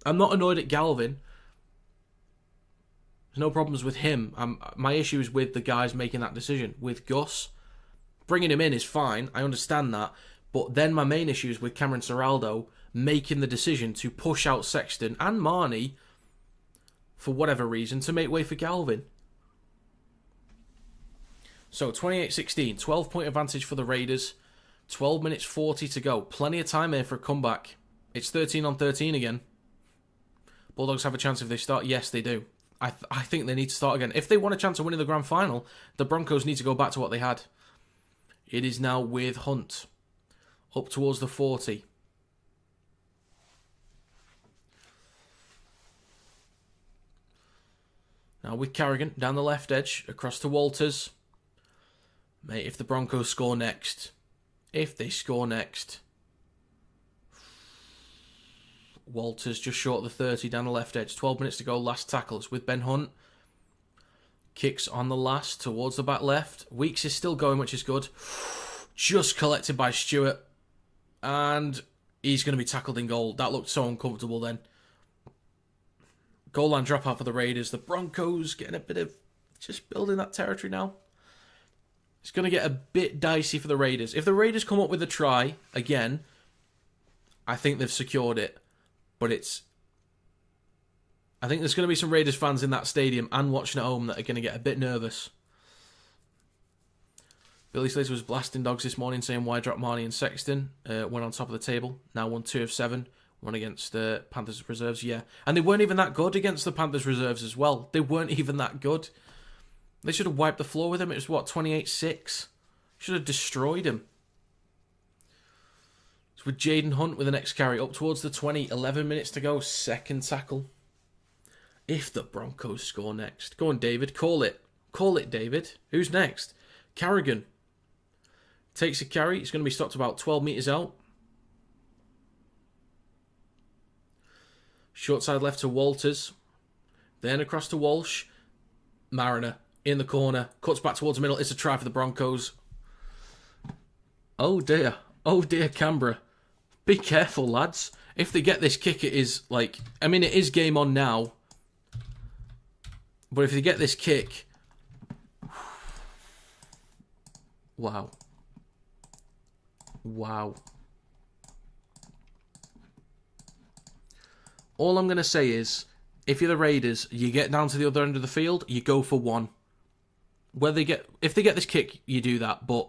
I'm not annoyed at Galvin. There's no problems with him. My issue is with the guys making that decision. With Gus, bringing him in is fine. I understand that. But then my main issue is with Cameron Serraldo making the decision to push out Sexton and Marnie for whatever reason, to make way for Galvin. So 28-16, 12-point advantage for the Raiders. 12 minutes 40 to go. Plenty of time here for a comeback. It's 13-13 again. Bulldogs have a chance if they start. Yes, they do. I think they need to start again. If they want a chance of winning the grand final, the Broncos need to go back to what they had. It is now with Hunt. Up towards the 40. Now with Carrigan down the left edge, across to Walters. Mate, if the Broncos score next. If they score next. Walters just short of the 30 down the left edge. 12 minutes to go, last tackles with Ben Hunt. Kicks on the last towards the back left. Weeks is still going, which is good. Just collected by Stewart. And he's going to be tackled in goal. That looked so uncomfortable then. Goal line dropout for the Raiders. The Broncos getting a bit of just building that territory now. It's going to get a bit dicey for the Raiders. If the Raiders come up with a try again, I think they've secured it. But I think there's going to be some Raiders fans in that stadium and watching at home that are going to get a bit nervous. Billy Slater was blasting dogs this morning saying why drop Marnie and Sexton. Went on top of the table. Now won 2 of 7. One against the Panthers reserves, yeah. And they weren't even that good against the Panthers reserves as well. They weren't even that good. They should have wiped the floor with him. It was, 28-6? Should have destroyed him. It's with Jaden Hunt with the next carry up towards the 20. 11 minutes to go. Second tackle. If the Broncos score next. Go on, David. Call it. Call it, David. Who's next? Carrigan. Takes a carry. He's going to be stopped about 12 metres out. Short side left to Walters. Then across to Walsh. Mariner in the corner. Cuts back towards the middle. It's a try for the Broncos. Oh dear. Oh dear, Canberra. Be careful, lads. If they get this kick, it is like... I mean, it is game on now. But if they get this kick... Wow. Wow. All I'm going to say is, if you're the Raiders, you get down to the other end of the field, you go for one. If they get this kick, you do that. But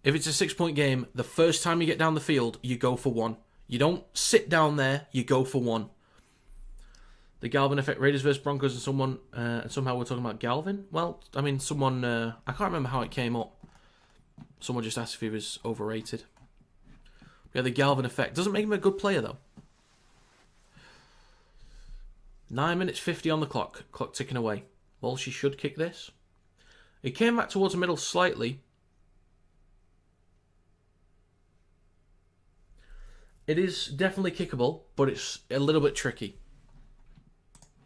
if it's a 6-point game, the first time you get down the field, you go for one. You don't sit down there, you go for one. The Galvin effect, Raiders versus Broncos, and somehow we're talking about Galvin. Well, I mean, someone, I can't remember how it came up. Someone just asked if he was overrated. Yeah, the Galvin effect. Doesn't make him a good player, though. 9 minutes 50 on the clock. Clock ticking away. Well, she should kick this. It came back towards the middle slightly. It is definitely kickable, but it's a little bit tricky.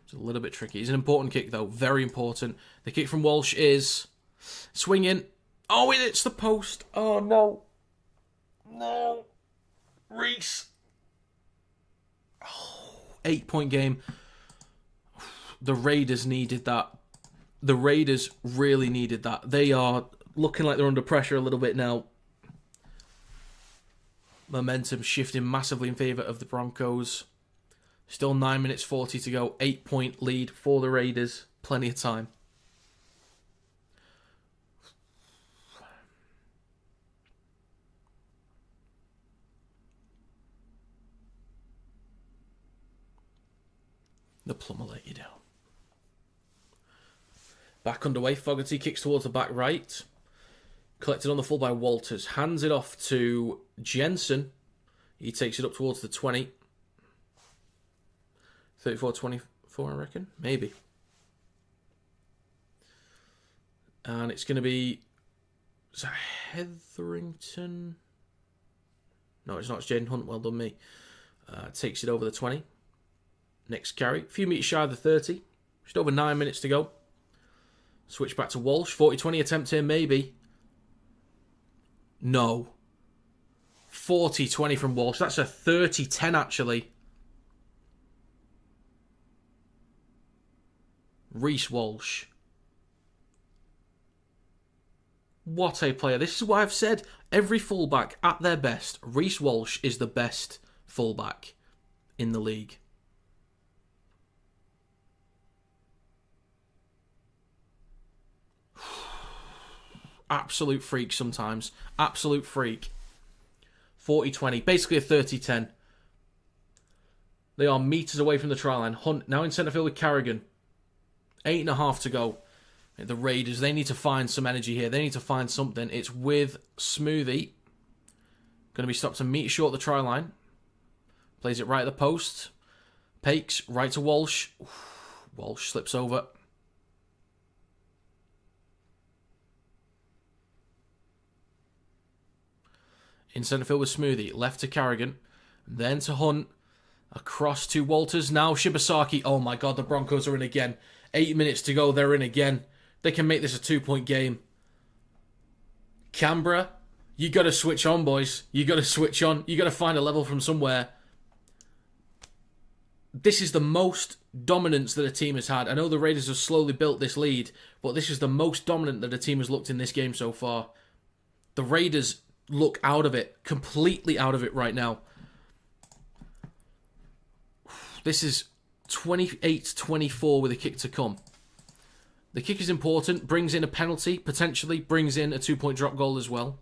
It's a little bit tricky. It's an important kick, though. Very important. The kick from Walsh is swinging. Oh, it hits the post. Oh, no. No. Reese. Oh, 8-point game. The Raiders needed that. The Raiders really needed that. They are looking like they're under pressure a little bit now. Momentum shifting massively in favour of the Broncos. Still 9 minutes 40 to go. 8-point lead for the Raiders. Plenty of time. The plumber let you down. Back underway. Fogarty kicks towards the back right. Collected on the full by Walters. Hands it off to Jensen. He takes it up towards the 20. 34-24, I reckon. Maybe. And it's going to be... Is that Hetherington? No, it's not. It's Jaden Hunt. Well done, me. Takes it over the 20. Next carry. A few metres shy of the 30. Just over 9 minutes to go. Switch back to Walsh. 40-20 attempt here, maybe. No. 40-20 from Walsh. That's a 30-10, actually. Reece Walsh. What a player. This is what I've said. Every fullback at their best, Reece Walsh is the best fullback in the league. absolute freak sometimes. Absolute freak. 40-20. Basically a 30-10. They are metres away from the try line. Hunt now in centre field with Carrigan. 8.5 to go. The Raiders, they need to find some energy here. They need to find something. It's with Smoothie. Going to be stopped a metre short of the try line. Plays it right at the post. Pakes right to Walsh. Walsh slips over. In centre field with Smoothie. Left to Carrigan. Then to Hunt. Across to Walters. Now Shibasaki. Oh my god, the Broncos are in again. 8 minutes to go. They're in again. They can make this a 2-point game. Canberra, you got to switch on, boys. You got to switch on. You got to find a level from somewhere. This is the most dominance that a team has had. I know the Raiders have slowly built this lead, but this is the most dominant that a team has looked in this game so far. The Raiders look out of it, completely out of it right now. This is 28-24 with a kick to come. The kick is important, brings in a penalty, potentially brings in a 2-point drop goal as well.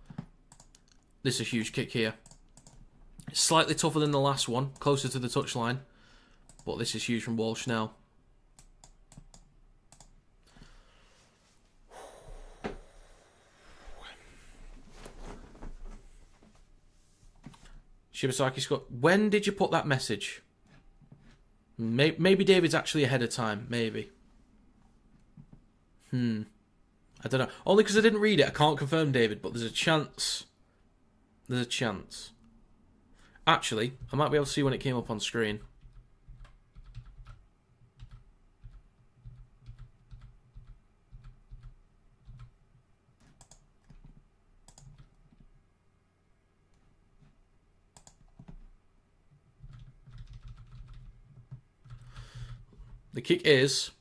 This is a huge kick here. It's slightly tougher than the last one, closer to the touchline. But this is huge from Walsh now. Shibasaki scored. When did you put that message? Maybe David's actually ahead of time. Maybe. I don't know. Only because I didn't read it. I can't confirm David, but there's a chance. There's a chance. Actually, I might be able to see when it came up on screen. The kick is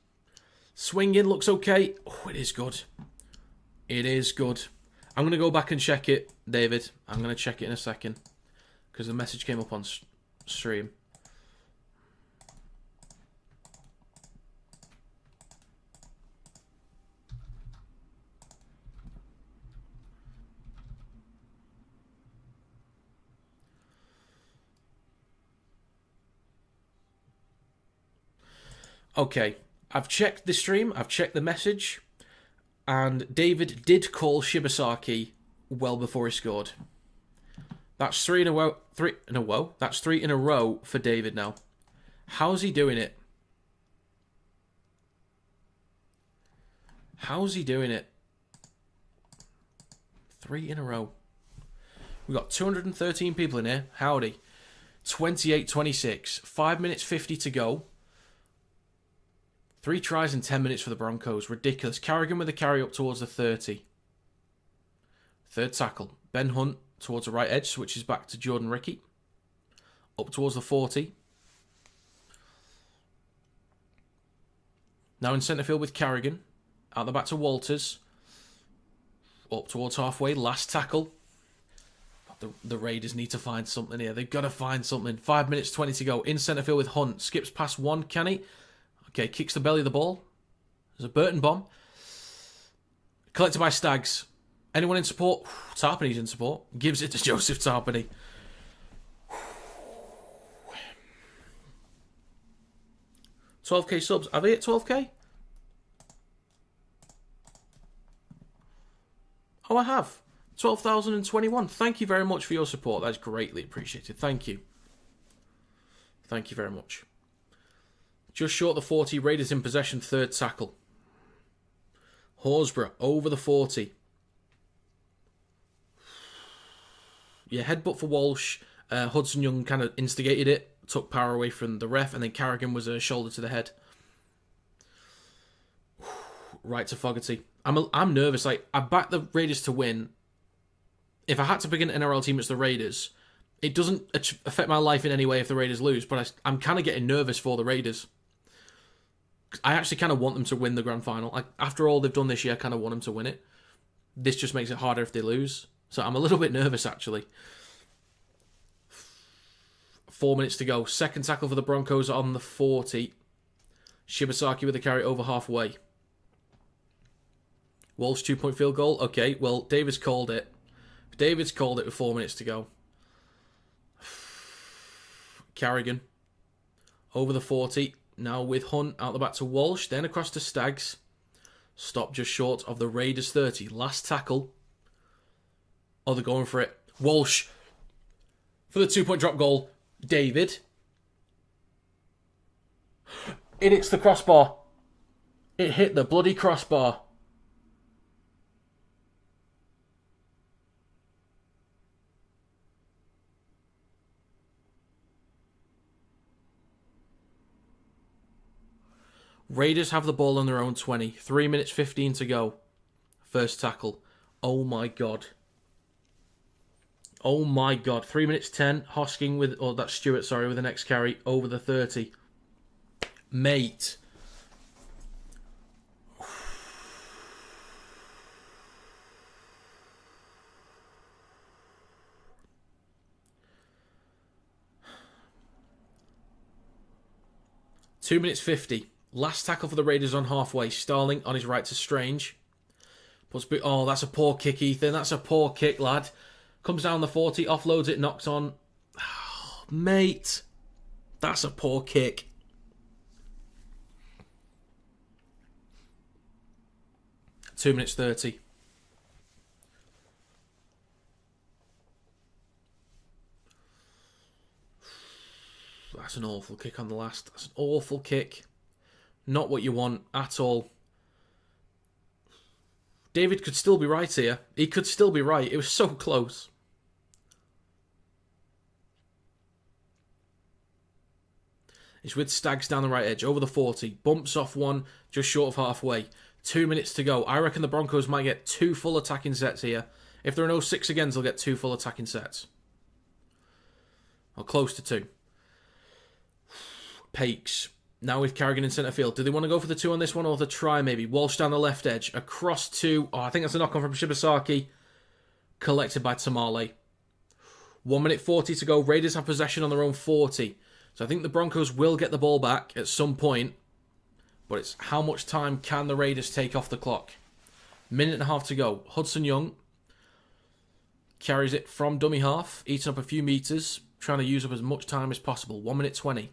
swinging, looks okay. Oh, it is good. It is good. I'm going to go back and check it, David. I'm going to check it in a second because the message came up on stream. Okay, I've checked the stream, I've checked the message, and David did call Shibasaki well before he scored. That's three in a row. That's 3 in a row for David now. How's he doing it? How's he doing it? 3 in a row. We've got 213 people in here. Howdy. 28-26. 5 minutes 50 to go. 3 tries in 10 minutes for the Broncos. Ridiculous. Carrigan with a carry up towards the 30. Third tackle. Ben Hunt towards the right edge. Switches back to Jordan Rickey. Up towards the 40. Now in centre field with Carrigan. Out the back to Walters. Up towards halfway. Last tackle. The Raiders need to find something here. They've got to find something. 5 minutes 20 to go. In centre field with Hunt. Skips past one. Can he? Okay, kicks the belly of the ball. There's a Burton bomb. Collected by Staggs. Anyone in support? Tarpany's in support. Gives it to Joseph Tarpany. $12K subs. Are they at 12K? Oh, I have. 12,021. Thank you very much for your support. That's greatly appreciated. Thank you. Thank you very much. Just short of the 40, Raiders in possession, third tackle. Horsburgh over the 40. Yeah, headbutt for Walsh. Hudson Young kind of instigated it, took power away from the ref, and then Carrigan was a shoulder to the head. Right to Fogarty. I'm nervous. Like, I backed the Raiders to win. If I had to pick an NRL team, it's the Raiders. It doesn't affect my life in any way if the Raiders lose, but I'm kind of getting nervous for the Raiders. I actually kind of want them to win the grand final. Like, after all they've done this year, I kind of want them to win it. This just makes it harder if they lose. So I'm a little bit nervous, actually. 4 minutes to go. Second tackle for the Broncos on the 40. Shibasaki with the carry over halfway. Walsh 2-point field goal. Okay, well, David's called it. David's called it with 4 minutes to go. Carrigan over the 40. Now with Hunt out the back to Walsh. Then across to Staggs. Stop just short of the Raiders 30. Last tackle. Oh, they're going for it. Walsh for the 2-point drop goal. David. It hits the crossbar. It hit the bloody crossbar. Raiders have the ball on their own 20. 3 minutes 15 to go. First tackle. Oh my god. Oh my god. 3 minutes 10. Hosking with, or that's Stewart, sorry, with the next carry over the 30. Mate. Two minutes 50. Last tackle for the Raiders on halfway. Starling on his right to Strange. Oh, that's a poor kick, Ethan. That's a poor kick, lad. Comes down the 40, offloads it, knocks on. Oh, mate. That's a poor kick. Two minutes 30. That's an awful kick on the last. That's an awful kick. Not what you want at all. David could still be right here. He could still be right. It was so close. It's with Staggs down the right edge, over the 40. Bumps off one, just short of halfway. 2 minutes to go. I reckon the Broncos might get 2 full attacking sets here. If there are no 6 agains, they'll get 2 full attacking sets. Or close to 2. Pakes. Now with Carrigan in centre field. Do they want to go for the 2 on this one or the try maybe? Walsh down the left edge. Across to... Oh, I think that's a knock-on from Shibasaki. Collected by Tamale. 1 minute 40 to go. Raiders have possession on their own 40. So I think the Broncos will get the ball back at some point. But it's how much time can the Raiders take off the clock? Minute and a half to go. Hudson Young carries it from dummy half. Eating up a few metres. Trying to use up as much time as possible. 1 minute 20.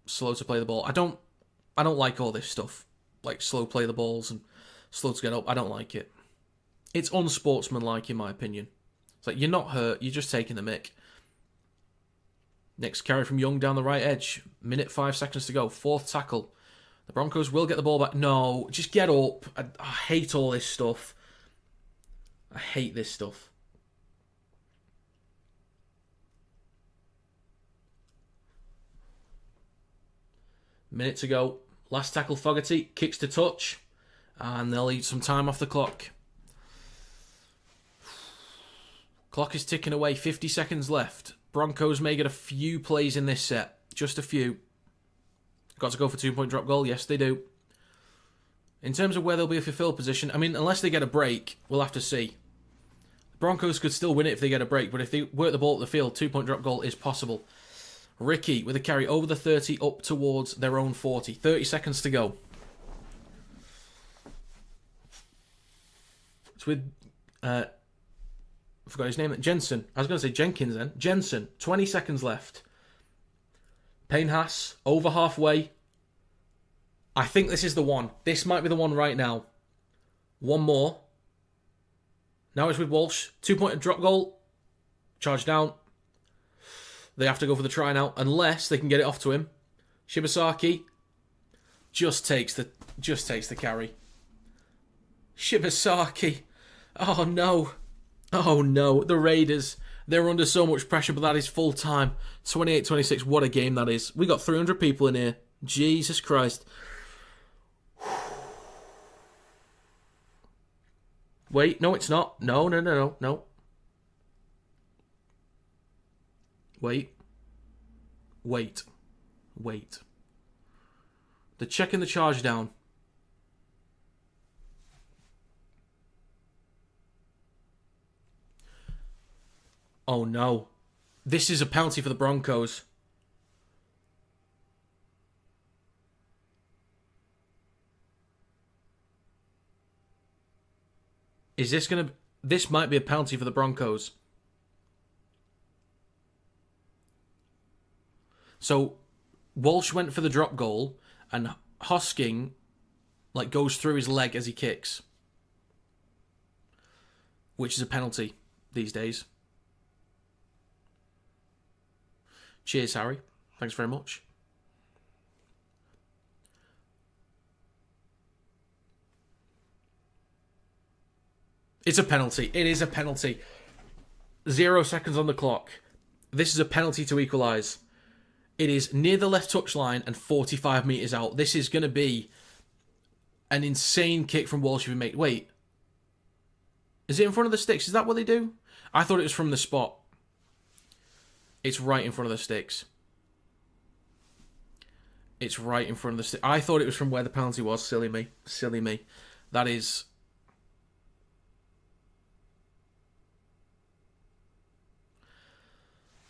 Slow to play the ball. I don't like all this stuff. Like slow play the balls and slow to get up. I don't like it. It's unsportsmanlike in my opinion. It's like you're not hurt, you're just taking the mick. Next carry from Young down the right edge. Minute 5 seconds to go. 4th tackle. The Broncos will get the ball back. No, just get up. I hate all this stuff. I hate this stuff. Minute to go. Last tackle, Fogarty. Kicks to touch. And they'll eat some time off the clock. Clock is ticking away. 50 seconds left. Broncos may get a few plays in this set. Just a few. Got to go for 2-point drop goal. Yes, they do. In terms of where they'll be a fulfilled position, I mean, unless they get a break, we'll have to see. The Broncos could still win it if they get a break, but if they work the ball up the field, 2-point drop goal is possible. Ricky with a carry over the 30 up towards their own 40. 30 seconds to go. It's with... I forgot his name. Jensen. I was going to say Jenkins then. Jensen. 20 seconds left. Payne Haas. Over halfway. I think this is the one. This might be the one right now. One more. Now it's with Walsh. 2-point drop goal. Charge down. They have to go for the try now, unless they can get it off to him. Shibasaki just takes the carry. Shibasaki. Oh no. Oh no. The Raiders. They're under so much pressure, but that is full time. 28-26. What a game that is. We got 300 people in here. Jesus Christ. Wait, no, it's not. No. Wait. They're checking the charge down. Oh no. This is a penalty for the Broncos. Is this going to... This might be a penalty for the Broncos. So, Walsh went for the drop goal, and Hosking, like, goes through his leg as he kicks. Which is a penalty these days. Cheers, Harry. Thanks very much. It's a penalty. It is a penalty. 0 seconds on the clock. This is a penalty to equalise. It is near the left touch line and 45 metres out. This is going to be an insane kick from Walsh if he makes... Wait. Is it in front of the sticks? Is that what they do? I thought it was from the spot. It's right in front of the sticks. It's right in front of the sticks. I thought it was from where the penalty was. Silly me. Silly me. That is...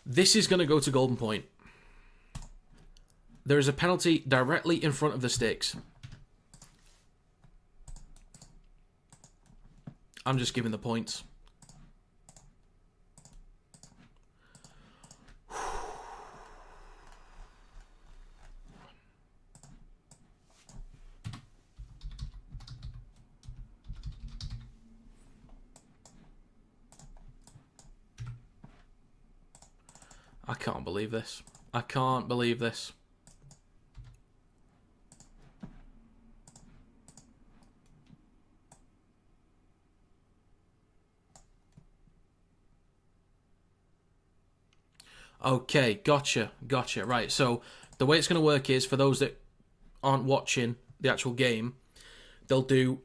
This is going to go to golden point. There is a penalty directly in front of the sticks. I'm just giving the points. I can't believe this. I can't believe this. Okay, gotcha. Right, so the way it's going to work is, for those that aren't watching the actual game, they'll do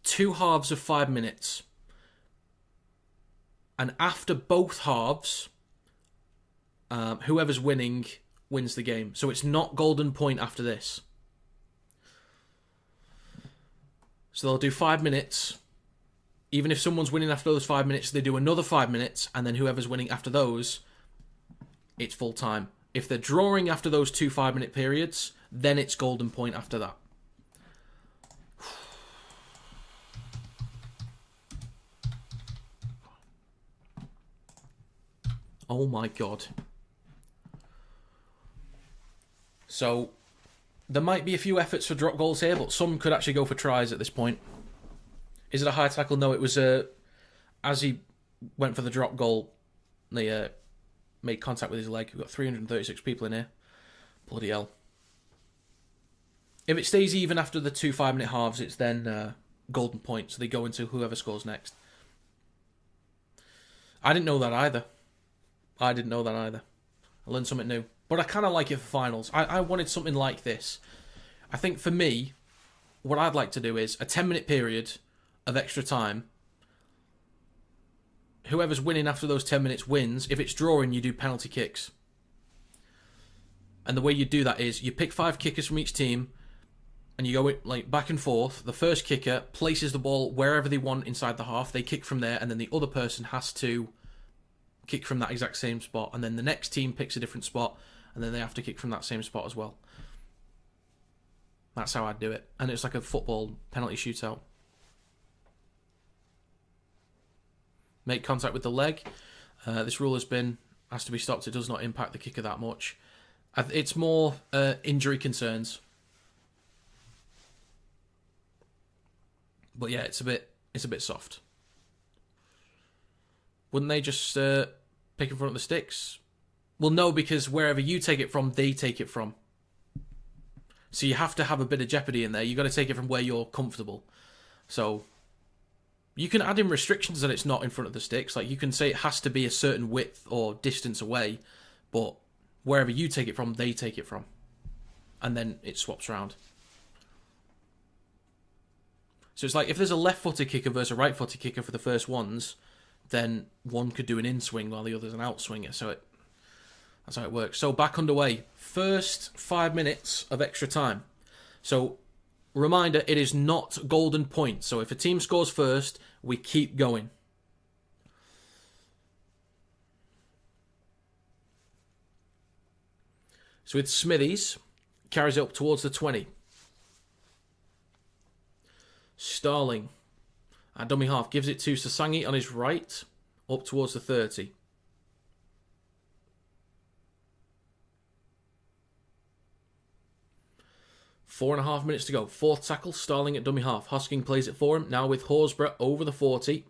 2 halves of 5 minutes. And after both halves, whoever's winning wins the game. So it's not golden point after this. So they'll do 5 minutes. Even if someone's winning after those 5 minutes, they do another 5 minutes, and then whoever's winning after those, it's full time. If they're drawing after those 2 5-minute periods, then it's golden point after that. Oh my god. So, there might be a few efforts for drop goals here, but some could actually go for tries at this point. Is it a high tackle? No, it was as he went for the drop goal, they made contact with his leg. We've got 336 people in here. Bloody hell. If it stays even after the 2 5-minute halves, it's then golden point, so they go into whoever scores next. I didn't know that either. I learned something new. But I kind of like it for finals. I wanted something like this. I think for me, what I'd like to do is a 10-minute period of extra time. Whoever's winning after those 10 minutes wins. If it's drawing, you do penalty kicks. And the way you do that is you pick 5 kickers from each team and you go like back and forth. The first kicker places the ball wherever they want inside the half. They kick from there, and then the other person has to kick from that exact same spot. And then the next team picks a different spot, and then they have to kick from that same spot as well. That's how I'd do it. And it's like a football penalty shootout. Make contact with the leg. This rule has to be stopped. It does not impact the kicker that much. It's more injury concerns. But yeah, it's a bit soft. Wouldn't they just pick in front of the sticks? Well, no, because wherever you take it from, they take it from. So you have to have a bit of jeopardy in there. You've got to take it from where you're comfortable. So you can add in restrictions that it's not in front of the sticks. Like, you can say it has to be a certain width or distance away, but wherever you take it from, they take it from. And then it swaps around. So it's like, if there's a left-footed kicker versus a right-footed kicker for the first ones, then one could do an in-swing while the other's an out-swinger. So that's how it works. So back underway. First 5 minutes of extra time. So reminder, it is not golden point. So if a team scores first, we keep going. So with Smithies, carries it up towards the 20. Starling At dummy half, gives it to Sasangi on his right, up towards the 30. Four and a half minutes to go. Fourth tackle, Starling at dummy half. Hosking plays it for him. Now with Horsburgh over the 40.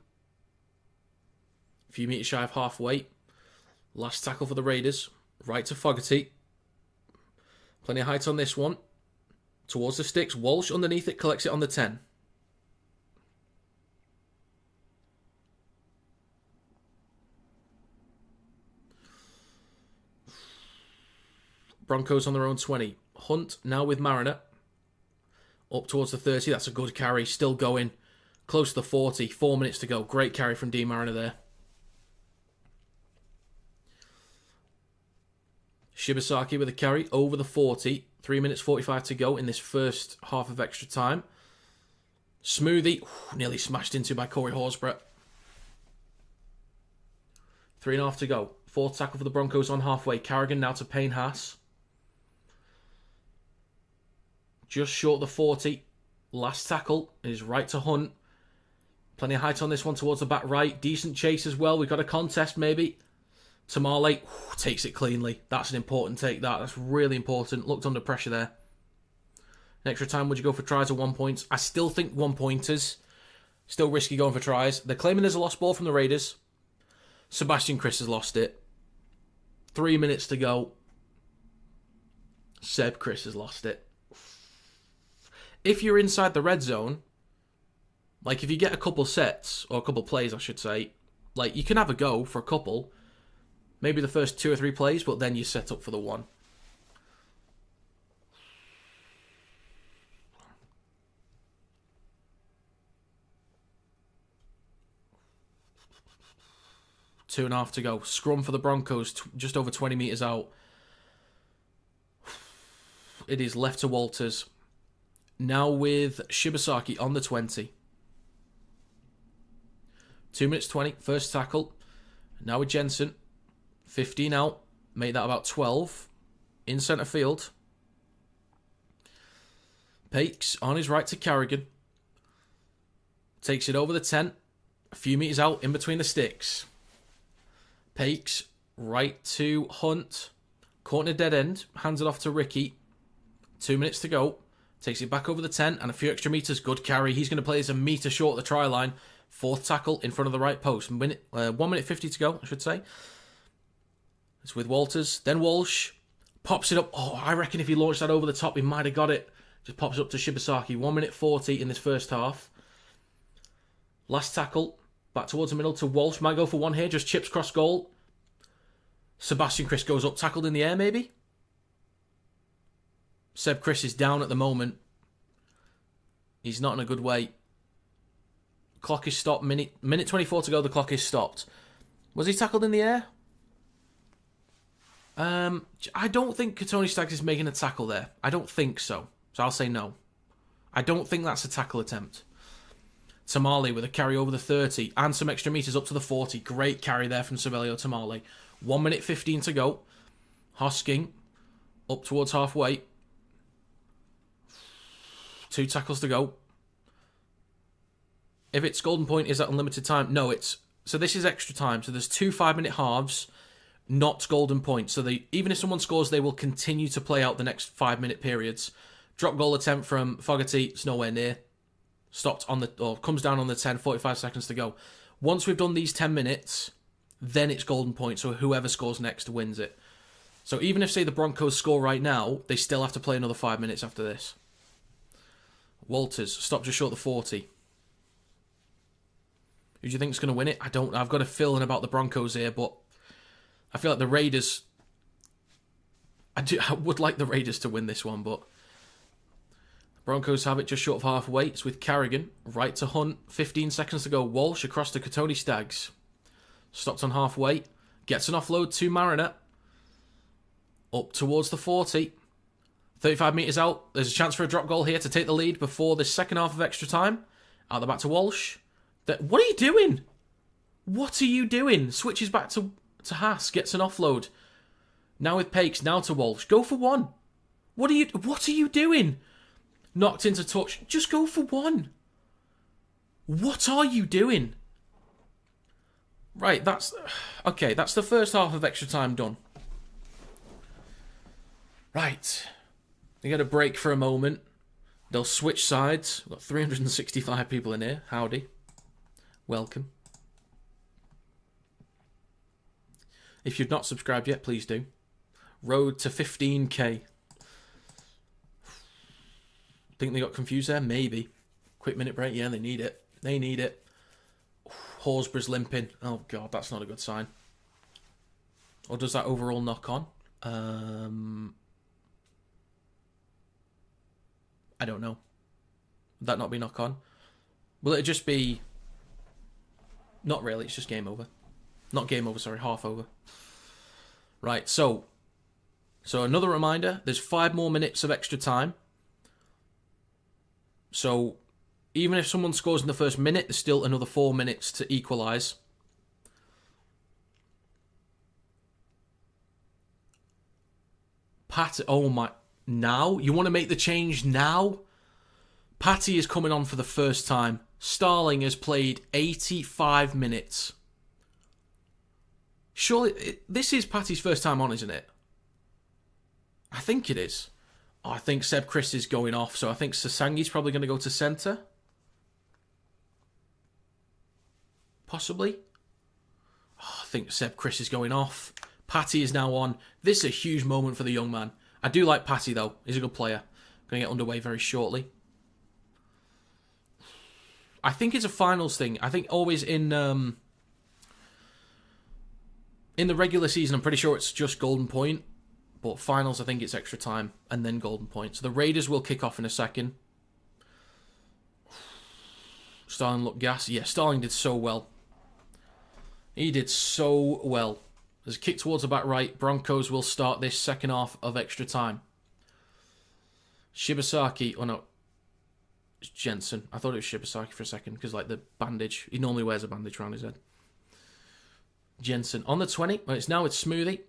A few metres shy of halfway. Last tackle for the Raiders. Right to Fogarty. Plenty of height on this one. Towards the sticks. Walsh underneath it. Collects it on the 10. Broncos on their own 20. Hunt now with Mariner. Up towards the 30. That's a good carry. Still going. Close to the 40. 4 minutes to go. Great carry from D. Mariner there. Shibasaki with a carry over the 40. 3 minutes 45 to go in this first half of extra time. Smoothie. Nearly smashed into by Corey Horsburgh. 3.5 to go. Fourth tackle for the Broncos on halfway. Carrigan now to Payne Haas. Just short of the 40. Last tackle is right to Hunt. Plenty of height on this one towards the back right. Decent chase as well. We've got a contest maybe. Tamale takes it cleanly. That's an important take. That's really important. Looked under pressure there. In extra time, would you go for tries or 1 points? I still think 1 pointers. Still risky going for tries. They're claiming there's a lost ball from the Raiders. Sebastian Chris has lost it. 3 minutes to go. Seb Chris has lost it. If you're inside the red zone, like if you get a couple sets, or a couple plays I should say, like you can have a go for a couple, maybe the first 2 or 3 plays, but then you set up for the one. Two and a half to go. Scrum for the Broncos, just over 20 metres out. It is left to Walters. Now with Shibasaki on the 20. 2 minutes 20, first tackle. Now with Jensen. 15 out. Made that about 12. In centre field. Pakes on his right to Carrigan. Takes it over the 10. A few metres out in between the sticks. Pakes right to Hunt. Caught in a dead end. Hands it off to Ricky. 2 minutes to go. Takes it back over the 10 and a few extra metres. Good carry. He's going to play this a metre short of the try line. Fourth tackle in front of the right post. 1 minute 50 to go, I should say. It's with Walters. Then Walsh pops it up. Oh, I reckon if he launched that over the top, he might have got it. Just pops it up to Shibasaki. 1 minute 40 in this first half. Last tackle. Back towards the middle to Walsh. Might go for one here. Just chips cross goal. Sebastian Chris goes up. Tackled in the air, maybe? Seb Chris is down at the moment. He's not in a good way. Clock is stopped. Minute 24 to go. The clock is stopped. Was he tackled in the air? I don't think Tony Staggs is making a tackle there. I don't think so. So I'll say no. I don't think that's a tackle attempt. Tamale with a carry over the 30 and some extra metres up to the 40. Great carry there from Savelio Tamale. 1 minute 15 to go. Hosking up towards halfway. 2 tackles to go. If it's golden point, is that unlimited time? No, it's... So this is extra time. So there's 2 5-minute halves, not golden point. So even if someone scores, they will continue to play out the next 5-minute periods. Drop goal attempt from Fogarty. It's nowhere near. Stopped on the... Or comes down on the 10, 45 seconds to go. Once we've done these 10 minutes, then it's golden point. So whoever scores next wins it. So even if, say, the Broncos score right now, they still have to play another 5 minutes after this. Walters, stopped just short of the 40. Who do you think is going to win it? I've got a feeling about the Broncos here, but I feel like the Raiders... I would like the Raiders to win this one, but... The Broncos have it just short of halfway. It's with Carrigan, right to Hunt. 15 seconds to go. Walsh across to Tony Staggs. Stopped on halfway. Gets an offload to Mariner. Up towards the 40. 35 metres out. There's a chance for a drop goal here to take the lead before the second half of extra time. Out the back to Walsh. What are you doing? What are you doing? Switches back to Haas. Gets an offload. Now with Pakes. Now to Walsh. Go for one. What are you doing? Knocked into touch. Just go for one. What are you doing? Right, that's the first half of extra time done. Right. They get a break for a moment. They'll switch sides. We've got 365 people in here. Howdy. Welcome. If you've not subscribed yet, please do. Road to 15k. Think they got confused there? Maybe. Quick minute break. Yeah, they need it. They need it. Horsburgh's limping. Oh, God, that's not a good sign. Or does that overall knock on? I don't know. Would that not be knock on? Will it just be... Not really, it's just game over. Not game over, sorry, half over. Right, so another reminder, there's 5 more minutes of extra time. So even if someone scores in the first minute, there's still another 4 minutes to equalise. Pat, oh my... Now? You want to make the change now? Patty is coming on for the first time. Starling has played 85 minutes. Surely, this is Patty's first time on, isn't it? I think it is. Oh, I think Seb Chris is going off, so I think Sasangi's probably going to go to centre. Possibly. Oh, I think Seb Chris is going off. Patty is now on. This is a huge moment for the young man. I do like Patty, though. He's a good player. Going to get underway very shortly. I think it's a finals thing. I think always in the regular season, I'm pretty sure it's just golden point. But finals, I think it's extra time and then golden point. So the Raiders will kick off in a second. Starling looked gassy. Yeah, Starling did so well. He did so well. There's a kick towards the back right. Broncos will start this second half of extra time. Shibasaki. Oh, no. It's Jensen. I thought it was Shibasaki for a second because, like, the bandage. He normally wears a bandage around his head. Jensen. On the 20. Well, it's Smoothie.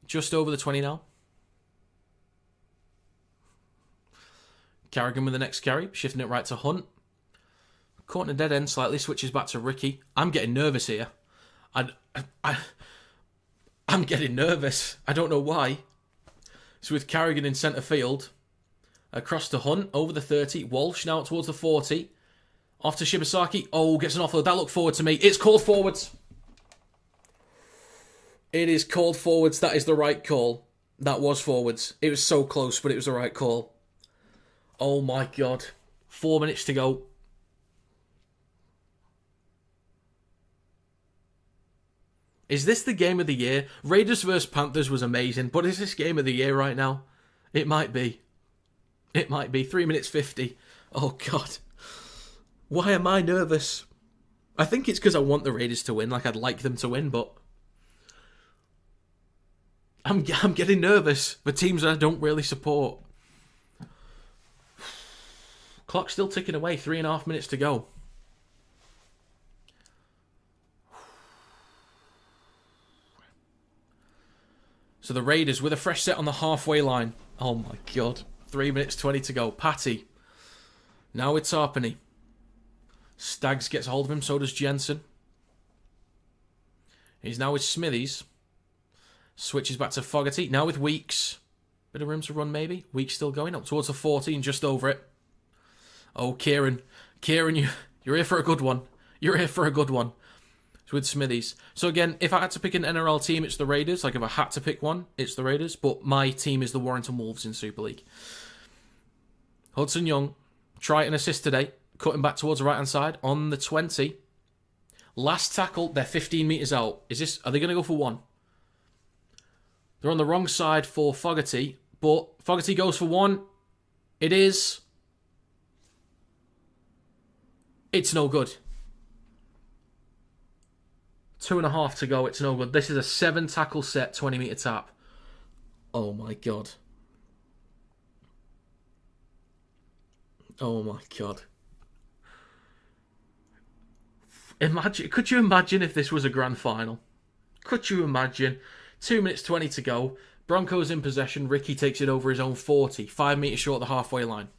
Just over the 20 now. Carrigan with the next carry. Shifting it right to Hunt. Caught in a dead end slightly. Switches back to Ricky. I'm getting nervous here. I'm getting nervous. I don't know why. So with Carrigan in centre field. Across to Hunt. Over the 30. Walsh now towards the 40. Off to Shibasaki. Oh, gets an offload. That looked forward to me. It's called forwards. It is called forwards. That is the right call. That was forwards. It was so close, but it was the right call. Oh my God. 4 minutes to go. Is this the game of the year? Raiders vs Panthers was amazing, but is this game of the year right now? It might be. It might be. 3 minutes 50. Oh God. Why am I nervous? I think it's because I want the Raiders to win. Like, I'd like them to win, but... I'm getting nervous for teams that I don't really support. Clock's still ticking away. 3.5 minutes to go. So the Raiders with a fresh set on the halfway line. Oh my God. 3 minutes 20 to go. Patty. Now it's Arpany. Staggs gets a hold of him. So does Jensen. He's now with Smithies. Switches back to Fogarty. Now with Weeks. Bit of room to run maybe. Weeks still going up towards the 14. Just over it. Oh, Kieran. Kieran, you're here for a good one. You're here for a good one. It's with Smithies. So again, if I had to pick an NRL team, it's the Raiders. Like if I had to pick one, it's the Raiders. But my team is the Warrington Wolves in Super League. Hudson Young. Try an assist today. Cutting back towards the right-hand side. On the 20. Last tackle. They're 15 metres out. Are they going to go for one? They're on the wrong side for Fogarty. But Fogarty goes for one. It is. It's no good. 2.5 to go. It's no good. This is a 7 tackle set, 20 metre tap. Oh my God. Oh my God. Could you imagine if this was a grand final? Could you imagine? 2 minutes 20 to go. Broncos in possession. Ricky takes it over his own 40. 5 metres short of the halfway line.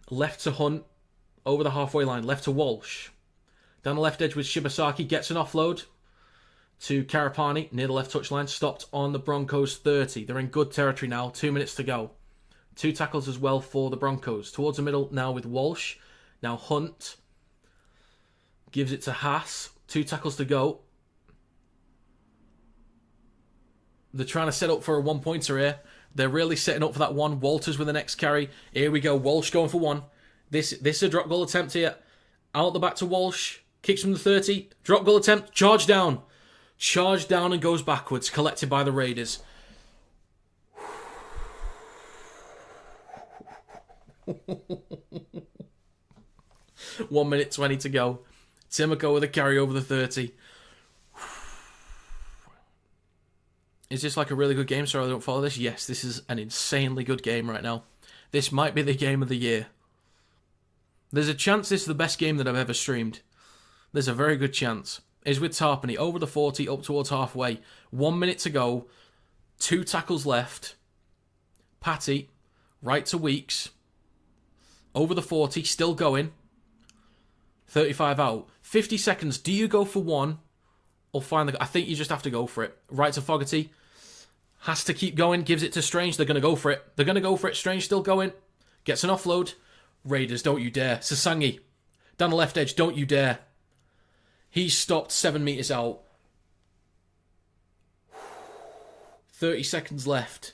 Left to Hunt. Over the halfway line. Left to Walsh. Down the left edge with Shibasaki. Gets an offload to Karapani near the left touchline. Stopped on the Broncos 30. They're in good territory now. 2 minutes to go. 2 tackles as well for the Broncos. Towards the middle now with Walsh. Now Hunt. Gives it to Haas. 2 tackles to go. They're trying to set up for a 1-pointer here. They're really setting up for that one. Walters with the next carry. Here we go. Walsh going for 1. This is a drop goal attempt here. Out the back to Walsh. Kicks from the 30. Drop goal attempt. Charge down. Charge down and goes backwards. Collected by the Raiders. 1 minute 20 to go. Timoko with a carry over the 30. Is this like a really good game? Sorry, I don't follow this. Yes, this is an insanely good game right now. This might be the game of the year. There's a chance this is the best game that I've ever streamed. There's a very good chance. Is with Tarpany over the 40, up towards halfway. 1 minute to go. 2 tackles left. Patty, right to Weeks. Over the 40, still going. 35 out. 50 seconds. Do you go for 1? Or find the... I think you just have to go for it. Right to Fogarty. Has to keep going. Gives it to Strange. They're going to go for it. They're going to go for it. Strange still going. Gets an offload. Raiders, don't you dare. Sasangi. Down the left edge. Don't you dare. He's stopped 7 metres out. 30 seconds left.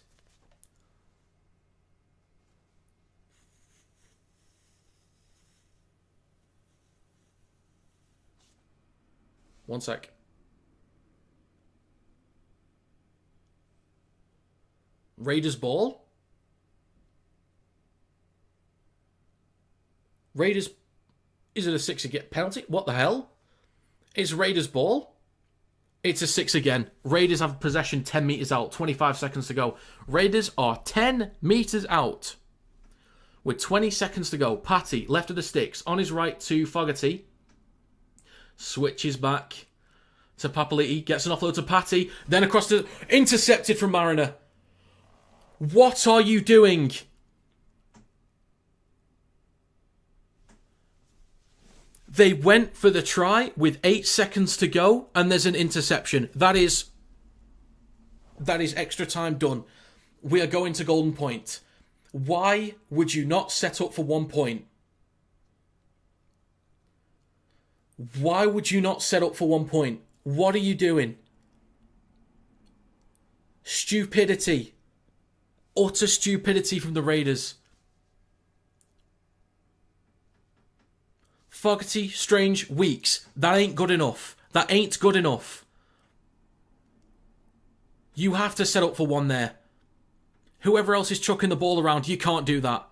One sec. Raiders ball. Raiders. Is it a 6 again? Penalty? What the hell? It's Raiders ball. It's a 6 again. Raiders have possession 10 metres out. 25 seconds to go. Raiders are 10 metres out. With 20 seconds to go. Patty, left of the sticks. On his right to Fogarty. Switches back to Papali'i. Gets an offload to Patty. Then across to... Intercepted from Mariner. What are you doing? They went for the try with 8 seconds to go, and there's an interception. That is extra time done. We are going to Golden Point. Why would you not set up for 1 point? Why would you not set up for 1 point? What are you doing? Stupidity. Utter stupidity from the Raiders. Fogarty, Strange, Weeks. That ain't good enough. That ain't good enough. You have to set up for 1 there. Whoever else is chucking the ball around, you can't do that.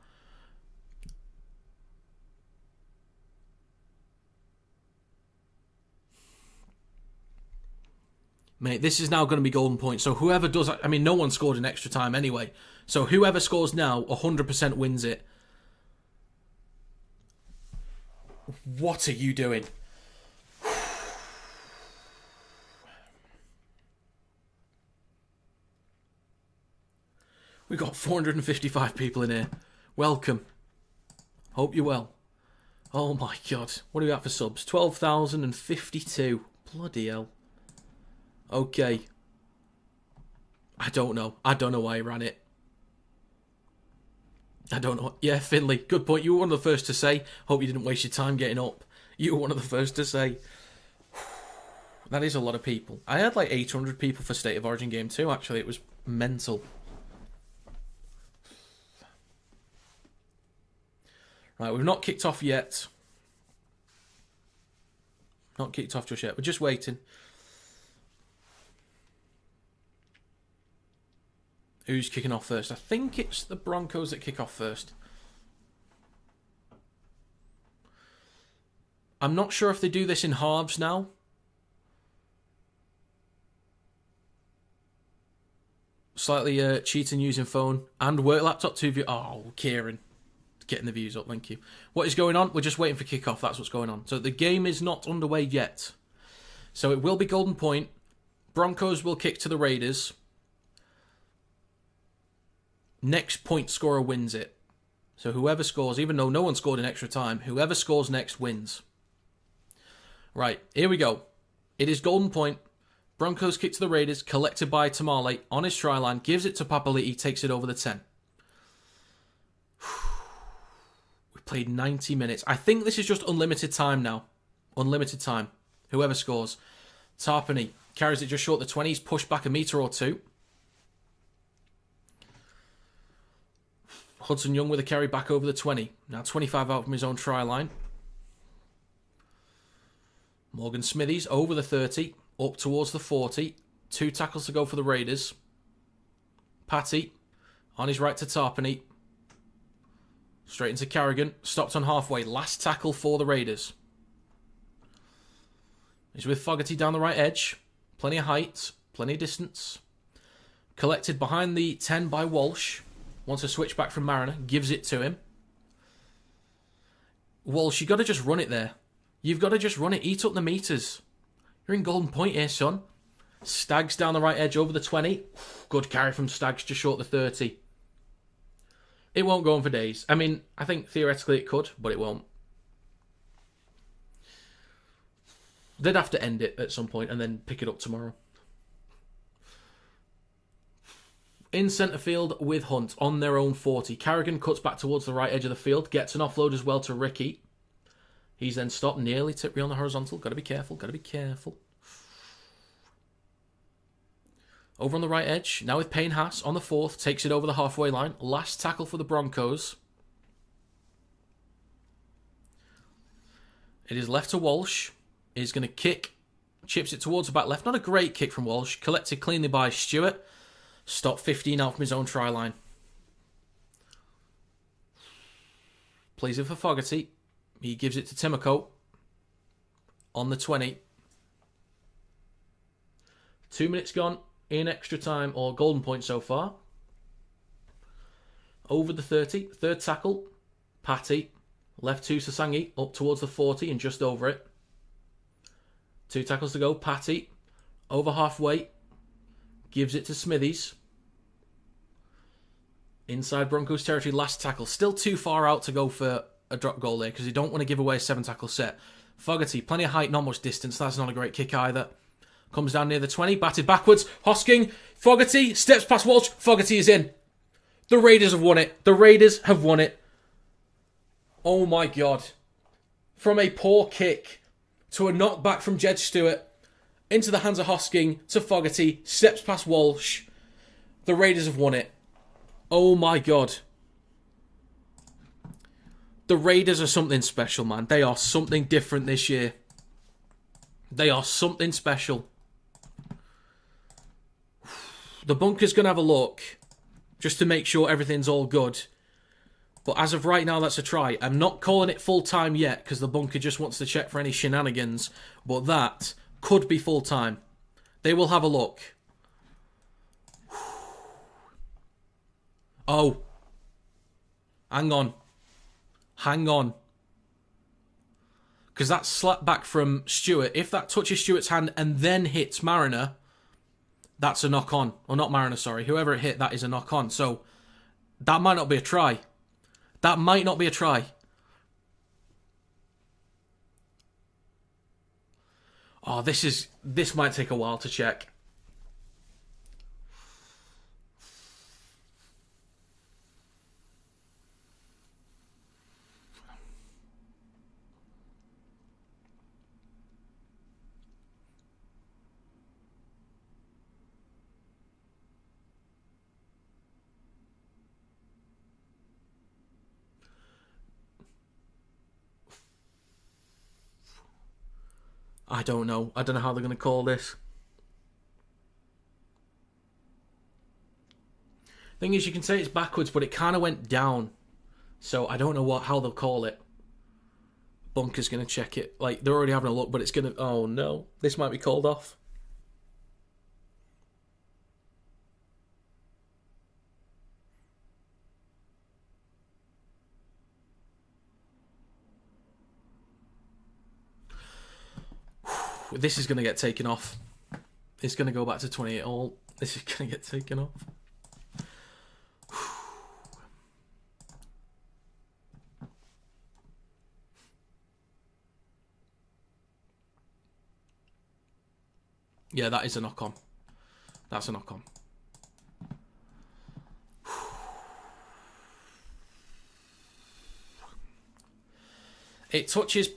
Mate, this is now going to be Golden Point. So whoever does... I mean, no one scored in extra time anyway. So whoever scores now, 100% wins it. What are you doing? We've got 455 people in here. Welcome. Hope you're well. Oh my god. What do we got for subs? 12,052. Bloody hell. Okay. I don't know. I don't know why he ran it. I don't know. Yeah, Finley. Good point. You were one of the first to say. Hope you didn't waste your time getting up. You were one of the first to say. That is a lot of people. I had like 800 people for State of Origin Game 2, actually. It was mental. Right, we've not kicked off yet. Not kicked off just yet. We're just waiting. Who's kicking off first? I think it's the Broncos that kick off first. I'm not sure if they do this in halves now. Slightly cheating using phone and work laptop to view. Oh, Kieran. Getting the views up, thank you. What is going on? We're just waiting for kickoff. That's what's going on. So the game is not underway yet. So it will be Golden Point. Broncos will kick to the Raiders. Next point scorer wins it. So whoever scores, even though no one scored in extra time, whoever scores next wins. Right, here we go. It is golden point. Broncos kick to the Raiders, collected by Tamale on his try line, gives it to Papali'i, takes it over the 10. We played 90 minutes. I think this is just unlimited time now. Unlimited time. Whoever scores. Tarpany carries it just short of the 20. He's pushed back a metre or two. Hudson Young with a carry back over the 20. Now 25 out from his own try line. Morgan Smithies over the 30. Up towards the 40. 2 tackles to go for the Raiders. Patty on his right to Tarpany. Straight into Carrigan. Stopped on halfway. Last tackle for the Raiders. He's with Fogarty down the right edge. Plenty of height. Plenty of distance. Collected behind the 10 by Walsh. Wants a switch back from Mariner. Gives it to him. Walsh, you've got to just run it there. You've got to just run it. Eat up the meters. You're in golden point here, son. Staggs down the right edge over the 20. Good carry from Staggs just short of the 30. It won't go on for days. I mean, I think theoretically it could, but it won't. They'd have to end it at some point and then pick it up tomorrow. In centre field with Hunt on their own 40. Carrigan cuts back towards the right edge of the field. Gets an offload as well to Ricky. He's then stopped nearly tipped on the horizontal. Got to be careful. Got to be careful. Over on the right edge. Now with Payne Haas on the 4th. Takes it over the halfway line. Last tackle for the Broncos. It is left to Walsh. He's going to kick. Chips it towards the back left. Not a great kick from Walsh. Collected cleanly by Stewart. Stopped 15 out from his own try line. Plays it for Fogarty. He gives it to Timoko. On the 20. 2 minutes gone. In extra time or golden point so far. Over the 30. 3rd tackle. Patty. Left to Sasangi. Up towards the 40 and just over it. 2 tackles to go. Patty. Over halfway. Gives it to Smithies. Inside Broncos territory. Last tackle. Still too far out to go for a drop goal there because you don't want to give away a 7 tackle set. Fogarty. Plenty of height. Not much distance. That's not a great kick either. Comes down near the 20. Batted backwards. Hosking. Fogarty. Steps past Walsh. Fogarty is in. The Raiders have won it. The Raiders have won it. Oh my God. From a poor kick to a knockback from Jed Stewart into the hands of Hosking to Fogarty. Steps past Walsh. The Raiders have won it. Oh my God. The Raiders are something special, man. They are something different this year. They are something special. The bunker's going to have a look just to make sure everything's all good. But as of right now, that's a try. I'm not calling it full-time yet because the bunker just wants to check for any shenanigans. But that could be full-time. They will have a look. Oh. Hang on. Hang on. Because that slap back from Stewart, if that touches Stewart's hand and then hits Mariner, that's a knock-on. Or not Mariner, sorry. Whoever it hit, that is a knock-on. So, that might not be a try. That might not be a try. Oh, this might take a while to check. I don't know. I don't know how they're going to call this. Thing is, you can say it's backwards, but it kind of went down. So I don't know how they'll call it. Bunker's going to check it. Like, they're already having a look, but it's going to... Oh, no. This might be called off. This is going to get taken off. It's going to go back to 28 all. This is going to get taken off. Yeah, that is a knock-on. That's a knock-on. It touches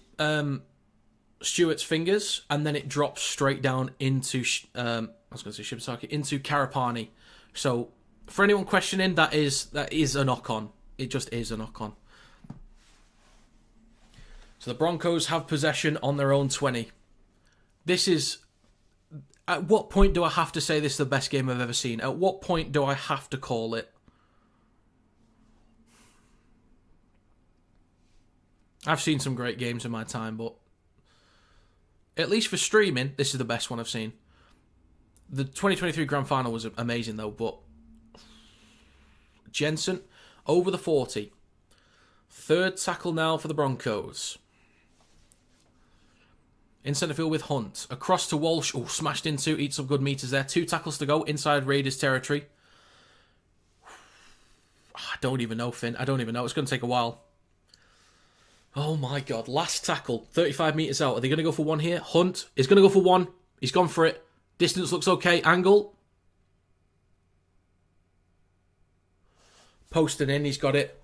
Stewart's fingers, and then it drops straight down into Shibasaki, into Karapani. So for anyone questioning, that is a knock-on. It just is a knock-on. So the Broncos have possession on their own 20. This is... At what point do I have to say this is the best game I've ever seen? At what point do I have to call it? I've seen some great games in my time, but at least for streaming, this is the best one I've seen. The 2023 Grand Final was amazing, though, but Jensen, over the 40. Third tackle now for the Broncos. In centre field with Hunt. Across to Walsh. Oh, smashed into. Eats some good meters there. 2 tackles to go inside Raiders territory. I don't even know, Finn. I don't even know. It's going to take a while. Oh my God. Last tackle. 35 metres out. Are they going to go for one here? Hunt is going to go for one. He's gone for it. Distance looks okay. Angle. Posted in. He's got it.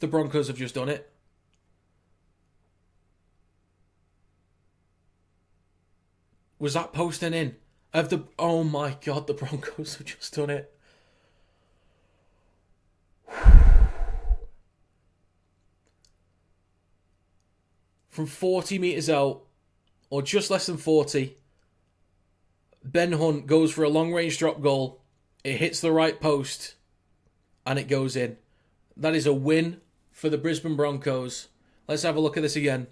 The Broncos have just done it. Was that posting in? Oh my God, the Broncos have just done it. From 40 metres out, or just less than 40, Ben Hunt goes for a long-range drop goal. It hits the right post, and it goes in. That is a win for the Brisbane Broncos. Let's have a look at this again.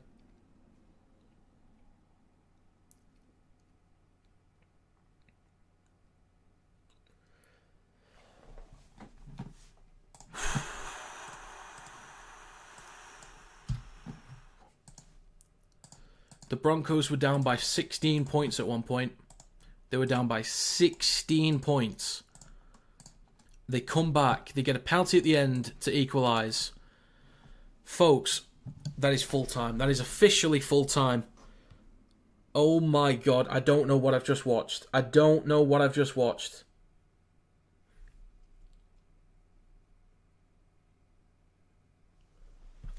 The Broncos were down by 16 points at one point. They were down by 16 points. They come back. They get a penalty at the end to equalise. Folks, that is full-time. That is officially full-time. Oh my God, I don't know what I've just watched. I don't know what I've just watched.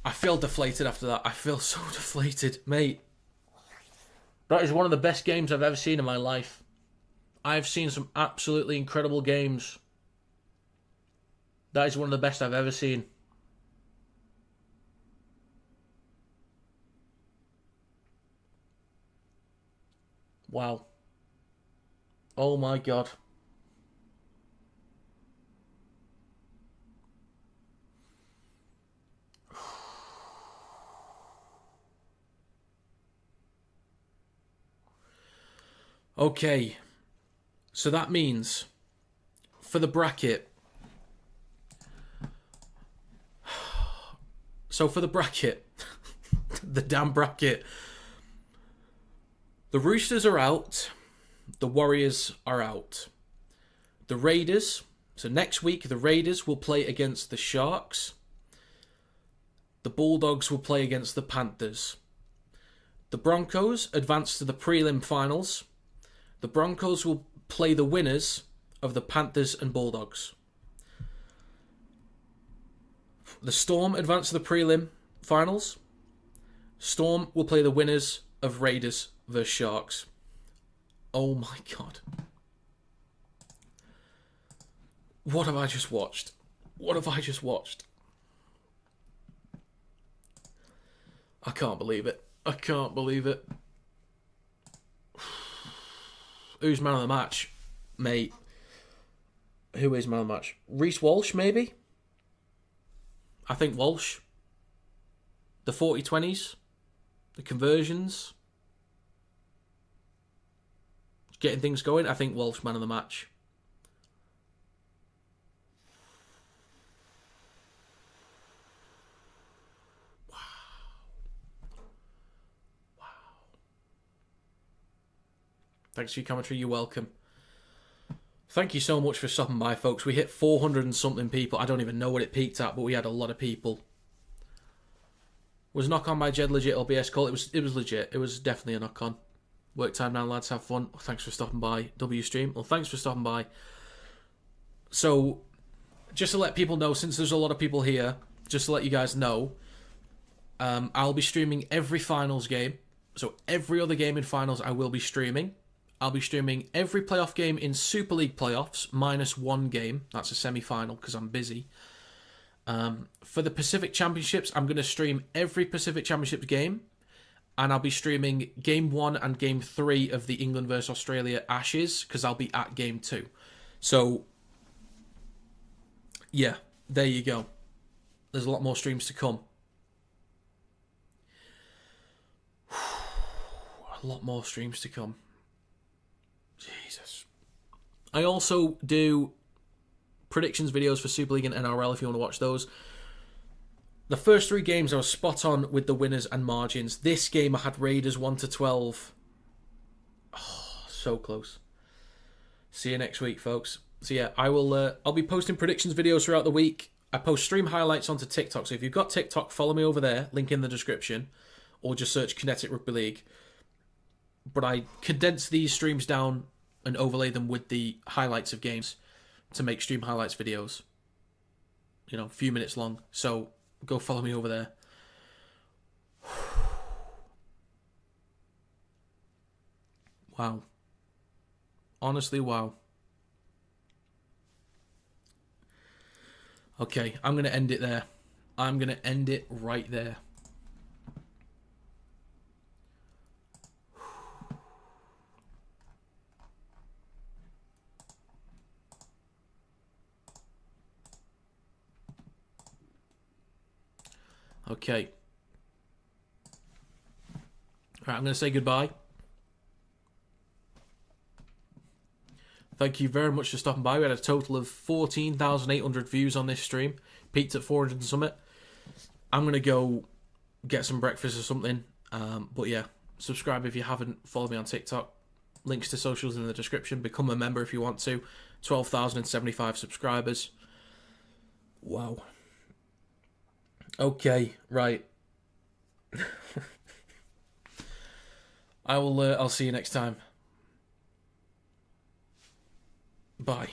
I feel deflated after that. I feel so deflated, mate. That is one of the best games I've ever seen in my life. I've seen some absolutely incredible games. That is one of the best I've ever seen. Wow. Oh my God. Okay, so that means for the bracket, the damn bracket, the Roosters are out, the Warriors are out. The Raiders, so next week the Raiders will play against the Sharks. The Bulldogs will play against the Panthers. The Broncos advance to the prelim finals. The Broncos will play the winners of the Panthers and Bulldogs. The Storm advance to the prelim finals. Storm will play the winners of Raiders vs Sharks. Oh my God. What have I just watched? What have I just watched? I can't believe it. I can't believe it. Who's man of the match? Mate. Who is man of the match? Reece Walsh, maybe? I think Walsh. The 40-20s. The conversions. Getting things going. I think Walsh man of the match. Thanks for your commentary. You're welcome. Thank you so much for stopping by, folks. We hit 400 and something people. I don't even know what it peaked at, but we had a lot of people. Was knock on by Jed legit or BS call? It was legit. It was definitely a knock on. Work time now, lads. Have fun. Thanks for stopping by. W Stream. Well, thanks for stopping by. So, just to let people know, since there's a lot of people here, just to let you guys know, I'll be streaming every finals game. So every other game in finals I will be streaming. I'll be streaming every playoff game in Super League playoffs, minus one game. That's a semi-final because I'm busy. For the Pacific Championships, I'm going to stream every Pacific Championships game. And I'll be streaming Game 1 and Game 3 of the England vs Australia Ashes, because I'll be at Game 2. So, yeah, there you go. There's a lot more streams to come. A lot more streams to come. Jesus. I also do predictions videos for Super League and NRL if you want to watch those. The first 3 games I was spot on with the winners and margins. This game I had Raiders 1-12. Oh, so close. See you next week, folks. So yeah, I'll be posting predictions videos throughout the week. I post stream highlights onto TikTok. So if you've got TikTok, follow me over there. Link in the description. Or just search Kinetic Rugby League. But I condense these streams down and overlay them with the highlights of games to make stream highlights videos. You know, a few minutes long. So go follow me over there. Wow. Honestly, wow. Okay, I'm going to end it there. I'm going to end it right there. Okay. Alright, I'm going to say goodbye. Thank you very much for stopping by. We had a total of 14,800 views on this stream. Peaked at 400 and something. I'm going to go get some breakfast or something. But yeah, subscribe if you haven't. Follow me on TikTok. Links to socials in the description. Become a member if you want to. 12,075 subscribers. Wow. Okay, right. I'll see you next time. Bye.